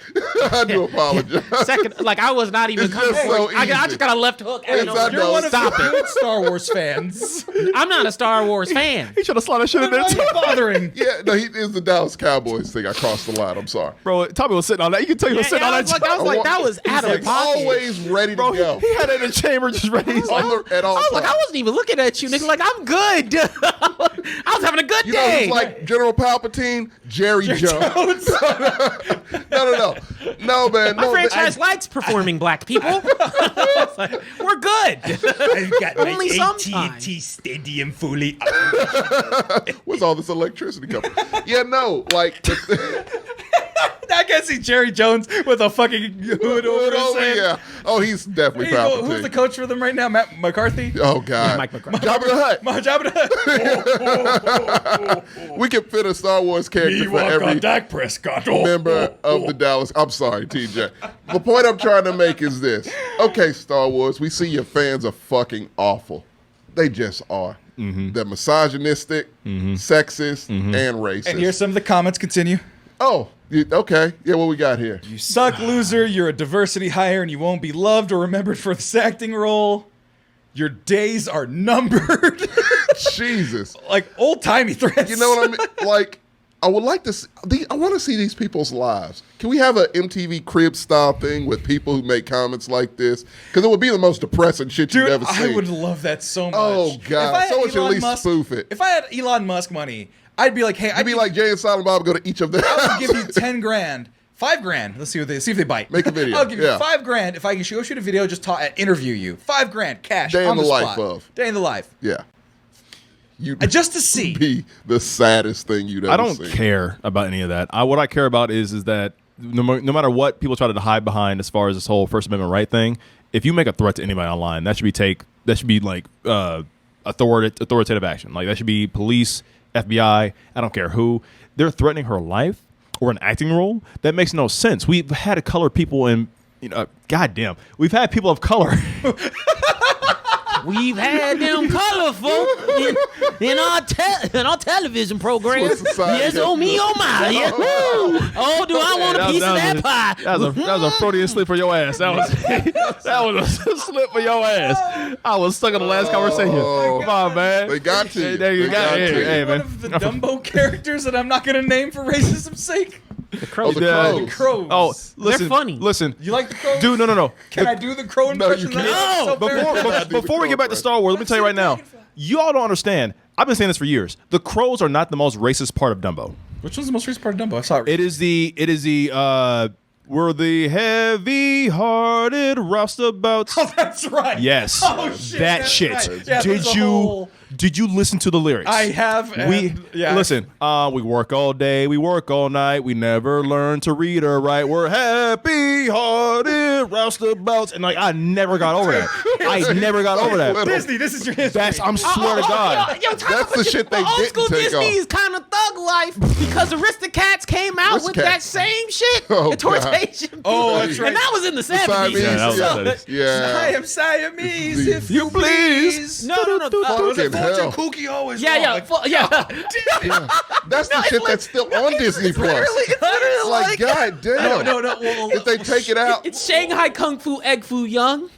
I do apologize. second, like I was not even It's coming. just so I easy. just got a left hook. I It's don't know. I You're know. one of the Stop it. good Star Wars fans. I'm not a Star Wars fan. He should have slid that shit in Why there are too. you bothering? Yeah, no, he is the Dallas Cowboys thing. I crossed the line. I'm sorry. Bro, Tommy was sitting on that. You can tell he was sitting on I that. was like, that was out of He's pocket. always ready to Bro, go. he had it in the chamber just ready. He's like, At all I was like, I times. wasn't even looking at you, nigga. Like, I'm good. I was having a good You know, day. it's like General Palpatine, Jerry Jones. No, man. My No, franchise likes performing black people. Like, we're good. I've got Only sometimes. Stadium fully. Where's all this electricity coming? Yeah, no, like I can see Jerry Jones with a fucking hood over his head. yeah. Oh, he's definitely Palpatine. Who's the coach for them right now? Matt McCarthy? Oh God, Mike McCarthy. Jabba the Hutt. My job We can fit a Star Wars character for every Dak Prescott. member of the Dallas. I'm sorry, TJ. The point I'm trying to make is this. Okay, Star Wars, we see your fans are fucking awful. They just are. They're misogynistic, sexist, and racist. And here's some of the comments. Continue. Oh, okay. Yeah, what we got here? You suck, loser. You're a diversity hire and you won't be loved or remembered for this acting role. Your days are numbered. Jesus. Like old-timey threats. You know what I mean? Like, I would like to see, I want to see these people's lives. Can we have an MTV Crib style thing with people who make comments like this? Because it would be the most depressing shit Dude, you've ever seen. I would love that so much. Oh, God. If I had Someone should at Elon least Musk- spoof it. If I had Elon Musk money, I'd be like, hey, I'd be like Jay and Silent Bob, go to each of their I'll give you houses. 10 grand. 5 grand. Let's see if they bite. Make a video. I'll give you Yeah. 5 grand if I can go shoot a video, just interview you. 5 grand cash. Day in on the life spot. of. Day in the life. Yeah. You'd Just to see. be the saddest thing you'd ever I don't seen. care about any of that. What I care about is that no matter what people try to hide behind as far as this whole First Amendment right thing, if you make a threat to anybody online, that should be like authoritative action. Like that should be police, FBI. I don't care who. They're threatening her life or an acting role. That makes no sense. We've had color people in, goddamn, we've had people of color. We've had them colorful in our television programs. That's what society Yes, oh me, oh my. Yes. Oh, do I want a piece of that pie? That was a Freudian slip for your ass. That was a slip for your ass. I was stuck in the last conversation. Come on, man. They got to you. There you They got got it. to you. Hey, One man. of the Dumbo characters that I'm not going to name for racism's sake. Oh, the Yeah. crows. Crows. Oh, listen, funny. Listen, You like the crows? dude, no. Can I do the crow No, impression? you can't. That's so very- Before we get back to Star Wars, let me tell you right now, you all don't understand. I've been saying this for years. The crows are not the most racist part of Dumbo. Which one's the most recent part of Dumbo? I saw it. It is the we're the heavy-hearted roustabouts. Oh, that's right. Yes, Oh, shit. that that's shit. right. Yeah, there's a Did whole- you listen to the lyrics? I have. Listen. We work all day, we work all night, we never learn to read or write. We're happy-hearted roustabouts, and like I never got over that. I never got over that. Disney, this is your history. I'm swear to God. That's the shit they old didn't school take Disney off. is kind of thug life because Aristocats came out with Aristocats. that same shit. Oh, the tortation. Oh, that's right. And that was in the 70s. Siamese, Yeah, that was yeah. the 70s. Yeah. I am Siamese, if You you please. please. No. Was it Fucking hell. Fortune Cookie always Yeah, wrong? yeah, Like, yeah. That's the shit that's still on Disney Plus. It's literally Like, God damn. No. If they take it out, It's Shanghai Kung Fu Egg Foo Young.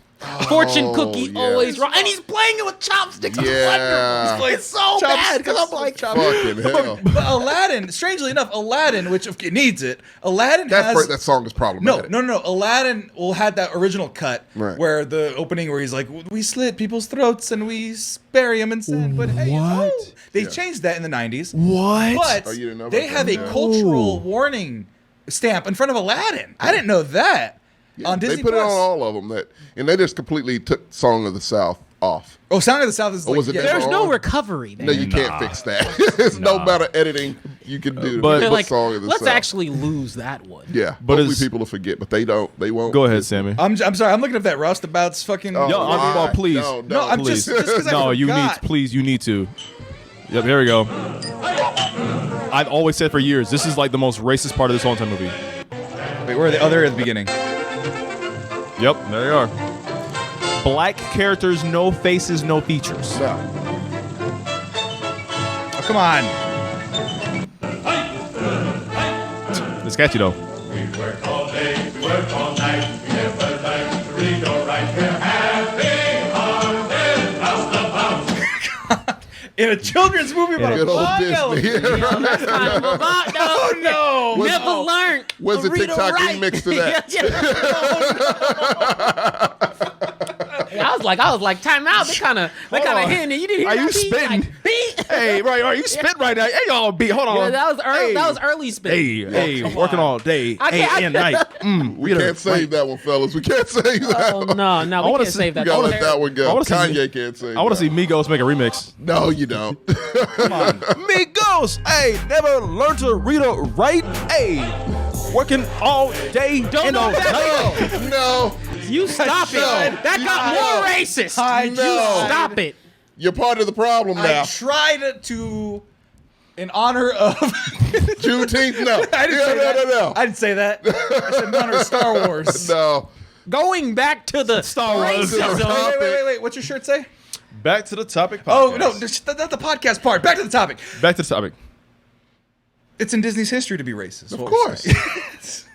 Fortune Cookie yeah. always wrong. And he's playing it with chopsticks. It's Yeah. wonderful. It's so bad because I'm like, fucking hell. But Aladdin, strangely enough, which it needs it, Aladdin has... That song is problematic. No. Aladdin had that original cut Right. where the opening where he's like, we slit people's throats and we bury them in sand. But hey, What? they changed that in the 90s. What? But Oh, you didn't know they about have that? a Yeah. cultural warning stamp in front of Aladdin. I didn't know that. On Disney They put Plus. it on all of them, and they just completely took Song of the South off. Oh, Sound of the South is Or like... was it yeah, never there's no on? recovery there. No, you can't fix that. There's no amount of editing you can do to But- put They're like, Song of the let's South. actually lose that one. Yeah, But hopefully it's- people will forget, but they don't. They won't. Go ahead, Sammy. I'm sorry. I'm looking up that roustabout's fucking... Oh, Yo, why? well, please. No, I'm Please. just 'cause I no, you need. forgot. Please, you need to. Yep. Here we go. I've always said for years, this is like the most racist part of this whole entire movie. Wait, where are the other at the beginning? Yep, there they are. Black characters, no faces, no features. No. Oh, come on. It's catchy though. We work all day, we work all night, we never like to read or write. We're happy hearted, bounce. In a children's movie about Good a old bongo. Disney. Yeah, right. That's kind of a bot, though. Oh no! Never learned. Where's the to read or TikTok write. remix to that? I was like, time out. They kind of on. hitting it. You didn't hear Are that you beat? spitting? Like, beat. Hey, right, are you spit right now? Hey, y'all, beat. Hold on. Yeah, that was early. Hey. That was early spit. Hey, working all day, I day can't- and night. We can't save that one, fellas. We can't save that Oh one. no, we wanna can't see- save that. You gotta That let was that one I go. wanna see- Kanye can't save I want that. to see Migos make a remix. No, you don't. Migos, hey, never learned to read or write. Hey, working all day and all night. No. You stop it. That got more racist. I You know. stop it. You're part of the problem now. I tried to, in honor of. Juneteenth, no. I didn't say that. No. I didn't say that. I said in honor of Star Wars. No. Going back to the Star Wars. racism. Wait. What's your shirt say? Back to the topic. Oh, podcast. no, that's the podcast part. Back to the topic. Back to the topic. It's in Disney's history to be racist. Of course.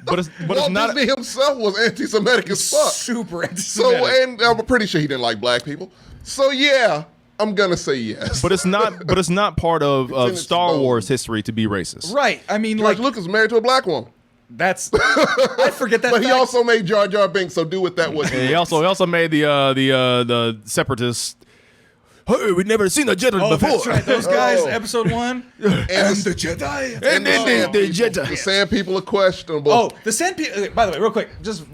But it's Walt not. Disney himself was anti-Semitic as fuck. Super So, anti-Semitic. and I'm pretty sure he didn't like black people. So, yeah, I'm going to say yes. But it's not. But it's not part in of its Star bones. Wars history to be racist. Right. I mean, George like, Lucas married to a black woman. that's. I forget that. But he fact. also made Jar Jar Binks, so do with that what And he also made the separatists. Hey, we've never seen a Jedi Oh, before. that's right. Those guys, Oh. episode 1. And The Jedi. And then the Jedi. The Sand People are questionable. Oh, the Sand People. By the way, real quick, just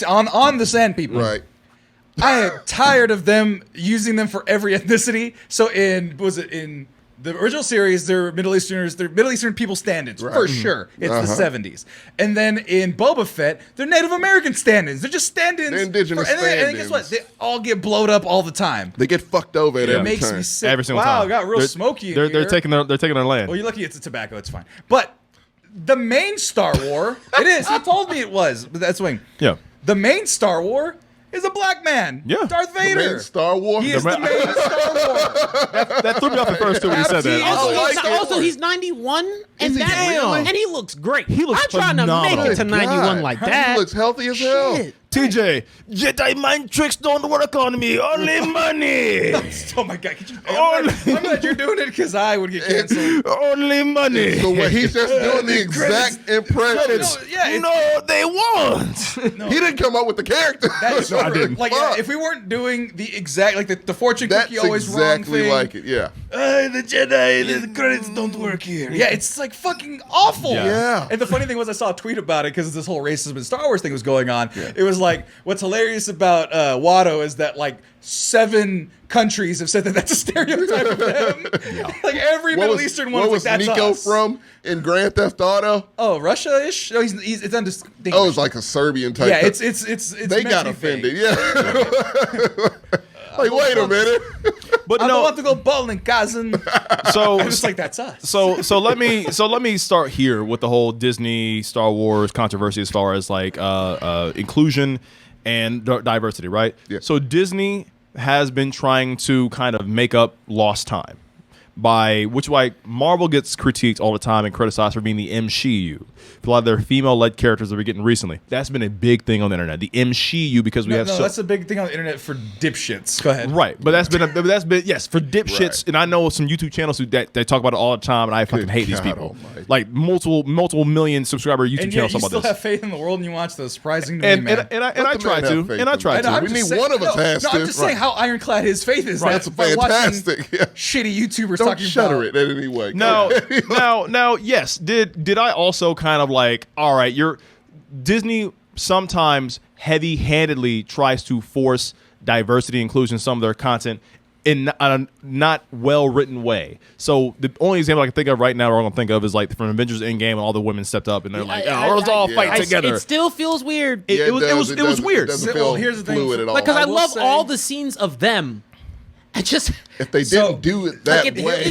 on the Sand People. Right. I am tired of them using them for every ethnicity. So in the original series, they're Middle Easterners, they're Middle Eastern people stand-ins, for sure. It's the 70s. And then in Boba Fett, they're Native American stand-ins. They're just stand-ins. They're indigenous and then guess what? stand-ins. They all get blowed up all the time. They get fucked over at It every makes turn. me sick. Every single wow, time. it got real They're- smoky in They're here. taking their land. Well, you're lucky it's a tobacco. It's fine. But the main Star War, it is. He told me it was. But that's wing. Yeah. The main Star War is a black man. Yeah. Darth The Vader. main Star Wars. He is the main Star War. That threw me off at first too when you said that. I was I like, like it. Also, he's 91, and Is he that really? and he looks great. He looks I'm trying to phenomenal. make it to Good 91 God. like that. He looks healthy as hell. Shit. TJ, Jedi mind tricks don't work on me. Only money. Oh my God! I'm glad you're doing it because I would get canceled. Only money. So when he's just doing the exact impression. No, they won't. He didn't come up with the character. That's No, I didn't. Like Fuck. if we weren't doing the exact like the fortune That's cookie always wrong exactly thing. like it. Yeah. The Jedi, the credits don't work here. Yeah, it's like fucking awful. Yeah. And the funny thing was, I saw a tweet about it because this whole racism in Star Wars thing was going on. It was like, what's hilarious about Watto is that like 7 countries have said that that's a stereotype of them. Like every Middle Eastern one What was was like, that's Nico us. from in Grand Theft Auto? Oh, Russia-ish? No, he's it's undistinguished. Oh, it's like a Serbian type. yeah, of- it's They meant got to be fake. offended. Yeah. Like, wait a minute. But I don't no, want to go bowling, cousin. so It was like, that's us. so let me start here with the whole Disney Star Wars controversy as far as like inclusion and diversity, right? Yeah. So Disney has been trying to kind of make up lost time by which like Marvel gets critiqued all the time and criticized for being the MCU. A lot of their female-led characters that we're getting recently. That's been a big thing on the internet. The MCU because we No, have so that's a big thing on the internet for dipshits. Go ahead. right, but that's been yes for dipshits, Right. and I know some YouTube channels who that talk about it all the time, and I fucking hate these God people. almighty. Like multiple million subscriber YouTube And yet channels you talk still about have this. faith in the world and you watch those. Surprising to And me, man. I Let the try man to, have faith and I in try God. to. We need one of us has no, to. I'm just saying how ironclad his faith is. That's by fantastic. watching Yeah. shitty YouTubers Don't talking shudder about it in any way. Now, yes. Did I also kind of like? All right, Disney sometimes heavy-handedly tries to force diversity inclusion in some of their content in a not well-written way. So the only example I can think of right now, or I'm gonna think of, is like from Avengers Endgame, and all the women stepped up and they're like, "Oh, let's all fight together." It still feels weird. It was weird. It doesn't Well, feel here's the thing. fluid at all. Because I will love say- all the scenes of them, If they didn't do it that way,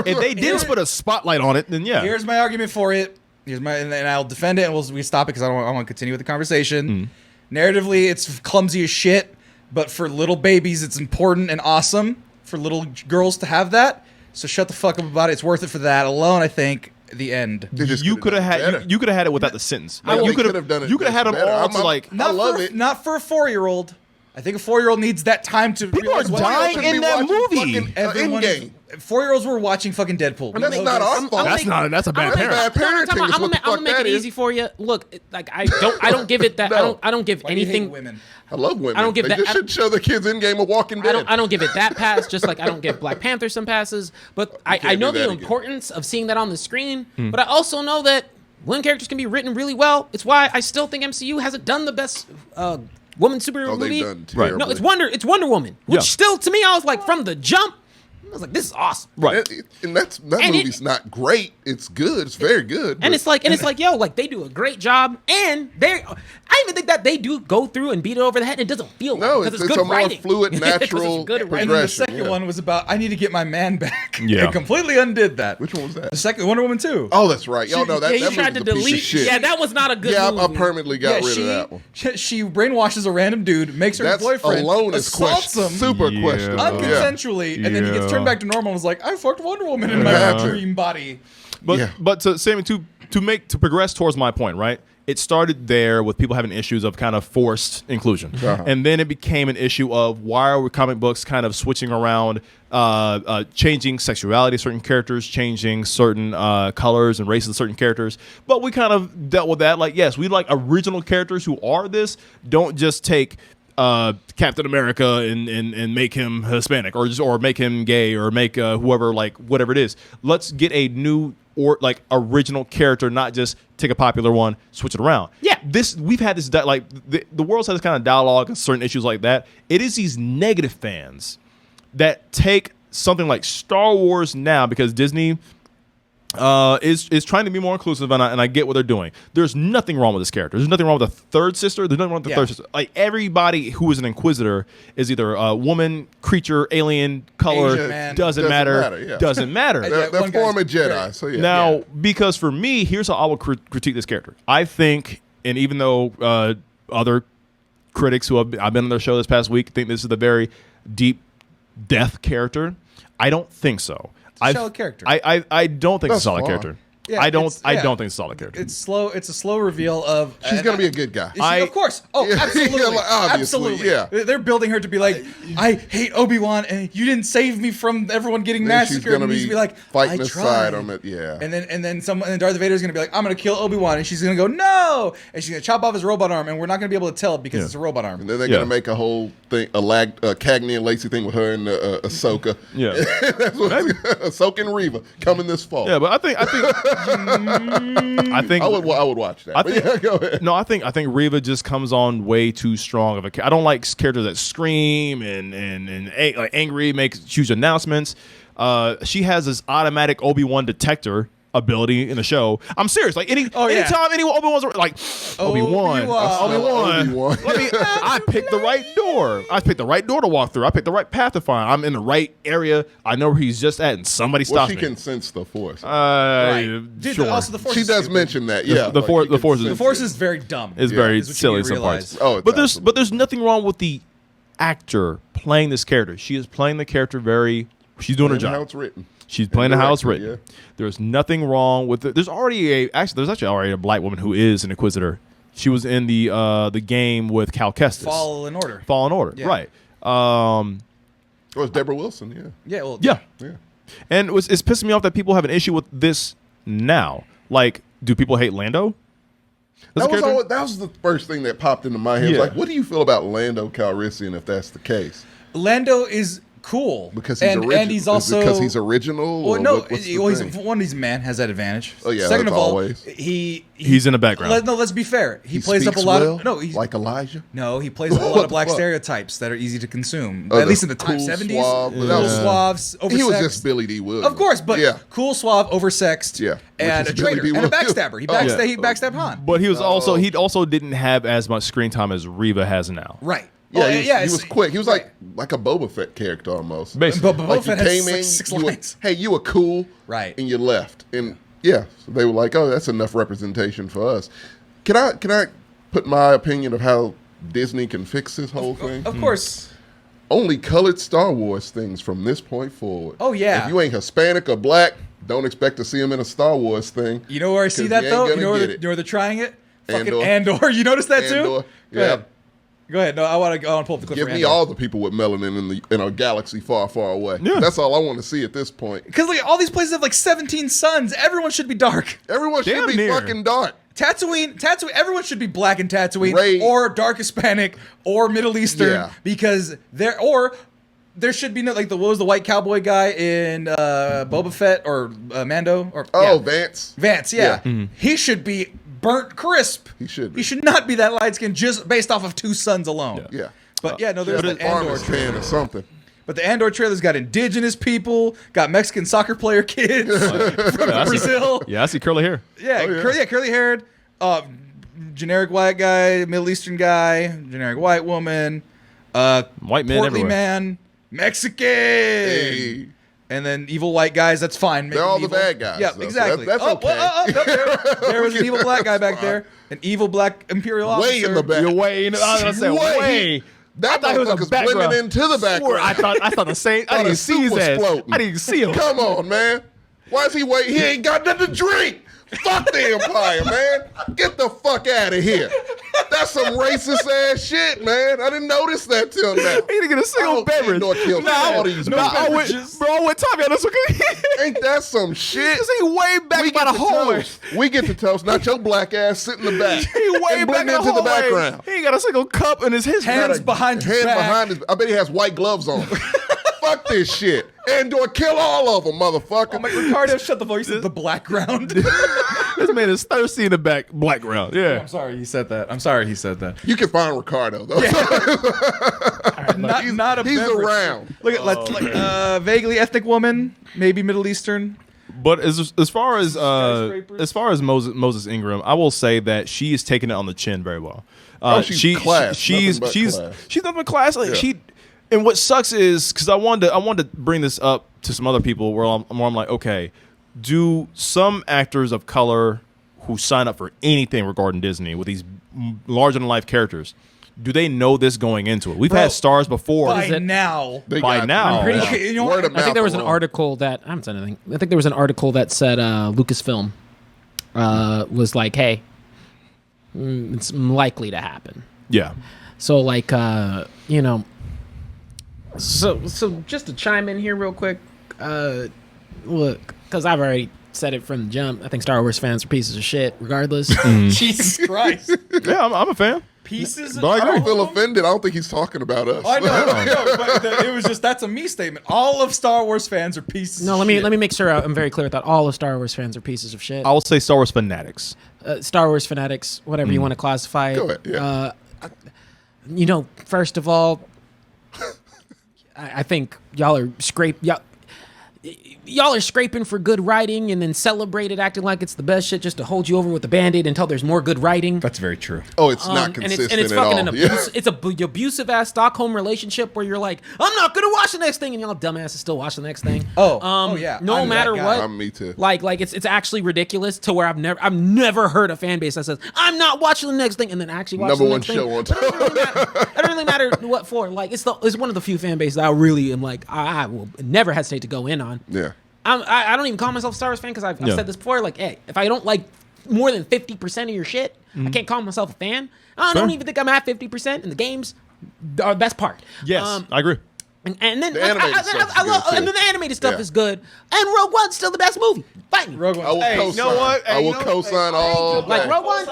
If they didn't put a spotlight on it, then yeah. Here's my argument for it. And I'll defend it, and we stop it because I want to continue with the conversation. Narratively, it's clumsy as shit, but for little babies, it's important and awesome for little girls to have that. So shut the fuck up about it. It's worth it for that alone, I think. The end. You could have had it without the sentence. Like, you could have done it. You could have had them all to like. I love it. Not for a 4-year-old. I think a 4-year-old needs that time to. People are dying in that movie. Everyone. 4-year-olds were watching fucking Deadpool. And that's not our fault. That's a bad parent. Bad parenting. I'm gonna make it easy for you. Look, like I don't give it that. No. I don't give Why do you hate anything. women. I love women. I don't give they that- just I should show the kids Endgame of Walking Dead. I don't give it that pass, just like I don't give Black Panther some passes. But I know do the that again. importance of seeing that on the screen. But I also know that women characters can be written really well. It's why I still think MCU hasn't done the best woman superhero movie. They've done terribly. No, it's Wonder Woman, which still to me I was like from the jump. I was like, this is awesome. Right. And that movie's not great. It's good. It's very good. And it's like, yo, like they do a great job, and I even think that they do go through and beat it over the head, and it doesn't feel no, because it's good a more writing. fluid, 'Cause natural it's good writing. And then the progression. second one was about I need to get my man back. Yeah. It completely undid that. Which one was that? The second Wonder Woman 2. Oh, that's right. Y'all know that. Yeah, that you tried to movie's a piece of delete. shit. Yeah, that was not a good Yeah, movie. I permanently got rid of that one. She brainwashes a random dude, makes her That's boyfriend, alone is assaults him super Yeah. questionable. Yeah. unconsensually, and then he gets turned back to normal and was like, I fucked Wonder Woman in my Yeah. dream body. But to progress towards my point, right? It started there with people having issues of kind of forced inclusion, and then it became an issue of why are comic books kind of switching around, changing sexuality of certain characters, changing certain colors and races of certain characters. But we kind of dealt with that. Like, yes, we like original characters who are this. Don't just take Captain America and make him Hispanic or make him gay or make whoever, like whatever it is. Let's get a new or like original character, not just take a popular one, switch it around. Yeah. We've had this like the world's had this kind of dialogue on certain issues like that. It is these negative fans that take something like Star Wars now, because Disney is trying to be more inclusive, and I get what they're doing. There's nothing wrong with this character. There's nothing wrong with the third sister. There's nothing wrong with the third sister. Like, everybody who is an Inquisitor is either a woman, creature, alien, color, Asian man. doesn't matter. Yeah. Doesn't matter. Yeah, They're one guy's former Jedi, great. so yeah. Now, because for me, here's how I would critique this character. I think, and even though other critics who I've been on their show this past week think this is the very deep death character, I don't think so. a solid character. I don't think it's a That's solid fine. character. Yeah, I don't it's- think yeah. it's a solid character. It's slow. It's a slow reveal of. She's going to be a good guy. Of course. Oh, Yeah, absolutely. yeah, like, obviously, absolutely. yeah. They're building her to be like, I hate Obi-Wan, and you didn't save me from everyone getting Then massacred. she's going to and he's be be like, fighting I the tried. side on it. Yeah. And then Darth Vader's gonna be like, I'm gonna kill Obi-Wan, and she's gonna go no, and she's gonna chop off his robot arm, and we're not gonna be able to tell because it's a robot arm. And then they're Yeah. going to make a whole thing, a Cagney and Lacey thing with her and Ahsoka. Yeah. That's what Ahsoka and Reva coming this fall. Yeah, but I think I would watch that. I But think- yeah, go ahead. No, I think Reva just comes on way too strong of a. I don't like characters that scream and like angry, make huge announcements. She has this automatic Obi-Wan detector ability in the show. I'm serious. Like anytime anyone Obi-Wan's like Obi-Wan. Obi-Wan. I picked the right door. I picked the right door to walk through. I picked the right path to find. I'm in the right area. I know where he's just at, and somebody Well, stops she me. can sense the Force. Dude, Sure. also the Force. She is does stupid. mention that. Yeah. the like, Force- she the can Force is- The sense Force it. is very dumb. It's Yeah. very Is what you silly in need some to parts. realize. Oh, it's But there's nothing wrong with the actor playing this character. She is playing the character very. She's doing her how job. it's written. She's playing it how it's directed, written. yeah. There's nothing wrong with it. There's actually already a black woman who is an Inquisitor. She was in the game with Cal Kestis. Fall in order. Fallen Order, Yeah. right? Oh, it's Deborah Wilson. Yeah. Yeah. Well. Yeah. Yeah. And it's pissing me off that people have an issue with this now. Like, do people hate Lando? As a character? That was the first thing that popped into my head. Yeah. Like, what do you feel about Lando Calrissian if that's the case? Lando is cool Because he's original. and he's also because he's original. Well, or no, what's the he's thing? one. He's a man, has that advantage. Oh, yeah, Second that's of all, always. He's in the background. Let's be fair. He plays up a speaks lot well, of no. He's, like Elijah. no, he plays up a lot What of black the fuck? stereotypes that are easy to consume. Oh, At the least in the time cool, 70s. suave, Cool, yeah. suave, oversexed. He was just Billy D. Williams. Of course, but yeah. cool, suave, oversexed, Yeah, and which a is Billy traitor D. and a Williams. backstabber. He Oh, backstabbed Han. But he also didn't have as much screen time as Reva has now. Right. Yeah, yeah, he was quick. He was right. like a Boba Fett character almost. Basically. Boba Like you Fett has came like in, 6 you were, lines. hey, you were cool, Right. and you left, and yeah, so they were like, oh, that's enough representation for us. Can I put my opinion of how Disney can fix this whole thing? Of course. Only colored Star Wars things from this point forward. Oh, yeah. If you ain't Hispanic or black, don't expect to see them in a Star Wars thing. You know where I see 'Cause that you ain't though? gonna You know get it. where they're trying it? Fucking Andor. Andor. You notice that too? Andor. Go Yeah. ahead. Go ahead. No, I want to pull up the clip. Give for me Andor. all the people with melanin in a galaxy far, far away. Yeah. That's all I want to see at this point. Because like all these places have like 17 suns. Everyone should be dark. Everyone should Damn be near. fucking dark. Tatooine. Everyone should be black in Tatooine, Ray- or dark Hispanic, or Middle Eastern, Yeah. because there should be no like what was the white cowboy guy in Boba Fett or Mando or Oh, Vance. Vance, yeah. Yeah. He should be burnt crisp. He should be. He should not be that light skinned just based off of 2 suns alone. Yeah. But yeah, no, there's Just the an Andor farmer's trailer. fan or something. But the Andor trailer's got indigenous people, got Mexican soccer player kids from I see- Brazil. Yeah, I see curly hair. Yeah, Oh, yeah. curly haired, generic white guy, Middle Eastern guy, generic white woman, White men portly everywhere. man, Mexican, Hey. and then evil white guys. That's fine. Make They're all them the evil. bad guys, Yeah, though, so exactly. that's Oh, okay. there was an evil black guy back That's there, an evil black imperial officer. Way in the back. You're way. I was gonna say way. That I thought he was a motherfucker's background. blending into the Swear, background. I thought the same. I Thought didn't a see his suit was ass. floating. I didn't see him. Come on, man. Why is he waiting? He ain't got nothing to drink. Fuck the Empire, man. Get the fuck out of here. That's some racist ass shit, man. I didn't notice that till now. He didn't get a single beverage. Andor killed all these beverages. Bro, I went Tommy on this one. Ain't that some shit? He way back by the hallway. We get to toast, not your black ass sit in the back. He way and back blend in the into the hallway. background. He ain't got a single cup in his Hands behind his Hand back. behind his. I bet he has white gloves on. Fuck this shit. Andor, kill all of them, motherfucker. I'm like, Ricardo, shut the voice of the background. This man is thirsty in the back background. Yeah. I'm sorry he said that. I'm sorry he said that. You can find Ricardo though. Not a He's beverage. around. Look at like vaguely ethnic woman, maybe Middle Eastern. But as far as Skyscrapers. Moses Ingram, I will say that she is taking it on the chin very well. She's class, She's nothing but class. she's nothing but class. Like, Yeah. and what sucks is because I wanted to bring this up to some other people where I'm like, okay, do some actors of color who sign up for anything regarding Disney with these larger than life characters, do they know this going into it? We've Bro, had stars before. By it? now. They By got now. you. I'm pretty Yeah. sure- you know Word what? of I think mouth there was an alone. article that I haven't said anything. I think there was an article that said Lucasfilm was like, "Hey, it's likely to happen." Yeah. So like you know, so just to chime in here real quick, look, because I've already said it from the jump. I think Star Wars fans are pieces of shit, regardless. Jesus Christ. Yeah, I'm a fan. Pieces of But I I don't agree. feel offended. I don't think he's talking about us. I know, but it was just that's a me statement. All of Star Wars fans are pieces. No, of let me shit. make sure I'm very clear with that. All of Star Wars fans are pieces of shit. I will say Star Wars fanatics. Star Wars fanatics, whatever you want to classify it. Go ahead, yeah. You know, first of all, I think y'all are y'all are scraping for good writing and then celebrate it, acting like it's the best shit just to hold you over with a Band-Aid until there's more good writing. That's very true. Oh, it's not And consistent it's at fucking all. an Yeah. it's a abusive ass Stockholm relationship where you're like, I'm not gonna watch the next thing, and y'all dumbasses still watch the next thing. Oh, yeah. No I'm matter that guy. what, Me too. Like it's actually ridiculous to where I've never heard a fan base that says I'm not watching the next thing and then actually watch Number the one next thing. show on It doesn't really matter. It doesn't really matter what for. Like it's one of the few fan bases that I really am like I will never hesitate to go in on. Yeah. I don't even call myself a Star Wars fan because I've Yeah. said this before. Like, hey, if I don't like more than 50% of your shit, I can't call myself a fan. I don't Sure. even think I'm at 50%, and the games are the best part. Yes, I agree. And then The animated stuff is I love, good, too. and then the animated stuff Yeah. is good. And Rogue One's still the best movie. Fight me. Rogue One. I will Hey, co-sign. you know what? I Hey, will you know- co-sign all Like day. Rogue One.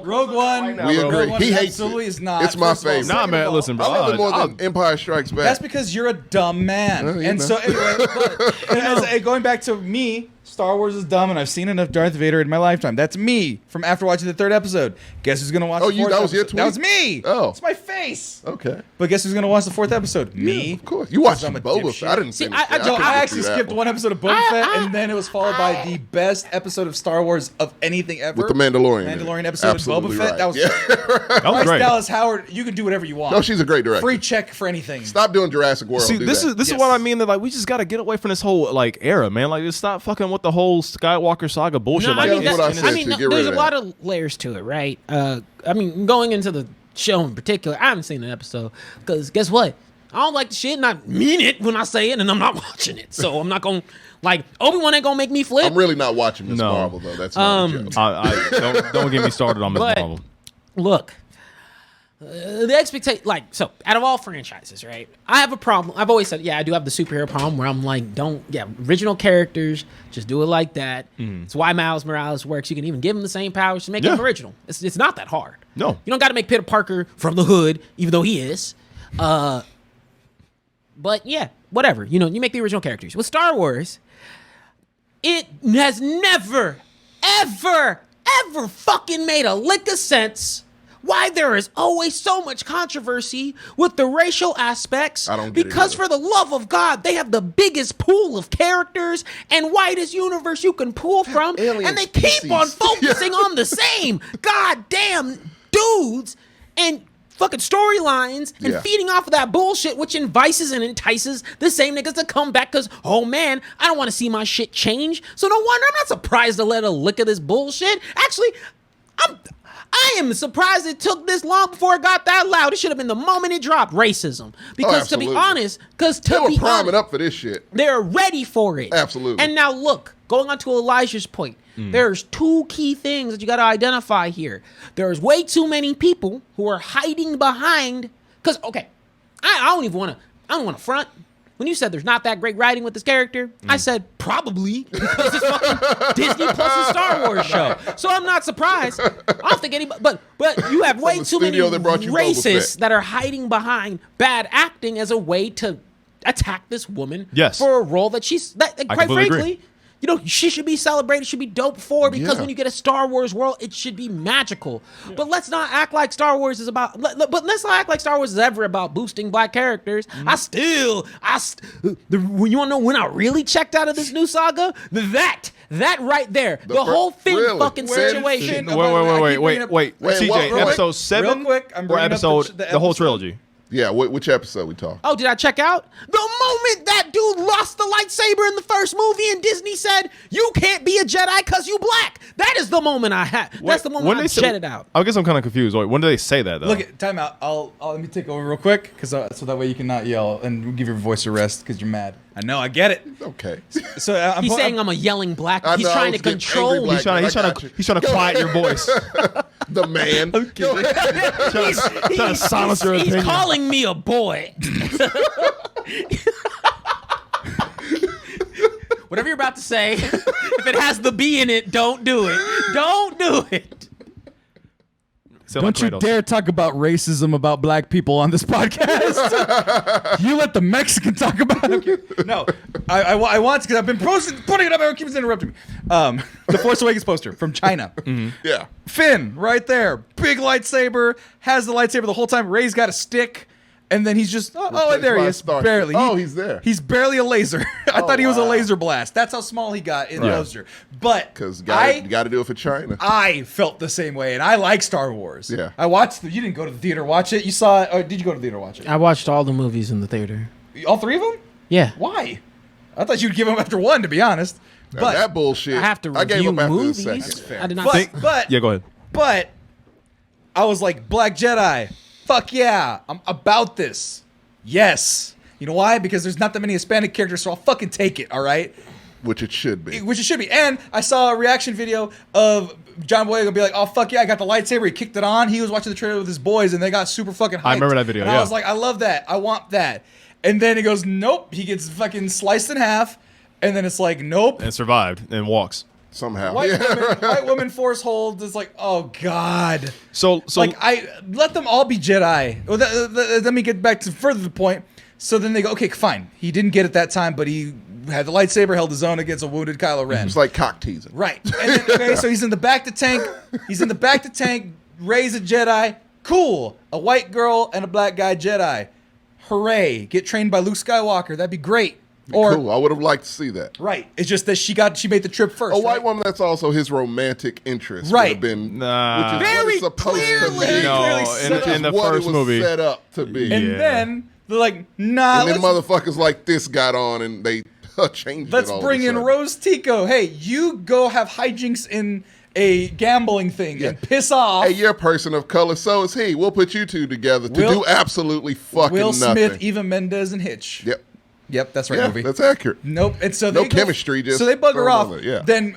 Rogue One. We Rogue agree. One He hates absolutely it. is not. It's my First of all, favorite. Nah, second man, of all, listen, bro. I love it more than Empire Strikes Back. That's because you're a dumb man. Well, you And know. so anyway, going back to me, Star Wars is dumb, and I've seen enough Darth Vader in my lifetime. That's me from after watching the 3rd episode. Guess who's gonna watch? Oh, the you- 4th that was your episode? That was tweet? me. Oh. It's my face. face. Okay. But guess who's gonna watch the 4th episode? Me. Of course. You watched I'm a Boba dipshit. Fett. I didn't See, see I- I, Joe, I actually skipped one episode of Boba Fett, and then it was followed by the best episode of Star Wars of anything ever. With the Mandalorian. Mandalorian episode Absolutely of Boba Fett. right. That was That was Bryce great. Dallas Howard. You can do whatever you want. No, she's a great director. Free check for anything. Stop doing Jurassic World. See, Do this that. is Yes. what I mean. That like we just got to get away from this whole like era, man. Like just stop fucking with the whole Skywalker saga bullshit. No, like, that's what I said, too. Get rid there's a of lot that. of layers to it, right? I mean, going into the show in particular, I haven't seen an episode because guess what? I don't like the shit, and I mean it when I say it, and I'm not watching it. So I'm not going to, like, Obi-Wan ain't going to make me flip. I'm really not watching Miss No. Marvel, though. That's not a joke. I don't get me started on Miss But- Marvel. Look, the expectation, like, so out of all franchises, right? I have a problem. I've always said, yeah, I do have the superhero problem where I'm like, original characters, just do it like that. It's why Miles Morales works. You can even give him the same powers, just make him Yeah. original. It's not that hard. No. You don't got to make Peter Parker from the hood, even though he is. But yeah, whatever. You make the original characters. With Star Wars, it has never, ever, ever fucking made a lick of sense why there is always so much controversy with the racial aspects. I don't get it because either. for the love of God, they have the biggest pool of characters and widest universe you can pull from, alien and they keep species. on focusing on the same goddamn dudes and fucking storylines and Yeah. feeding off of that bullshit, which entices the same niggas to come back because, oh man, I don't want to see my shit change. So no wonder I'm not surprised to let a lick of this bullshit. Actually, I am surprised it took this long before it got that loud. It should have been the moment it dropped. Racism. Because to be absolutely. honest, They were priming up for this shit. they're ready for it. Absolutely. And now look, going on to Elijah's point, there's two key things that you got to identify here. There's way too many people who are hiding behind. Because okay, I don't want to front. When you said there's not that great writing with this character, I said probably because it's fucking Disney plus a Star Wars show. So I'm not surprised. I don't think anybody, but you have way the too many studio that brought you Boba racists Fett. that are hiding behind bad acting as a way to attack this woman Yes. for a role that quite completely frankly, agree. she should be celebrated, should be dope for, because Yeah. when you get a Star Wars world, it should be magical. But let's not act like Star Wars is about. But let's not act like Star Wars is ever about boosting black characters. When you want to know when I really checked out of this new saga, that right there, the whole Finn really? fucking Where did situation. Finn- Wait. Wait, CJ, what- episode 7 Real quick, I'm or bringing up episode the whole episode. trilogy? Yeah, which episode we talking? Oh, did I check out? The moment that dude lost the lightsaber in the first movie and Disney said, you can't be a Jedi because you black. That is the moment I had. That's the moment I jetted out. I guess I'm kind of confused. Wait, when did they say that though? Look at time out. I'll let me take over real quick because so that way you can not yell and give your voice a rest because you're mad. I know, I get it. Okay. So He's saying I'm a yelling black. I He's know, I trying was to getting control angry me. black. he's trying to quiet your voice. The man. Trying to silence your He's opinion. calling me a boy. Whatever you're about to say, if it has the B in it, don't do it. Don't do it. Sound like Don't you Kratos. dare talk about racism about black people on this podcast. You let the Mexican talk about it. No, I want to because I've been putting it up. Everyone keeps interrupting me. The Force Awakens poster from China. Yeah. Finn, right there. Big lightsaber. Has the lightsaber the whole time. Rey's got a stick. And then he's just, Replaced there he by a is. star. Barely. Oh, he's there. He's barely a laser. I thought he was a wow. laser blast. That's how small he got in the Right. poster. But Because you I got to do it for China. I felt the same way, and I like Star Wars. Yeah. I watched you didn't go to the theater watch it. You saw it, or did you go to the theater watch it? I watched all the movies in the theater. All three of them? Yeah. Why? I thought you'd give them after one, to be honest. Now, But that bullshit. I have to I gave review up after movies. the second. I did not. but Yeah, go ahead. But I was like, Black Jedi, fuck yeah, I'm about this. Yes. You know why? Because there's not that many Hispanic characters, so I'll fucking take it, all right? Which it should be. Which it should be. And I saw a reaction video of John Boyega be like, oh, fuck yeah, I got the lightsaber. He kicked it on. He was watching the trailer with his boys, and they got super fucking hyped. I remember that video, And yeah. I was like, I love that. I want that. And then he goes, nope. He gets fucking sliced in half. And then it's like, nope. And survived and walks. Somehow. White woman force hold is like, oh, God. So Like, I let them all be Jedi. Well, let me get back to further the point. So then they go, okay, fine. He didn't get it that time, but he had the lightsaber, held his own against a wounded Kylo Ren. It's like cock teasing. Right. And then, okay, so he's in the back to tank. He's in the back to tank. Rey's a Jedi. Cool. A white girl and a black guy Jedi. Hooray. Get trained by Luke Skywalker. That'd be great. Or Cool. I would have liked to see that. right. It's just that she made the trip first. A white right? woman that's also his romantic interest. Right. Would have been, Nah. which is Very what it's supposed clearly- to be. No, clearly in the what first it was movie. set up to be. And Yeah. then they're like, nah, And then let's motherfuckers like this got on and they changed it Let's all bring of a in sudden. Rose Tico. Hey, you go have hijinks in a gambling thing and piss off. Hey, you're a person of color, so is he. We'll put you two together to Will- do absolutely fucking Will nothing. Smith, Eva Mendes, and Hitch. Yep. Yep, that's right, Yeah, movie. that's accurate. Nope. And so No they go- chemistry, just so they bug her throw 'em off. on there, yeah. Then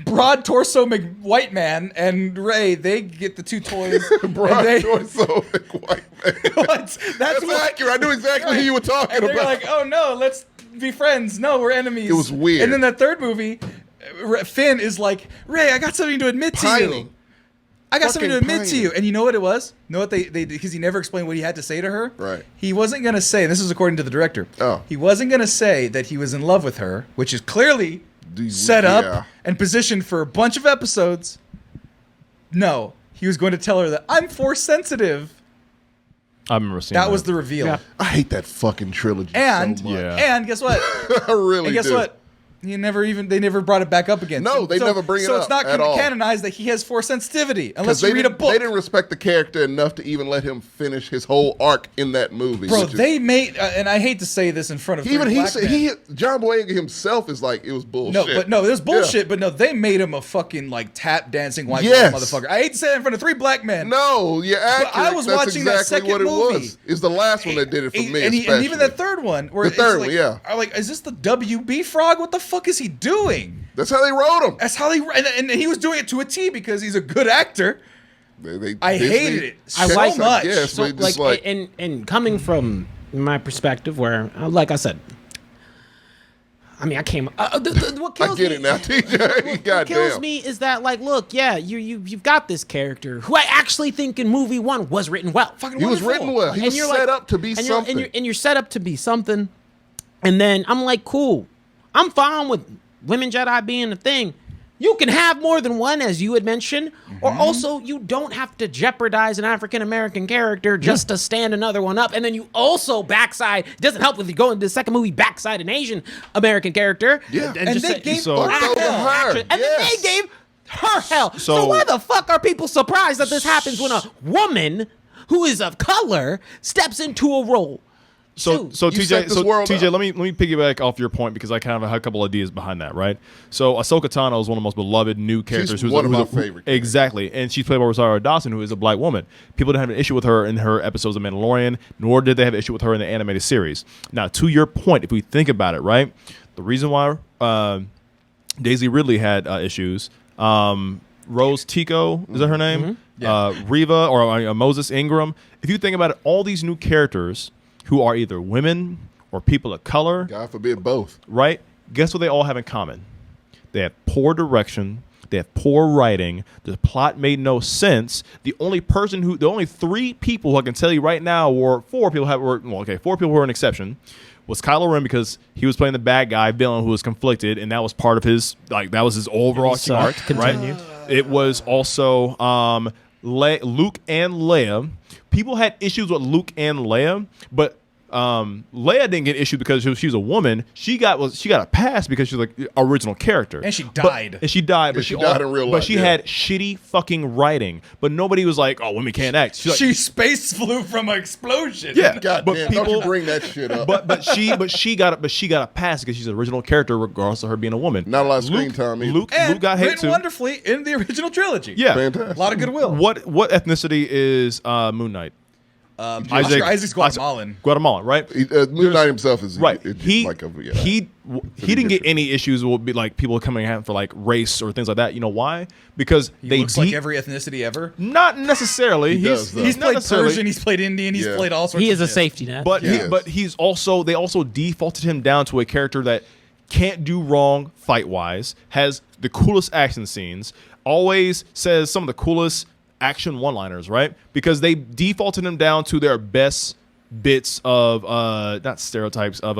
broad torso white man and Ray, they get the two toys. Broad and they, torso, white man. what? That's what, accurate. I knew exactly who you were talking and they're about. like, oh no, let's be friends. No, we're enemies. It was weird. And then the third movie, Finn is like, Ray, I got something to admit to you. Pining. I got something to Fucking admit to you. And you know what it was? You know what they because he never explained what he had to say to her? Right. He wasn't going to say, and this is according to the director. Oh. He wasn't going to say that he was in love with her, which is clearly set Yeah. up and positioned for a bunch of episodes. No. He was going to tell her that I'm force sensitive. I remember seeing That was the reveal. Yeah. I hate that fucking trilogy And so much. Yeah. and guess what? I really And guess do. what? They never brought it back up again. No, they never bring it So it's up not at all. canonized that he has force sensitivity unless They you read a didn't- book. They didn't respect the character enough to even let him finish his whole arc in that movie. Bro, which is- they made, and I hate to say this in front of even three he black said men. John Boyega himself is like it was bullshit. No, it was bullshit. Yeah. But no, they made him a fucking like tap dancing white Yes. motherfucker. I hate to say that in front of three black men. No, you're accurate. I was That's watching that exactly second what it movie. was. It's the last one that did it for me. And especially. even the third one, where The third it's one, like, yeah. I'm like, is this the WB frog? What the fuck is he doing? That's how they wrote him. That's how and he was doing it to a T because he's a good actor. I hated it so checks, much. Yes, So, but just like and coming from my perspective, where, like I said, I mean, I came. What kills I get me, it now, TJ. What kills Goddamn. me is that, like, look, yeah, you've got this character who I actually think in movie one was written well. Fucking He was wonderful. written well. He And was you're set like- up to be and something. you're set up to be something. And then I'm like, cool. I'm fine with women Jedi being a thing. You can have more than one, as you had mentioned, or also you don't have to jeopardize an African American character just to stand another one up. And then you also backside. It doesn't help if you go into the second movie backside an Asian American character. Yeah. And just they say- gave So- her Throw to hell. her. and Yes. then they gave her hell. So So- why the fuck are people surprised that this happens when a woman who is of color steps into a role? So Dude, you set TJ, this world TJ, up. let me piggyback off your point because I kind of have a couple ideas behind that, right? So Ahsoka Tano is one of the most beloved new characters. one of my favorite Exactly, and she's played by Rosario Dawson, who is a black woman. People didn't have an issue with her in her episodes of Mandalorian, nor did they have an issue with her in the animated series. Now, to your point, if we think about it, right, the reason why Daisy Ridley had issues, Rose Tico, is that her name? Reva or Moses Ingram. If you think about it, all these new characters who are either women or people of color, God forbid both. right? Guess what they all have in common? They have poor direction. They have poor writing. The plot made no sense. The only three people who I can tell you right now were four people who were an exception. Was Kylo Ren because he was playing the bad guy villain who was conflicted, and that was part of his overarching arc, Continue. right? It was also Luke and Leia. People had issues with Luke and Leia, but Leia didn't get issued because she's a woman. She got a pass because she's like the original character, And she died. But she died in real life. But she had shitty fucking writing. But nobody was like, "Oh, women can't act." She's like, She space flew from an explosion. yeah, God but damn, don't you bring that shit up. but she got a pass because she's an original character, regardless of her being a woman. Not a lot of screen time either. Luke And got hate written too. wonderfully in the original trilogy. Yeah, Fantastic. A lot of goodwill. What ethnicity is Moon Knight? Isaac's Guatemalan. Guatemalan, right? Moon Knight himself is Right. he He didn't get any issues with like people coming at for like race or things like that. You know why? Because He they looks like every ethnicity ever. not necessarily. He does, though. He's not played necessarily- Persian, he's played Indian, he's Yeah. played all sorts He of is a shit. safety net. But Yes. he's also they also defaulted him down to a character that can't do wrong fight wise, has the coolest action scenes, always says some of the coolest action one-liners, right? Because they defaulted him down to their best bits of not stereotypes of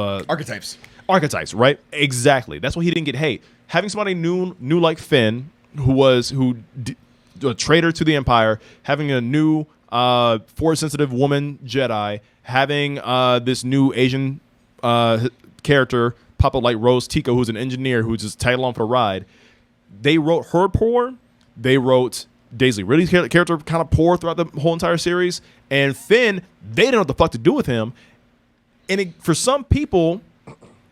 archetypes, right? Exactly. That's why he didn't get hate. Having somebody new like Finn, a traitor to the Empire, having a new force sensitive woman Jedi, having this new Asian character pop up like Rose Tico, who's an engineer who's just tagged along for the ride. They wrote her poor. They wrote Daisy Ridley's character kind of poor throughout the whole entire series. And Finn, they didn't know what the fuck to do with him. And for some people,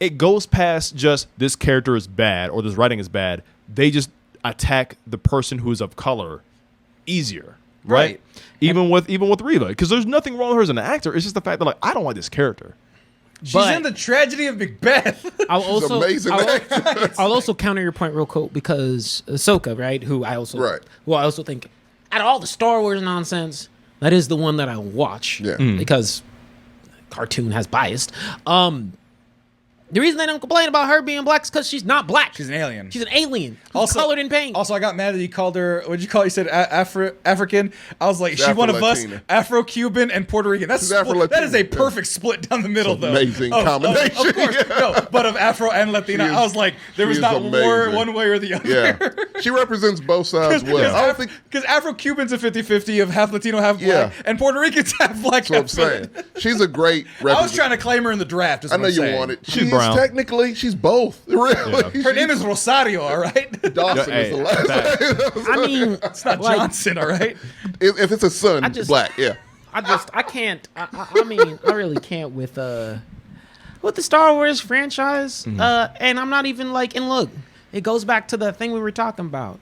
it goes past just this character is bad or this writing is bad. They just attack the person who's of color easier, right? Even with Reva, because there's nothing wrong with her as an actor. It's just the fact that, like, I don't like this character. She's in the tragedy of Macbeth. I'll also amazing. I'll also counter your point real quick because Ahsoka, right? Who I also think out of all the Star Wars nonsense, that is the one that I watch. Yeah. Because cartoon has biased. The reason they don't complain about her being black is because she's not black. She's an alien. She's an alien. Also colored in paint. Also, I got mad that you called her. What did you call her? You said African. I was like, is she one of us? Afro-Cuban and Puerto Rican. That is a perfect split down the middle, though. Amazing combination. Of course, no, but of Afro and Latina. I was like, there was not one way or the other. Yeah, she represents both sides well. Because Afro-Cuban's a 50-50 of half Latino, half black, and Puerto Rican's half black. That's what I'm saying. She's a great representative. I was trying to claim her in the draft. I know you want it. She's brown. Technically, she's both. Really. Her name is Rosario, all right? Dawson is the last name. I mean, It's not Johnson, all right? If it's a son, black, yeah. I can't. I mean, I really can't with the Star Wars franchise. And I'm not even like. And look, it goes back to the thing we were talking about.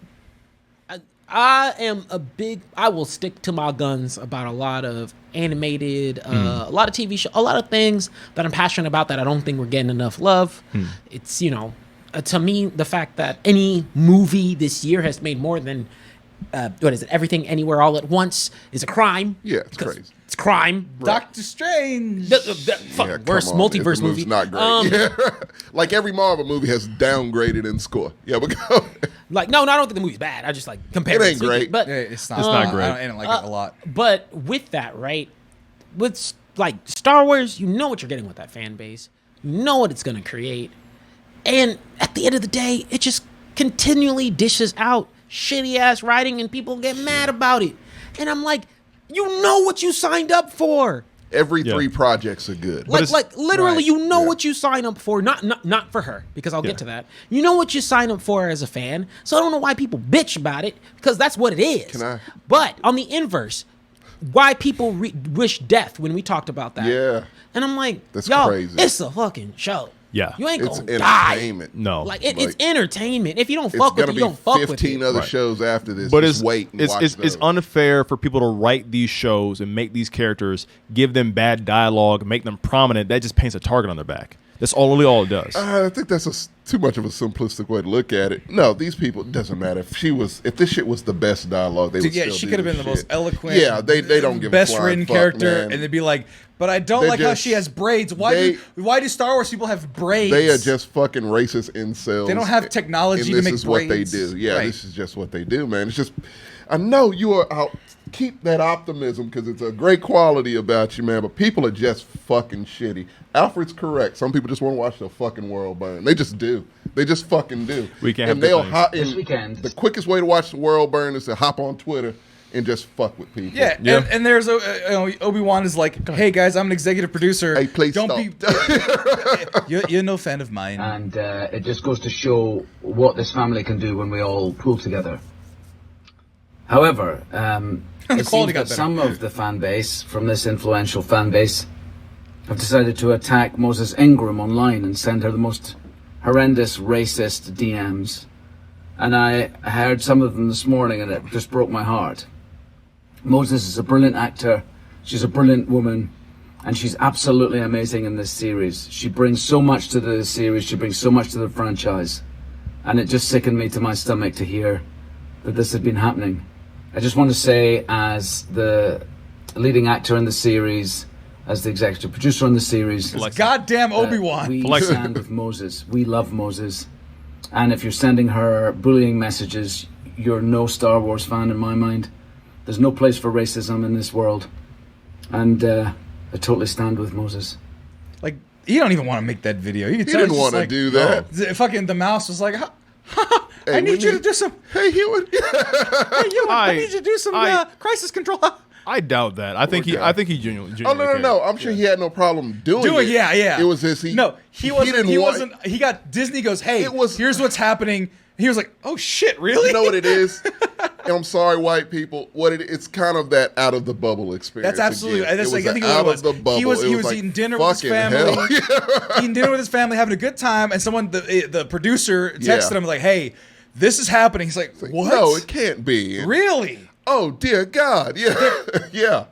I will stick to my guns about a lot of animated, a lot of TV shows, a lot of things that I'm passionate about that I don't think we're getting enough love. It's, to me, the fact that any movie this year has made more than, Everything Anywhere All at Once is a crime. Yeah, it's crazy. It's crime. Doctor Strange. Worst multiverse movie. Not great. Like every Marvel movie has downgraded in score. Yeah, but go. I don't think the movie's bad. I just compare it. Ain't great. But it's not. It's not great. I didn't like it a lot. But with that, right? With Star Wars, you know what you're getting with that fan base. You know what it's going to create. And at the end of the day, it just continually dishes out shitty ass writing and people get mad about it. And I'm like, you know what you signed up for. Every 3 projects are good. Literally, you know what you sign up for. Not for her, because I'll get to that. You know what you sign up for as a fan. So I don't know why people bitch about it, because that's what it is. But on the inverse, why people wish death when we talked about that. Yeah. And I'm like, that's crazy. It's a fucking show. Yeah. You ain't gonna die. No. It's entertainment. If you don't fuck with it, you don't fuck with it. 15 other shows after this. But just wait and watch those. It's unfair for people to write these shows and make these characters, give them bad dialogue, make them prominent. That just paints a target on their back. That's really all it does. I think that's too much of a simplistic way to look at it. No, these people, it doesn't matter. If this shit was the best dialogue, they would still do she could have been the most eloquent. Yeah, they don't give best a flying written fuck, character, man. and they'd be like, but I don't like how she has braids. Why do Star Wars people have braids? They are just fucking racist incels. They don't have technology to make braids. This is what they do. Yeah, this is just what they do, man. It's just, I know you are out. Keep that optimism because it's a great quality about you, man. But people are just fucking shitty. Alfred's correct. Some people just want to watch the fucking world burn. They just do. They just fucking do. We can't. And they'll this weekend. The quickest way to watch the world burn is to hop on Twitter and just fuck with people. Yeah. And there's Obi-Wan is like, hey guys, I'm an executive producer. Hey, please don't stop. You're no fan of mine. And it just goes to show what this family can do when we all pull together. However, it seems that some of the fan base from this influential fan base have decided to attack Moses Ingram online and send her the most horrendous racist DMs. And I heard some of them this morning and it just broke my heart. Moses is a brilliant actor. She's a brilliant woman. And she's absolutely amazing in this series. She brings so much to the series. She brings so much to the franchise. And it just sickened me to my stomach to hear that this had been happening. I just want to say, as the leading actor in the series, as the executive producer on the series, goddamn Obi-Wan. We stand with Moses. We love Moses. And if you're sending her bullying messages, you're no Star Wars fan in my mind. There's no place for racism in this world. And I totally stand with Moses. Like, you don't even want to make that video. You didn't want to do that. Fucking the mouse was like, I need you to do some. Hey, Ewan. I need you to do some crisis control. I doubt that. I think he genuinely. Oh no! I'm sure he had no problem doing it. Yeah. It was just he wasn't. He got Disney goes, hey, here's what's happening. He was like, oh shit, really? You know what it is? I'm sorry, white people. It's kind of that out of the bubble experience. That's absolutely. Again. That's it like, I think out it was. Of the bubble. He was like, eating dinner with his family. Eating dinner with his family, having a good time, and someone, the producer, texted him like, "Hey, this is happening." He's like, "What? No, it can't be. Really? Oh dear God! Yeah, yeah."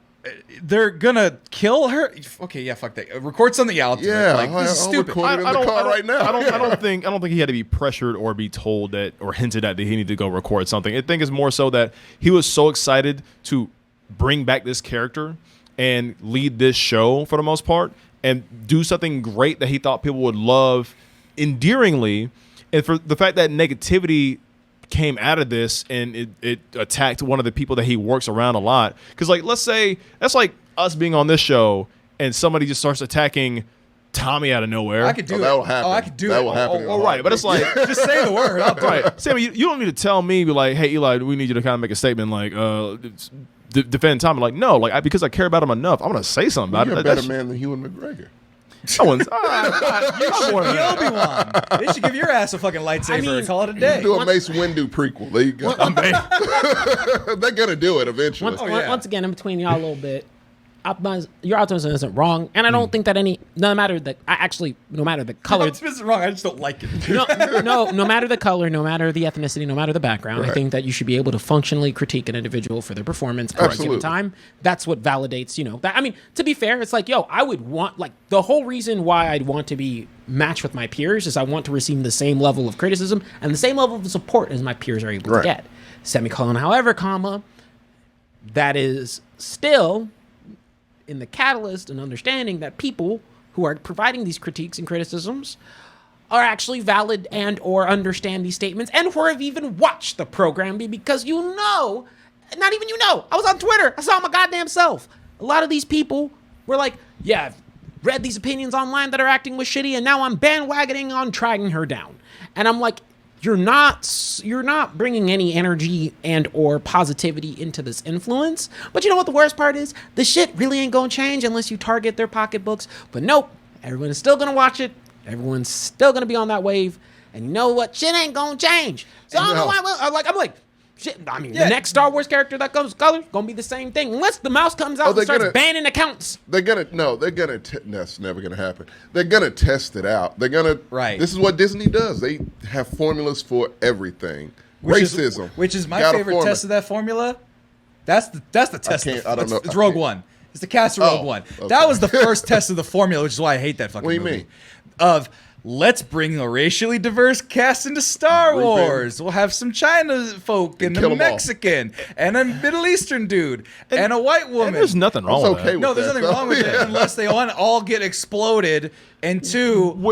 They're gonna kill her. Okay, yeah, fuck that. Record something out. Yeah, like this is stupid. Record it in the car right now. I don't think he had to be pressured or be told that or hinted at that he needed to go record something. I think it's more so that he was so excited to bring back this character and lead this show for the most part and do something great that he thought people would love endearingly, and for the fact that negativity came out of this and it attacked one of the people that he works around a lot. Because, like, let's say that's like us being on this show and somebody just starts attacking Tommy out of nowhere. I could do it. That will happen. I could do that it. will happen. All right, but it's like just say the word. I'll do right, it. Sammy, you don't need to tell me, be like, hey, Eli, we need you to kind of make a statement like defend Tommy. Like, no, like because I care about him enough, I'm gonna say something about You're it. a better man than Ewan McGregor. No one's. You should be Obi-Wan. They should give your ass a fucking lightsaber and call it a day. Do a Mace Windu prequel. There you go. They're gonna do it eventually. Once again, in between y'all a little bit, your optimism isn't wrong, and I don't think that no matter the color. Optimism isn't wrong. I just don't like it. no matter the color, no matter the ethnicity, no matter the background, I think that you should be able to functionally critique an individual for their performance at a given time. That's what validates, that. I mean, to be fair, it's like, I would want, like, the whole reason why I'd want to be matched with my peers is I want to receive the same level of criticism and the same level of support as my peers are able to get. Semicolon, however, comma, that is still in the catalyst and understanding that people who are providing these critiques and criticisms are actually valid and or understand these statements and who have even watched the program because not even I was on Twitter. I saw my goddamn self. A lot of these people were like, yeah, I've read these opinions online that are acting with shitty and now I'm bandwagoning on tracking her down. And I'm like, you're not bringing any energy and or positivity into this influence. But you know what the worst part is? The shit really ain't gonna change unless you target their pocketbooks. But nope, everyone is still gonna watch it. Everyone's still gonna be on that wave. And you know what? Shit ain't gonna change. So I don't know why. I'm like, shit. I mean, the next Star Wars character that comes color gonna be the same thing, unless the mouse comes out and starts banning accounts. That's never gonna happen. They're gonna test it out. They're gonna. Right. This is what Disney does. They have formulas for everything. Racism, which is my favorite test of that formula. That's the test. I don't know. It's Rogue One. It's the cast of Rogue One. Okay. That was the first test of the formula, which is why I hate that fucking movie. What do you mean? Let's bring a racially diverse cast into Star Wars. We'll have some China folk and a Mexican and a Middle Eastern dude and a white woman. And there's nothing wrong with that. No, there's nothing wrong with it unless they all get exploded and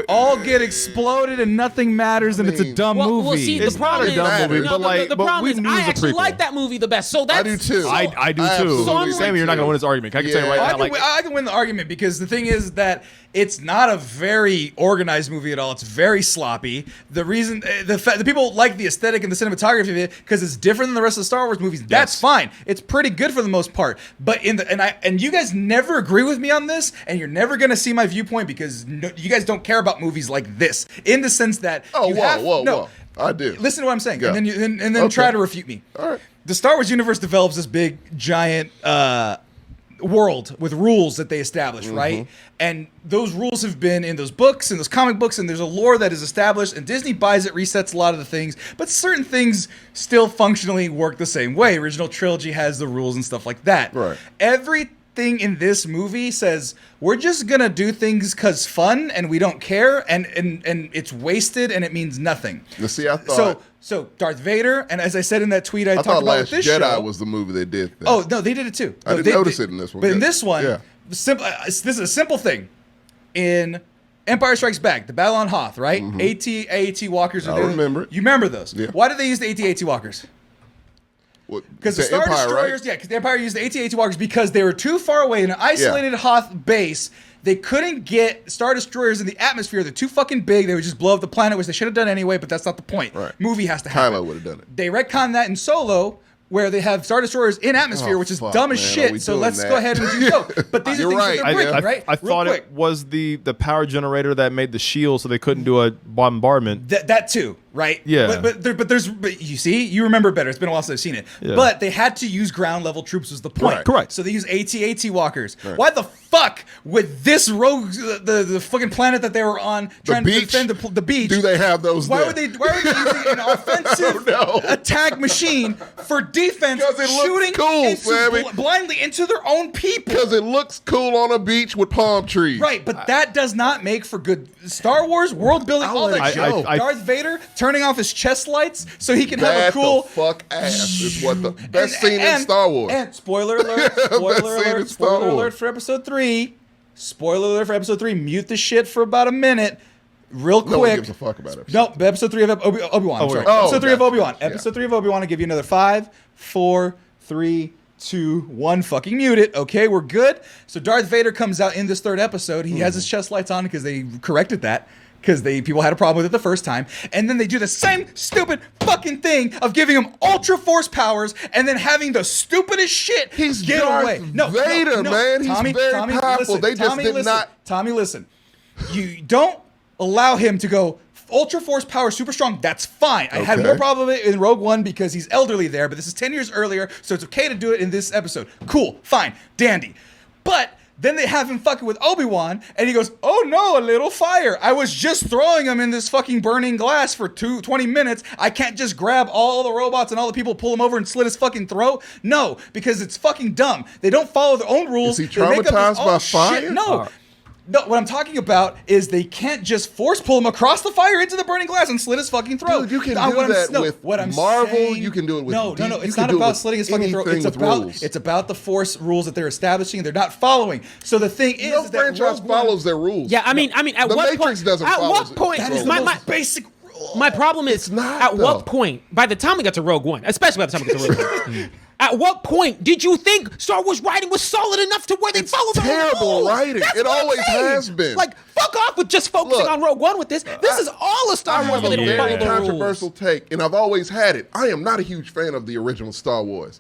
all get exploded and nothing matters and it's a dumb movie. Well, see, the problem is, the problem is I actually like that movie the best. So that's, I do too. I do too. So Sammy, you're not gonna win this argument. I can tell you right now. I can win the argument because the thing is that it's not a very organized movie at all. It's very sloppy. The reason the people like the aesthetic and the cinematography of it because it's different than the rest of the Star Wars movies. That's fine. It's pretty good for the most part. But and you guys never agree with me on this, and you're never gonna see my viewpoint because you guys don't care about movies like this in the sense that whoa. I do. Listen to what I'm saying, and then try to refute me. All right. The Star Wars universe develops this big giant world with rules that they establish, right? And those rules have been in those books and those comic books, and there's a lore that is established, and Disney buys it, resets a lot of the things, but certain things still functionally work the same way. Original trilogy has the rules and stuff like that. Right. Everything in this movie says we're just gonna do things cause fun and we don't care and it's wasted and it means nothing. See, I thought so Darth Vader, and as I said in that tweet I talked about Last with this Jedi show, was the movie they did this. Oh no, they did it too. I didn't notice it in this one. But in this one, this is a simple thing. In Empire Strikes Back, the Battle on Hoth, right? AT walkers. I remember it. You remember those? Yeah. Why did they use the AT walkers? Because the Star Destroyers, right? Yeah, because the Empire used the AT-AT walkers because they were too far away in an isolated Hoth base. They couldn't get Star Destroyers in the atmosphere. They're too fucking big. They would just blow up the planet, which they should have done anyway, but that's not the point. Right. Movie has to happen. Kylo would have done it. They retconned that in Solo where they have Star Destroyers in atmosphere, which is dumb as shit. So let's go ahead and do so. But these are things that they're breaking, right? I thought it was the power generator that made the shield, so they couldn't do a bombardment. That too, right? Yeah. But you see, you remember better. It's been a while since I've seen it. Yeah. But they had to use ground level troops was the point. Right. Correct. So they use AT-AT walkers. Right. Why the fuck with this rogue the fucking planet that they were on trying to defend the beach? Do they have those? Why are they using an offensive attack machine for defense? Because it looks cool, Sammy. Blindly into their own people. Because it looks cool on a beach with palm trees. Right, but that does not make for good Star Wars world building. All that shit. Darth Vader turning off his chest lights so he can have a cool the fuck ass is what the best scene in Star Wars. And spoiler alert! Spoiler alert for episode 3. Spoiler alert for episode 3. Mute the shit for about a minute. Real quick. No one gives a fuck about it. No, episode 3 of Obi-Wan. I'm sorry. Episode 3 of Obi-Wan. Episode 3 of Obi-Wan. I'll give you another 5, 4, 3, 2, 1. Fucking mute it. Okay, we're good. So Darth Vader comes out in this 3rd episode. He has his chest lights on because they corrected that. Because people had a problem with it the first time. And then they do the same stupid fucking thing of giving him ultra force powers and then having the stupidest shit get away. Vader, man. He's very powerful. Listen, Tommy, listen. You don't allow him to go ultra force power super strong. That's fine. I had more problem with it in Rogue One because he's elderly there, but this is 10 years earlier, so it's okay to do it in this episode. Cool, fine, dandy. But then they have him fucking with Obi-Wan, and he goes, oh no, a little fire. I was just throwing him in this fucking burning glass for 20 minutes. I can't just grab all the robots and all the people, pull him over and slit his fucking throat. No, because it's fucking dumb. They don't follow their own rules. Is he traumatized by fire? Shit. No. No, what I'm talking about is they can't just force pull him across the fire into the burning glass and slit his fucking throat. Dude, you can do that with Marvel. You can do it with No. It's not about slitting his fucking throat. It's about the force rules that they're establishing. They're not following. So the thing is, no franchise follows their rules. Yeah, I mean, at what point? At what point? That is my basic rule. My problem is what point? By the time we got to Rogue One, especially by the time we got to Rogue One. At what point did you think Star Wars writing was solid enough to where they follow the terrible writing? It always has been. Like, fuck off with just focusing on Rogue One with this. This is all a Star Wars where they don't follow the rules. Controversial take, and I've always had it. I am not a huge fan of the original Star Wars.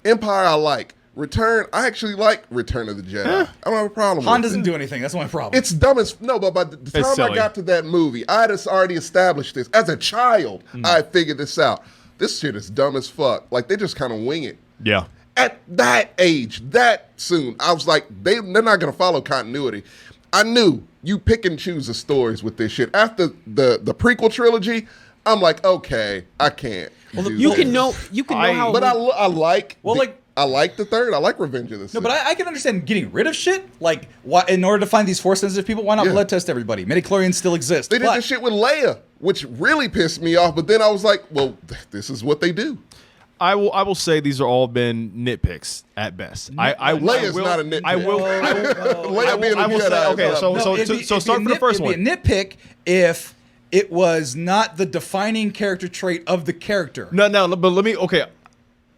Empire, I like. Return, I actually like Return of the Jedi. I don't have a problem with it. Han doesn't do anything. That's my problem. It's dumb as... No, but by the time I got to that movie, I had already established this. As a child, I figured this out. This shit is dumb as fuck. Like, they just kind of wing it. Yeah. At that age, that soon, I was like, they're not going to follow continuity. I knew you pick and choose the stories with this shit. After the prequel trilogy, I'm like, okay, I can't. Well, you can know how. But I like. Well, I like the third. I like Revenge of the Sith. No, but I can understand getting rid of shit. Like, in order to find these force-sensitive people, why not blood test everybody? Midichlorians still exist. They did this shit with Leia, which really pissed me off. But then I was like, well, this is what they do. I will say these are all been nitpicks at best. Leia's not a nitpick. I will say, okay, so start from the first one. It'd be a nitpick if it was not the defining character trait of the character. No, but let me, okay.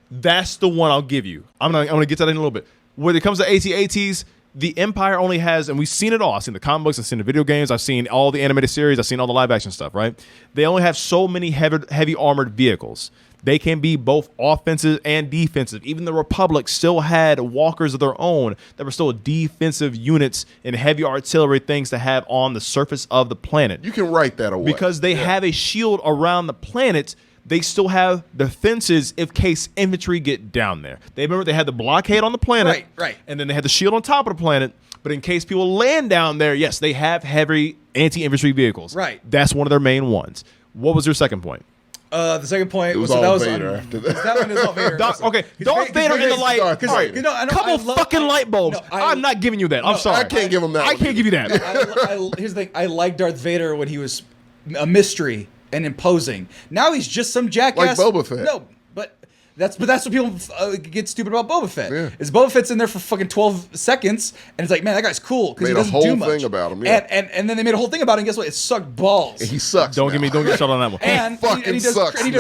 That's the one I'll give you. I'm gonna get to that in a little bit. When it comes to AT-ATs, the Empire only has, and we've seen it all. I've seen the comic books, I've seen the video games, I've seen all the animated series, I've seen all the live action stuff, right? They only have so many heavy armored vehicles. They can be both offensive and defensive. Even the Republic still had walkers of their own that were still defensive units and heavy artillery things to have on the surface of the planet. You can write that away. Because they have a shield around the planet, they still have defenses in case infantry get down there. They had the blockade on the planet, right, and then they had the shield on top of the planet. But in case people land down there, yes, they have heavy anti-infantry vehicles. Right. That's one of their main ones. What was your second point? The second point was all Vader after that. That one is all Vader. Darth Vader in the light. Couple fucking light bulbs. I'm not giving you that. I'm sorry. I can't give him that. I can't give you that. Here's the thing. I like Darth Vader when he was a mystery and imposing. Now he's just some jackass. Like Boba Fett. No, but that's what people get stupid about Boba Fett. Yeah. Is Boba Fett's in there for fucking 12 seconds, and it's like, man, that guy's cool because he doesn't do much. Made a whole thing about him. Yeah. And then they made a whole thing about it. And guess what? It sucked balls. And he sucks. Don't get shot on that one. And he does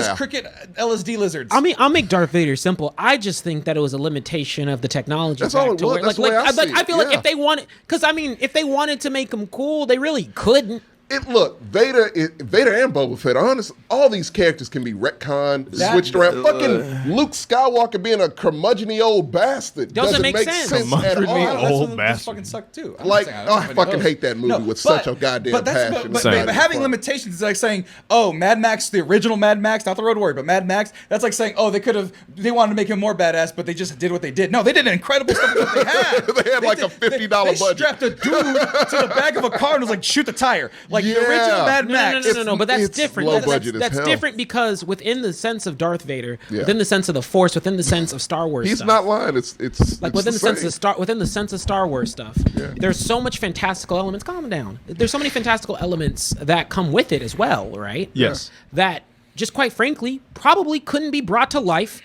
now. cricket LSD lizards. I mean, I'll make Darth Vader simple. I just think that it was a limitation of the technology. That's all it was. That's the way I see it. I feel like if they wanted, because I mean, if they wanted to make him cool, they really couldn't. Look, Vader and Boba Fett. Honest, all these characters can be retconned, switched around. Fucking Luke Skywalker being a curmudgeon-y old bastard doesn't make sense at all. Curmudgeon-y old This bastard. fucking sucked too. Like, I fucking hate that movie with such a goddamn passion. But having limitations is like saying, oh, Mad Max, the original Mad Max, not the Road Warrior, but Mad Max. That's like saying, oh, they wanted to make him more badass, but they just did what they did. No, they did incredible stuff with what they had. They had like a $50 budget. They strapped a dude to the back of a car and was like, shoot the tire. Like the original Mad Max. No, but that's different. Low budget as That's hell. different because within the sense of Darth Vader, within the sense of the Force, within the sense of Star Wars He's stuff, not lying. It's like it's within the sense same. of Star Wars stuff. Yeah. There's so much fantastical elements. Calm down. There's so many fantastical elements that come with it as well, right? Yes. That just quite frankly probably couldn't be brought to life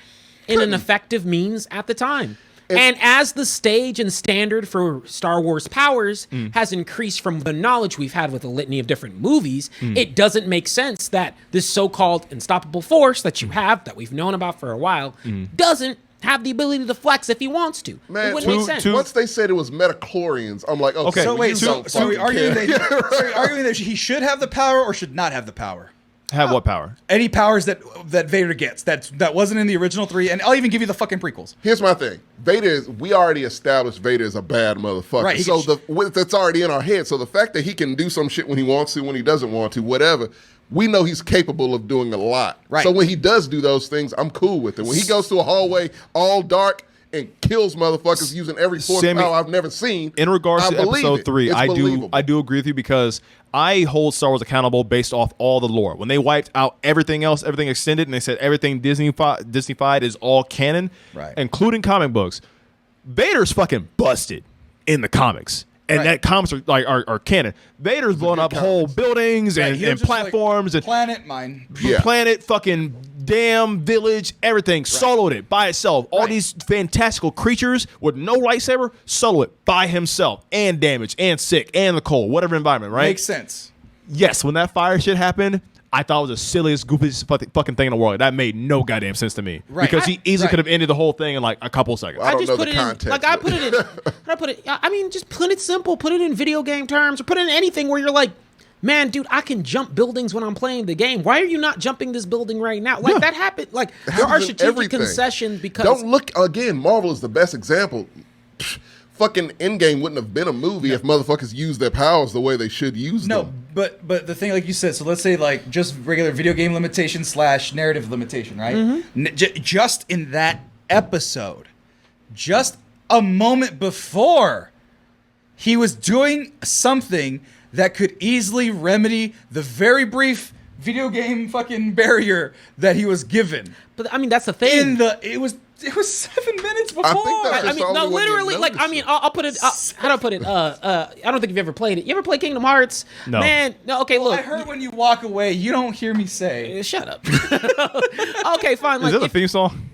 in an effective means at the time. And as the stage and standard for Star Wars powers has increased from the knowledge we've had with a litany of different movies, it doesn't make sense that this so-called unstoppable force that you have, that we've known about for a while, doesn't have the ability to flex if he wants to. Man, it wouldn't make sense. once they said it was metachlorians, I'm like, okay. So well, wait, you so don't are we fucking arguing care. that he should have the power or should not have the power? Have what power? Any powers that Vader gets that wasn't in the original 3, and I'll even give you the fucking prequels. Here's my thing. We already established Vader is a bad motherfucker. Right, so that's already in our head. So the fact that he can do some shit when he wants to, when he doesn't want to, whatever, we know he's capable of doing a lot. Right. So when he does do those things, I'm cool with it. When he goes to a hallway all dark and kills motherfuckers using every force power I've never seen. In regards to episode 3, It's believable. I do agree with you because I hold Star Wars accountable based off all the lore. When they wiped out everything else, everything extended, and they said everything Disney-fied is all canon, right, including comic books, Vader's fucking busted in the comics. And that comics are canon. Vader's blowing up whole buildings and platforms and planet, fucking dam, village, everything. Soloed it by itself. All these fantastical creatures with no lightsaber, solo it by himself and damaged and sick and the cold, whatever environment, right? Makes sense. Yes, when that fire shit happened, I thought it was the silliest, goofiest fucking thing in the world. That made no goddamn sense to me. Right. Because he easily could have ended the whole thing in like a couple seconds. Well, I don't just know put the it context. in, like I put it in. I mean, just put it simple. Put it in video game terms, or put it in anything where you're like, man, dude, I can jump buildings when I'm playing the game. Why are you not jumping this building right now? Like that happened. Like there are strategic concessions because don't look again. Marvel is the best example. Fucking Endgame wouldn't have been a movie if motherfuckers used their powers the way they should use them. But the thing, like you said, so let's say like just regular video game limitation / narrative limitation, right? Just in that episode, just a moment before, he was doing something that could easily remedy the very brief video game fucking barrier that he was given. But I mean, that's the thing. It was 7 minutes before. I think that's I mean, no, literally, like, I mean, I'll put it. How do I put it? I don't think you've ever played it. You ever play Kingdom Hearts? No. Man, no. Okay, look. I heard when you walk away, you don't hear me say. Shut up. Okay, fine. Is Like, that the theme song?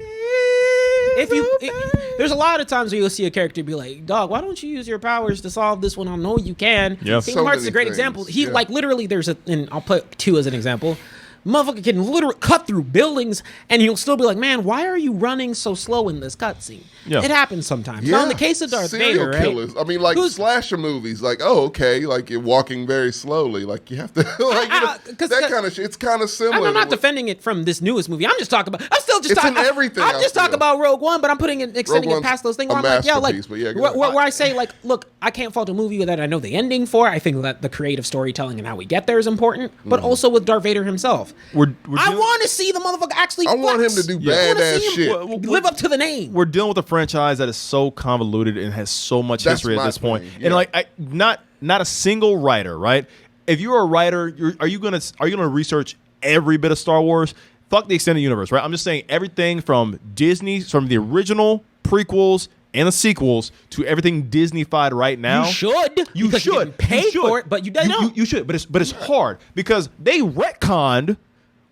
There's a lot of times where you'll see a character be like, dog, why don't you use your powers to solve this one? I know you can. Yeah. Kingdom Hearts is a great things. example. He like literally and I'll put 2 as an example. Motherfucker can literally cut through buildings and he'll still be like, man, why are you running so slow in this cutscene? Yeah. It happens sometimes. Yeah. Now, in the case of Darth Serial Vader, killers. right? I mean, like slasher movies. Like, oh, okay, like you're walking very slowly. Like you have to, like that kind of shit. It's kind of similar. I'm not defending it from this newest movie. I'm just talking about. I'm still just It's talking. in everything, I'm just I talking feel. about Rogue One, but I'm putting it, extending Rogue it past those things. a Where I'm like, yeah, like masterpiece, but yeah, go ahead. where I say like, look, I can't fault a movie that I know the ending for. I think that the creative storytelling and how we get there is important, but also with Darth Vader himself. I want to see the motherfucker actually. I want him to do badass shit. Live up to the name. We're dealing with a franchise that is so convoluted and has so much That's history at my this point. thing, yeah. And like, not a single writer, right? If you're a writer, are you gonna research every bit of Star Wars? Fuck the extended universe, right? I'm just saying everything from Disney, from the original prequels and the sequels to everything Disney-fied right now. You should. You because should. You're getting paid for it, but you don't. You should, but it's hard because they retconned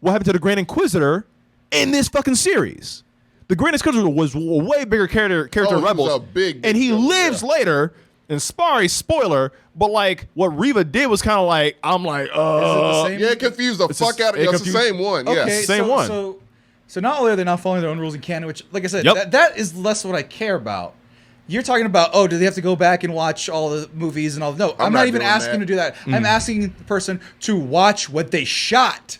what happened to the Grand Inquisitor in this fucking series. The Grand Inquisitor was a way bigger character in he Rebels, was a big and he villain, lives later. And sorry, spoiler, but like what Reva did was kind of like I'm like, same? Yeah, it confused the fuck out of you. It's the same one. Okay, Yes. Same one. So not only are they not following their own rules in canon, which, like I said, Yep. that is less what I care about. You're talking about, do they have to go back and watch all the movies and all? No, I'm not even asking them to do that. I'm asking the person to watch what they shot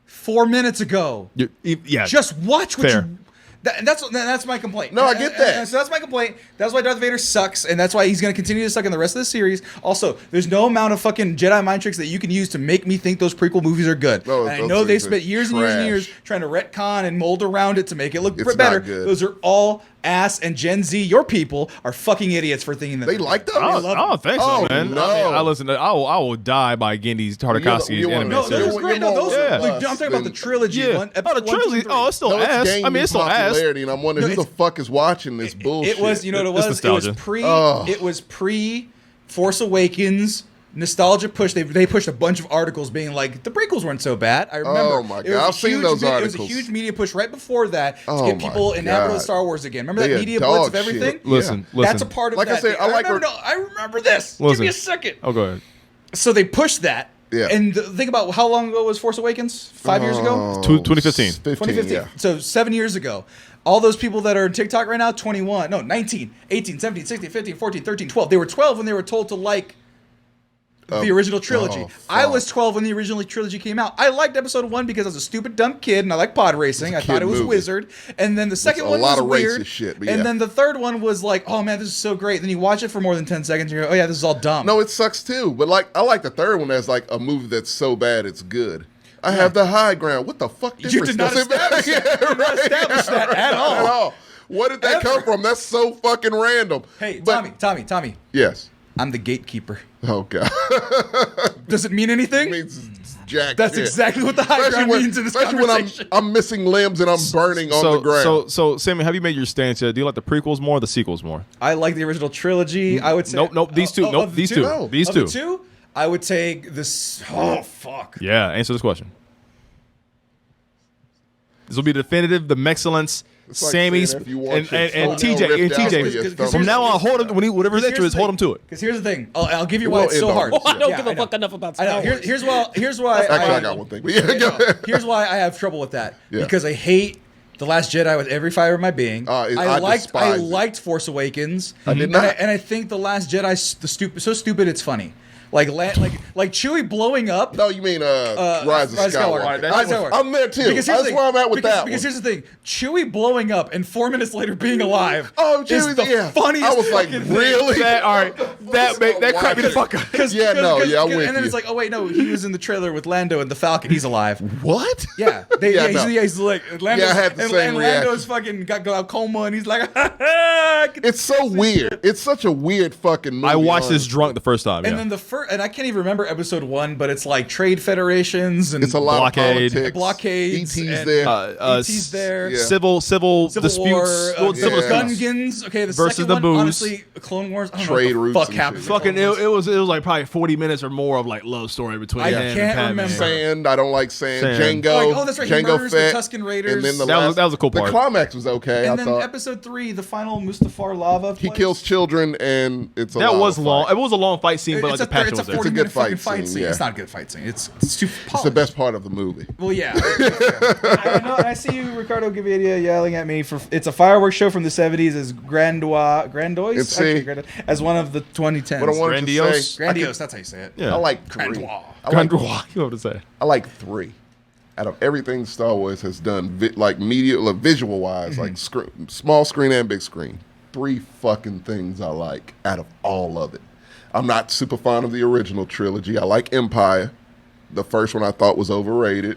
4 minutes ago. Yeah. Just watch what Fair. you. That's my complaint. No, I get that. And so that's my complaint. That's why Darth Vader sucks, and that's why he's going to continue to suck in the rest of the series. Also, there's no amount of fucking Jedi mind tricks that you can use to make me think those prequel movies are good. No, and I those know they things are spent years and years and years trash. trying to retcon and mold around it to make it look It's better. not good. Those are all ass, and Gen Z, your people, are fucking idiots for thinking that They like them? I don't think so, Oh, man. no. I listen to. I will die by Gendy's Tartakovsky's You wanna- anime No, series. those are great. No, those Yeah. are. Like, I'm talking about the trilogy. Yeah. One, Oh, the episode 1, 2, trilogy. 3. Oh, it's still No, ass. gained I mean, it's still ass. popularity, and I'm wondering who the fuck is watching this bullshit. It was, you know what it It's was? nostalgia. It was pre Force Awakens. Nostalgia push. They pushed a bunch of articles being like the prequels weren't so bad. I remember. Oh my It was God, a I've seen huge those It articles. was a huge media push right before that to Oh get my people enamored with God. Star Wars again. Remember They that are media blitz of dog shit. everything? Listen. That's a part of Like I that. said, I like I remember this. Listen. Give me a second. Oh, go ahead. So they pushed that. Yeah. And think about how long ago was Force Awakens? 5 years ago? 2015. 2015. Yeah. So 7 years ago. All those people that are on TikTok right now, 19, 18, 17, 16, 15, 14, 13, 12. They were 12 when they were told to like the original trilogy. I was 12 when the original trilogy came out. I liked episode 1 because I was a stupid, dumb kid and I like pod racing. I thought kid it was movie. Wizard. And then the second a one lot was of weird. racist shit, but and yeah. then the third one was like, oh man, this is so great. Then you watch it for more than 10 seconds and you go, oh yeah, this is all dumb. No, it sucks too. But like, I like the third one as like a movie that's so bad it's good. I have the high ground. What the fuck? You did not establish that. You did not establish that at all. Where did that come from? That's so fucking random. Hey, But- Tommy. Yes. I'm the gatekeeper. Oh god. Does it mean anything? It means jack That's shit. exactly what the high ground means in this especially conversation. when I'm missing limbs and I'm burning on the ground. So, Sammy, have you made your stance yet? Do you like the prequels more or the sequels more? I like the original trilogy. I would say Nope, these two. Nope, of the these two. No. These Of two. the two, I would take this. Oh fuck. Yeah, answer this question. This will be definitive. The Mexcellence, It's like Sammy's, saying if you and want your TJ. toenail And ripped out TJ. with your thumb. From now on, hold him. Whatever his answer is, hold him to it. Because here's the thing. I'll give you We why won't it's so end on hard. this. I don't Yeah, give I a know. fuck enough about I Star know. Wars. Here's why. Actually, I got one thing. But yeah, go ahead. Here's why I have trouble with that. Yeah. Because I hate The Last Jedi with every fibre of my being. I I despise it. liked Force Awakens. I did And not. and I think The Last Jedi so stupid it's funny. Like Chewie blowing up. No, you mean Rise of Skywalker. Skywalker. I'm there too. Because here's That's the thing. where I'm at with because, that Because one. here's the thing: Chewie blowing up and 4 minutes later being alive. Oh, is Chewie, the yeah. funniest. I was like, fucking thing. really? All right, that cracked me the fuck up. Yeah, no, yeah, I'm with And then you. it's like, oh wait, no, he was in the trailer with Lando and the Falcon. He's alive. What? Yeah, no. he's like Lando's, Yeah, I had the and, same and reaction. Lando's fucking got glaucoma, and he's like, It's so weird. It's such a weird fucking movie. I watched this honestly. drunk the first time. And Yeah. then the first, and I can't even remember episode 1, but it's like trade federations and It's a lot Blockade. of politics. Blockades ET's and- there. ET's there. Yeah. Civil disputes, War, civil yeah. Gungans. Okay, the Versus second the one, booze. honestly, Clone Wars. I don't Trade know what routes the fuck and happened. shit. to Fucking, Clone Wars. it was like probably 40 minutes or more of like love story between I him and can't Padme. remember. Sand. I don't like sand. Sand. Django. Like, oh, that's right, he Django murders the Fett. Tusken Raiders. And then the That was a cool part. The climax was okay. And I then thought episode 3, the final Mustafar lava. he place. kills children, and it's a That lot was of long. fight. It was a long fight scene, but like It's the passion it's a was there. 40 It's a minute good fucking fight fight scene, scene. yeah. It's not a good fight scene. It's too It's polished. the best part of the movie. Well, yeah. I know. I see you, Ricardo Gavidia, yelling at me for it's a fireworks show from the 70s as Grandois It's see. as one of the 2010s. What I wanted Grandiose? to say, Grandiose. That's how you say it. Yeah. I like three. Grandois. I like, Grandois, you know what to say. I like three. Out of everything Star Wars has done, like media, like visual wise, like small screen and big screen, 3 fucking things I like out of all of it. I'm not super fond of the original trilogy. I like Empire. The first one I thought was overrated.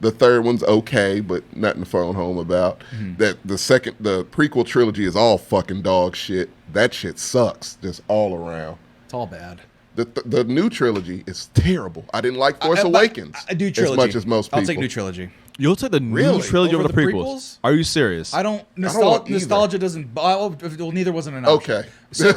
The third one's okay, but nothing to phone home about. The prequel trilogy is all fucking dog shit. That shit sucks, just all around. It's all bad. The new trilogy is terrible. I didn't like Force Awakens I do trilogy. as much as most people. I'll take new trilogy. You'll take the new Really? trilogy over Over the the prequels? prequels? Are you serious? I don't. want either. Nostalgia doesn't. Well, neither wasn't an option. Okay. So,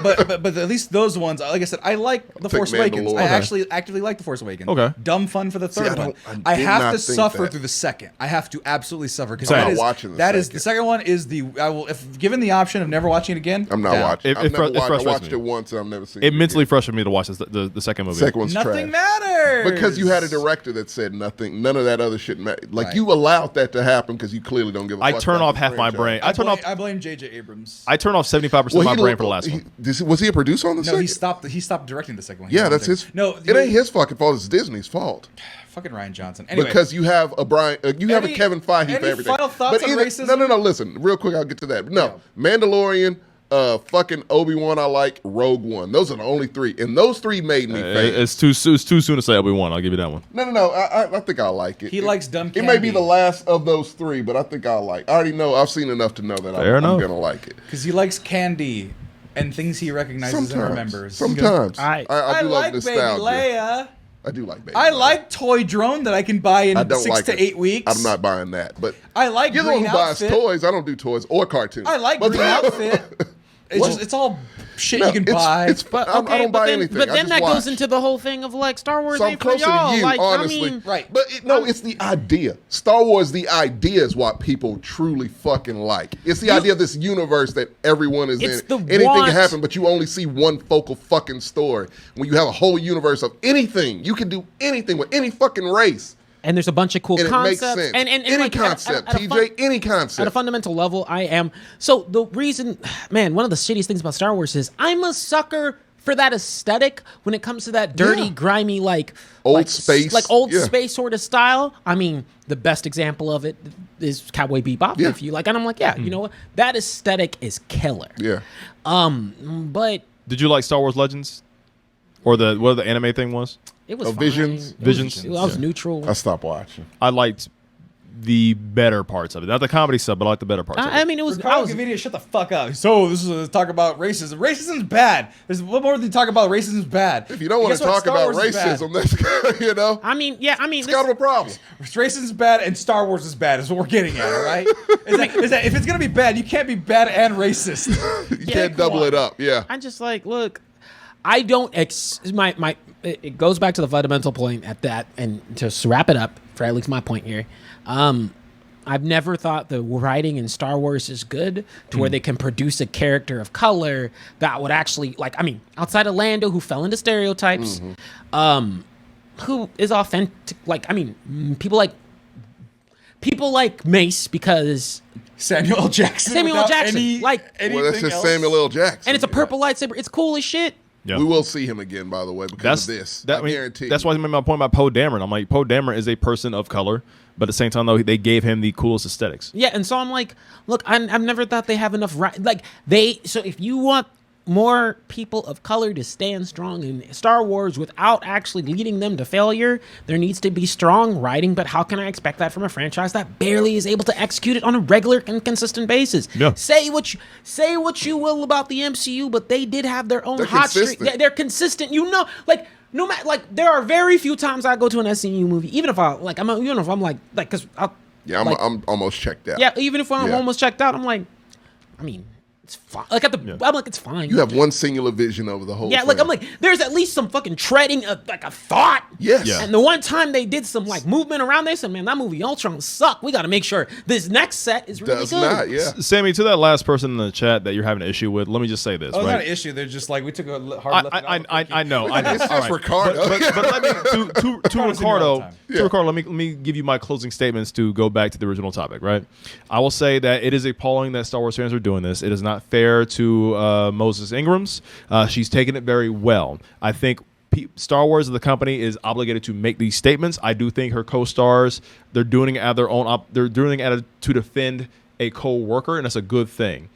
but at least those ones, like I said, I like The Force Awakens. I actually actively like The Force Awakens. Okay. Dumb fun for the third one. I did have not to think suffer that. through the second. I have to absolutely suffer because I'm not watching the the second one is the I will if given the option of never watching it again. I'm not watching. It I frustrates watched me. it once and I've never seen it. It mentally frustrated me to watch the second movie. Second one's Nothing trash. matters Because you had a director that said nothing, none of that other shit mattered. Like Right. you allowed that to happen because you clearly don't give a fuck. I turn about off the half my franchise. brain. I blame J.J. Abrams. I turn off 75% of my brain for the last one. Was he a producer on the No, second? he stopped directing the second one. Yeah, that's his. No, it ain't his fucking fault. It's Disney's fault. Fucking Ryan Johnson. Anyway, Because you have a Brian, you have a Any- Kevin Feige for any everything. final thoughts on racism? No. Listen, real quick, I'll get to that. No, Mandalorian, fucking Obi-Wan, I like. Rogue One. Those are the only three, and those three made me famous. It's too soon to say Obi-Wan. I'll give you that one. No. I think I like it. He likes dumb It may be candy. the last of those three, but I think I'll like. I already know. I've seen enough to know that Fair I'm enough. gonna like it. because he likes candy and things he recognizes and remembers. Sometimes. I I do like love Baby nostalgia. Leia. I do like Baby I Leia. like toy drone that I can buy in I don't 6 like to it. 8 weeks. I'm not buying that, but I like you're the one green who buys outfit. toys. I don't do toys or cartoons. I like But- green outfit. It's all shit No, you can buy. It's But I don't buy then, anything. But I then just that watch. goes into the whole thing of like Star Wars So I'm ain't for closer y'all. to you, like, honestly. I mean, Right. But it's the idea. Star Wars, the idea is what people truly fucking like. It's the idea of this universe that everyone is It's in. the Anything want- can happen, but you only see one focal fucking story. When you have a whole universe of anything, you can do anything with any fucking race. and there's a bunch of cool And it makes concepts. sense. And Any like, concept, at a TJ, any concept. At a fundamental level, I am. So the reason, man, one of the shittiest things about Star Wars is I'm a sucker for that aesthetic when it comes to that dirty, Yeah. grimy, like Old space. like old Yeah. space sort of style. I mean, the best example of it is Cowboy Bebop. Yeah. If you like, and I'm like, yeah, you know what? That aesthetic is killer. Yeah. But Did you like Star Wars Legends? Or what the anime thing was? it was fine. Visions? It was- Visions? I was neutral. I stopped watching. I liked the better parts of it. Not the comedy stuff, but I like the better parts of it. I mean, it was. I Ricardo was Gavidia, shut the fuck up. So this is a talk about racism. Racism's bad. There's what more than talk about racism's bad. If you don't want Guess to what? talk Star about Wars is bad. racism, that's, you know, I mean, yeah. I mean, it's kind of a problem. Racism's bad and Star Wars is bad is what we're getting at, all right? is that if it's gonna be bad, you can't be bad and racist. You can't double it up. Yeah. I'm just like, look, I don't it goes back to the fundamental point at that, and to wrap it up for at least my point here. I've never thought the writing in Star Wars is good to where they can produce a character of color that would actually, like, I mean, outside of Lando, who fell into stereotypes, who is authentic. Like, I mean, people like Mace because Samuel L. Jackson. Samuel L. without Jackson, like- Well, that's anything just else. Samuel L. Jackson. and it's a purple lightsaber. It's cool as shit. Yeah. We will see him again, by the way, because of this. I guarantee. That's why I made my point about Poe Dameron. I'm like, Poe Dameron is a person of color, but at the same time, though, they gave him the coolest aesthetics. Yeah, and so I'm like, look, I've never thought they have enough so if you want more people of color to stand strong in Star Wars without actually leading them to failure, there needs to be strong writing. But how can I expect that from a franchise that barely is able to execute it on a regular and consistent basis? Yeah. Say what you will about the MCU, but they did have their own They're hot streak. consistent. They're consistent. You know, like no matter, like there are very few times I go to an MCU movie, even if I'm like because Yeah, I'm almost checked out. yeah, even if I'm Yeah. almost checked out, I'm like, I mean, it's fine. Like I'm like, it's fine. You have one singular vision over the whole yeah, thing. like I'm like, there's at least some fucking treading, like a thought. Yes. Yeah. And the one time they did some like movement around, they said, "Man, that movie Ultron sucked. We got to make sure this next set is really Does good." not, yeah. Sammy, to that last person in the chat that you're having an issue with, let me just say this. Oh, it's not right? an issue. They're just like we took a hard left. I know. It's just All right. Ricardo. But let me to Ricardo's in here all Ricardo. the time. To Ricardo, let me give you my closing statements to go back to the original topic. Right, I will say that it is appalling that Star Wars fans are doing this. It is not fair to Moses Ingrams. She's taken it very well. I think Star Wars, the company, is obligated to make these statements. I do think her co-stars, they're doing it out of their own. They're doing it to defend a co-worker, and that's a good thing.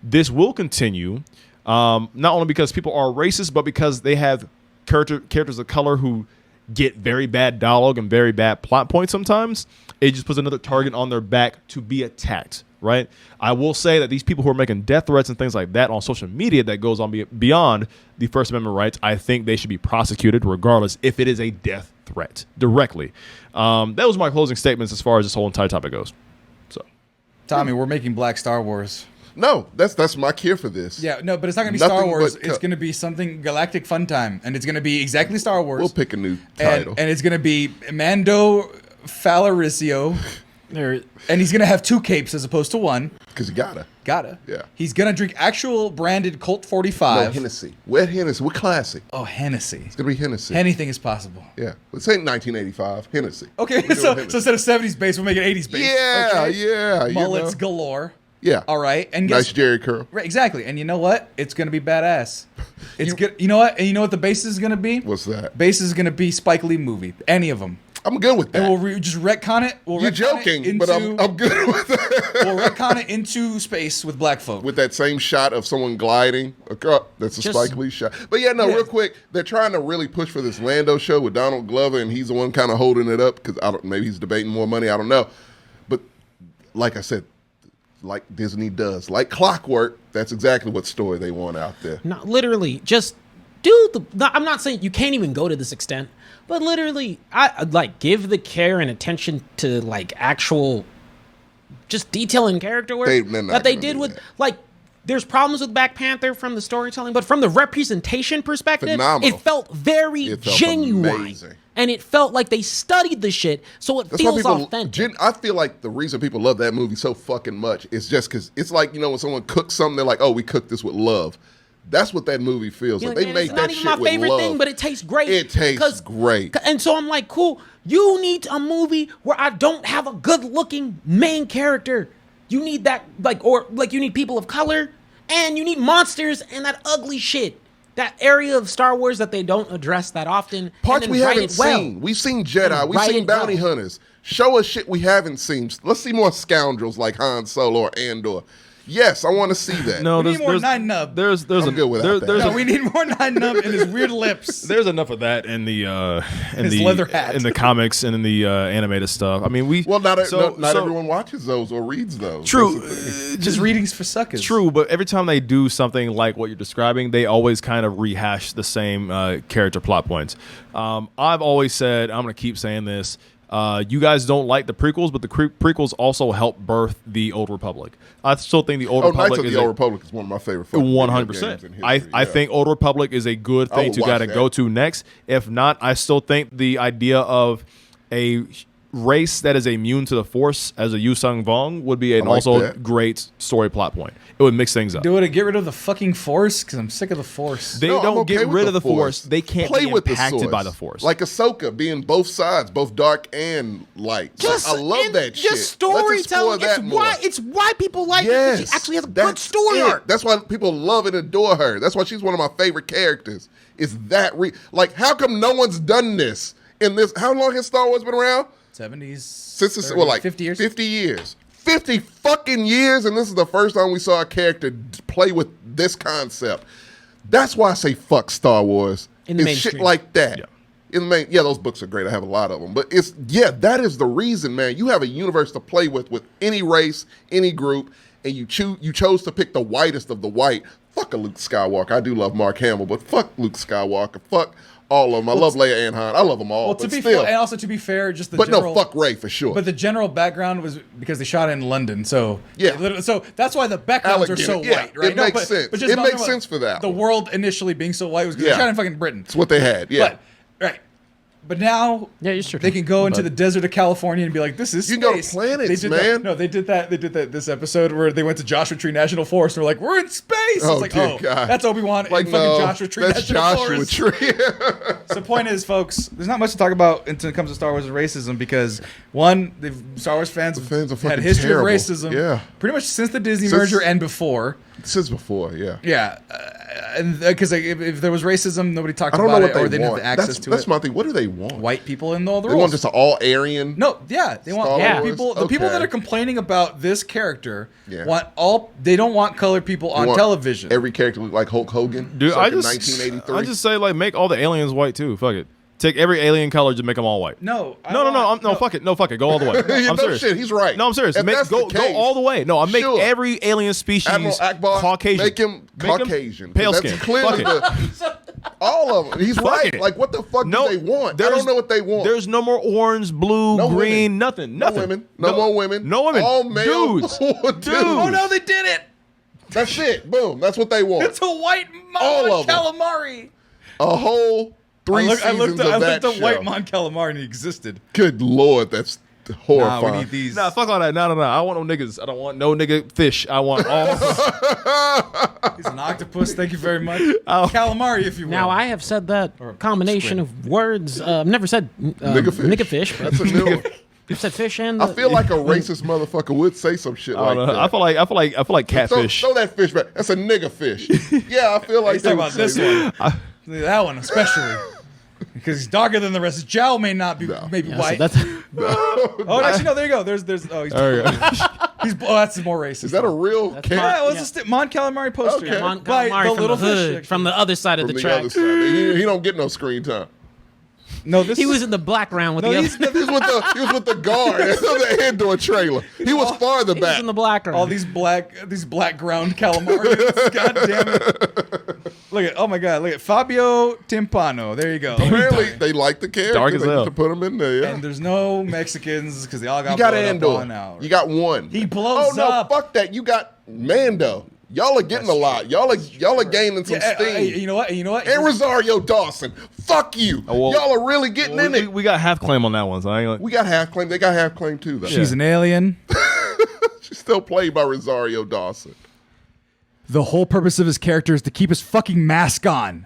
This will continue, not only because people are racist, but because they have characters of color who get very bad dialogue and very bad plot points sometimes. It just puts another target on their back to be attacked, right? I will say that these people who are making death threats and things like that on social media that goes on beyond the First Amendment rights, I think they should be prosecuted regardless if it is a death threat directly. That was my closing statements as far as this whole entire topic goes. So, Tommy, we're making Black Star Wars. No, that's my cure for this. Yeah, no, but it's not going to be Nothing Star Wars. but It's going to be something galactic fun time, and it's going to be exactly Star Wars. We'll pick a new title. And it's going to be Mando Falaricio, and he's going to have 2 capes as opposed to 1. Because you gotta. Yeah. He's going to drink actual branded Colt 45. No, Hennessy. Wet Hennessy. We're classy. Oh, Hennessy. It's going to be Hennessy. Anything is possible. Yeah. This ain't 1985. Hennessy. Okay, so instead of 70s bass, we'll make it 80s bass. Yeah, okay? yeah. Mullets galore. Yeah. All right. And nice Jerry curl. Right, exactly. And you know what? It's going to be badass. It's good. You know what? And you know what the bass is going to be? What's that? Bass is going to be Spike Lee movie. Any of them. I'm good with that. And we'll just retcon it. You're joking, but I'm good with that. We'll retcon it into space with black folk. With that same shot of someone gliding. That's a Spike Lee shot. But yeah, real quick, they're trying to really push for this Lando show with Donald Glover, and he's the one kind of holding it up because maybe he's debating more money. I don't know. But like I said, like Disney does, like clockwork, that's exactly what story they want out there. No, literally, just do I'm not saying you can't even go to this extent, but literally, I like give the care and attention to like actual, just detail and character work that they did with like. There's problems with Black Panther from the storytelling, but from the representation perspective, Phenomenal. it felt very genuine. Amazing. And it felt like they studied the shit, so it feels authentic. I feel like the reason people love that movie so fucking much is just because it's like, when someone cooks something, they're like, oh, we cooked this with love. That's what that movie feels like. They made that shit with love. It's not even my favorite thing, but it tastes great. It tastes great. And so I'm like, cool, you need a movie where I don't have a good-looking main character. You need that, you need people of color, and you need monsters and that ugly shit. That area of Star Wars that they don't address that often. Parts we haven't seen. We've seen Jedi. We've seen bounty hunters. Show us shit we haven't seen. Let's see more scoundrels like Han Solo or Andor. Yes, I want to see that. No, we need more Nine Nub. I'm good with that. We need more Nine Nub in his weird lips. There's enough of that in the leather hat, in the comics and in the animated stuff. I mean, not everyone watches those or reads those. True, just readings for suckers. True, but every time they do something like what you're describing, they always kind of rehash the same character plot points. I've always said, I'm going to keep saying this. You guys don't like the prequels, but the prequels also help birth the Old Republic. I still think the Old Republic is Old Republic is one of my favorite. 100%. I think Old Republic is a good thing to gotta go to next. If not, I still think the idea of a race that is immune to the Force as a Yusung Vong would be great story plot point. It would mix things up. Do it and get rid of the fucking Force because I'm sick of the Force. They don't get rid of the Force. They can't be impacted by the Force. Like Ahsoka being both sides, both dark and light. I love that shit. Just storytelling. It's why people like it. She actually has a good story arc. That's why people love and adore her. That's why she's one of my favorite characters. Is that how come no one's done this in this? How long has Star Wars been around? 70s. Since 50 years. 50 years. 50 fucking years, and this is the first time we saw a character play with this concept. That's why I say fuck Star Wars. In the mainstream. Shit like that. Yeah. Those books are great. I have a lot of them. But that is the reason, man. You have a universe to play with any race, any group, and you chose to pick the whitest of the white. Fuck a Luke Skywalker. I do love Mark Hamill, but fuck Luke Skywalker. Fuck all of them. I love Leia and Han. I love them all. Well, to be fair, just the general. Fuck Rey for sure. But the general background was because they shot in London, so so that's why the backgrounds are so white, right? It makes sense. But it makes sense for that. The world initially being so white was because they shot in fucking Britain. It's what they had. Yeah. But now they can go into the desert of California and be like, this is space. You can go to planets, man. They did that this episode where they went to Joshua Tree National Forest and they're like, we're in space. It's God. That's Obi-Wan and fucking Joshua Tree National Forest. Tree. So the point is, folks, there's not much to talk about until it comes to Star Wars and racism because, one, the Star Wars fans have had a history of racism pretty much since the Disney merger and before. Since before, yeah. Yeah. And because if there was racism, nobody talked about it, or they didn't have access to it. That's my thing. What do they want? White people in all the roles. They want just an all-Aryan. No, they want people. The people that are complaining about this character they don't want colored people on television. Every character look like Hulk Hogan. Dude, I just 1983. I just say make all the aliens white too. Fuck it. Take every alien color to make them all white. No. Fuck it. No, fuck it. Go all the way. I'm serious. Shit, he's right. No, I'm serious. Go all the way. No, I make every alien species Caucasian. Make him Caucasian. Pale skin. Clearly all of them. He's right. Like, what the fuck do they want? I don't know what they want. There's no more orange, blue, green, nothing. No women. No more women. No women. All male dudes. dudes. Oh, no, they did it. That's it. Boom. That's what they want. It's a white All Mon of them. calamari. A whole 3 seasons I of looked that up show. white Mon calamari and he existed. Good Lord, that's horrifying. Nah, we need these. Nah, fuck all that. No. I don't want no niggas. I don't want no nigga fish. I want all. He's an octopus. Thank you very much. Calamari, if you will. Now I have said that combination of words. I've never said Nigga fish. but That's a new one. I've said fish and. I feel like a racist motherfucker would say some shit I like don't know. that. I feel like catfish. Throw that fish back. That's a nigga fish. Yeah, I feel like He's talking about this one. one. That one especially. Because he's darker than the rest. His jowl may not be maybe white. So that's Oh, actually, no. There you go. There's. Oh, he's. That's more racist. Is that a real cat? Yeah, it was a Mon Calamari poster. Okay. Mon By Calamari the from little the hood, fish. from the other side of From the the other tracks. side. He don't get no screen time. No, this He was in the background with the other. He was with the guard at the end of a trailer. He was farther He was back. in the background. all these black ground calamari. God damn it! Look at, oh my God, look at Fabio Timpano. There you go. Apparently, they like the character. Dark as They hell. need to put him in there. Yeah. And there's no Mexicans because they all got You got blown up Andor. on out. You got one. He blows Oh no! up. Fuck that. You got Mando. Y'all are getting a lot. Y'all are gaining some steam. You know what? And Rosario Dawson. Fuck you. well- Y'all are really getting in it. We got half claim on that one, so I ain't like. We got half claim. They got half claim too, though. She's an alien. She's still played by Rosario Dawson. The whole purpose of his character is to keep his fucking mask on.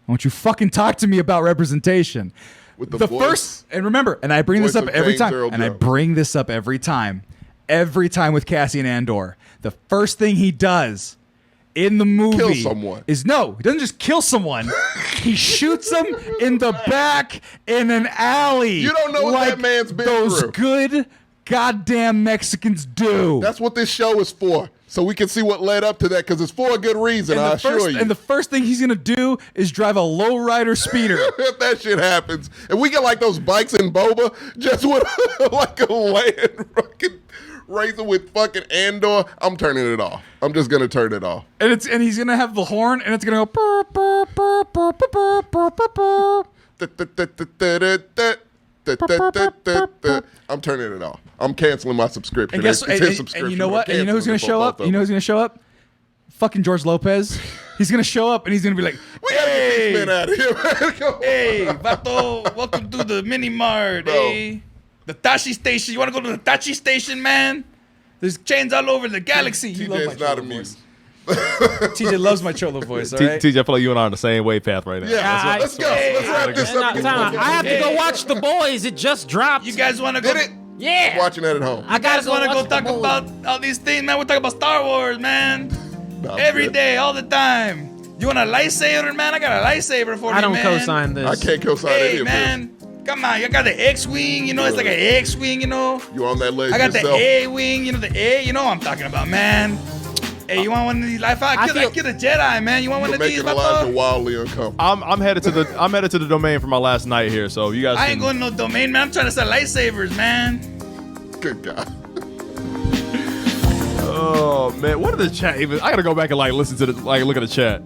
Won't you fucking talk to me about representation? With the the voice- first, and remember, and I bring this voice up of every James time, Earl and I Jones. bring this up every time with Cassian Andor. The first thing he does in the movie Kill someone. he doesn't just kill someone. He shoots him in the back in an alley. You don't know what like that man's been those through. good goddamn Mexicans do. That's what this show is for. So we can see what led up to that, because it's for a good reason, I assure you. And the first thing he's gonna do is drive a lowrider speeder. If that shit happens, and we get like those bikes in Boba, just with like a land fucking racer with fucking Andor, I'm turning it off. I'm just gonna turn it off. And he's gonna have the horn, and it's gonna go. Burr, burr, burr, burr, burr, burr, burr, burr. I'm turning it off. I'm canceling my subscription. And guess It's his subscription. and you know what? I'm And you know who's gonna canceling show both up? of You know them. who's gonna show up? Fucking George Lopez. He's gonna show up, and he's gonna be like, We gotta get these men out of here, man. Come on. Hey, Vato, welcome to the mini mart. Bro. Hey, the Tashi station. You want to go to the Tashi station, man? There's chains all over the galaxy. You love my TJ's not Cholo amused. voice. TJ loves my Cholo voice. All right. TJ, I feel like you and I are on the same wave path right now. Yeah, let's go. Let's wrap this up. I have to go watch The Boys. It just dropped. You guys want to go? Did it? Yeah. Watching that at home. I You guys want to go watch The talk Boys. about all these things, man? We're talking about Star Wars, man. No, I'm Every good. day, all the time. You want a lightsaber, man? I got a lightsaber for you, I don't man. co-sign this. I can't co-sign any Hey, of man. Come on, you got the X-wing, you know, it's like an X-wing, you know. this. You on that ledge I got yourself. the A-wing, you know, the A, you know what I'm talking about, man. Hey, you want one of these? I feel- killed a Jedi, man. You want one You're of these, making Elijah Vato? wildly uncomfortable. I'm headed to the domain for my last night here, so you guys. I ain't going to no domain, man. I'm trying to sell lightsabers, man. Good God. Oh man, what are the chat even? I gotta go back and like listen to the look at the chat.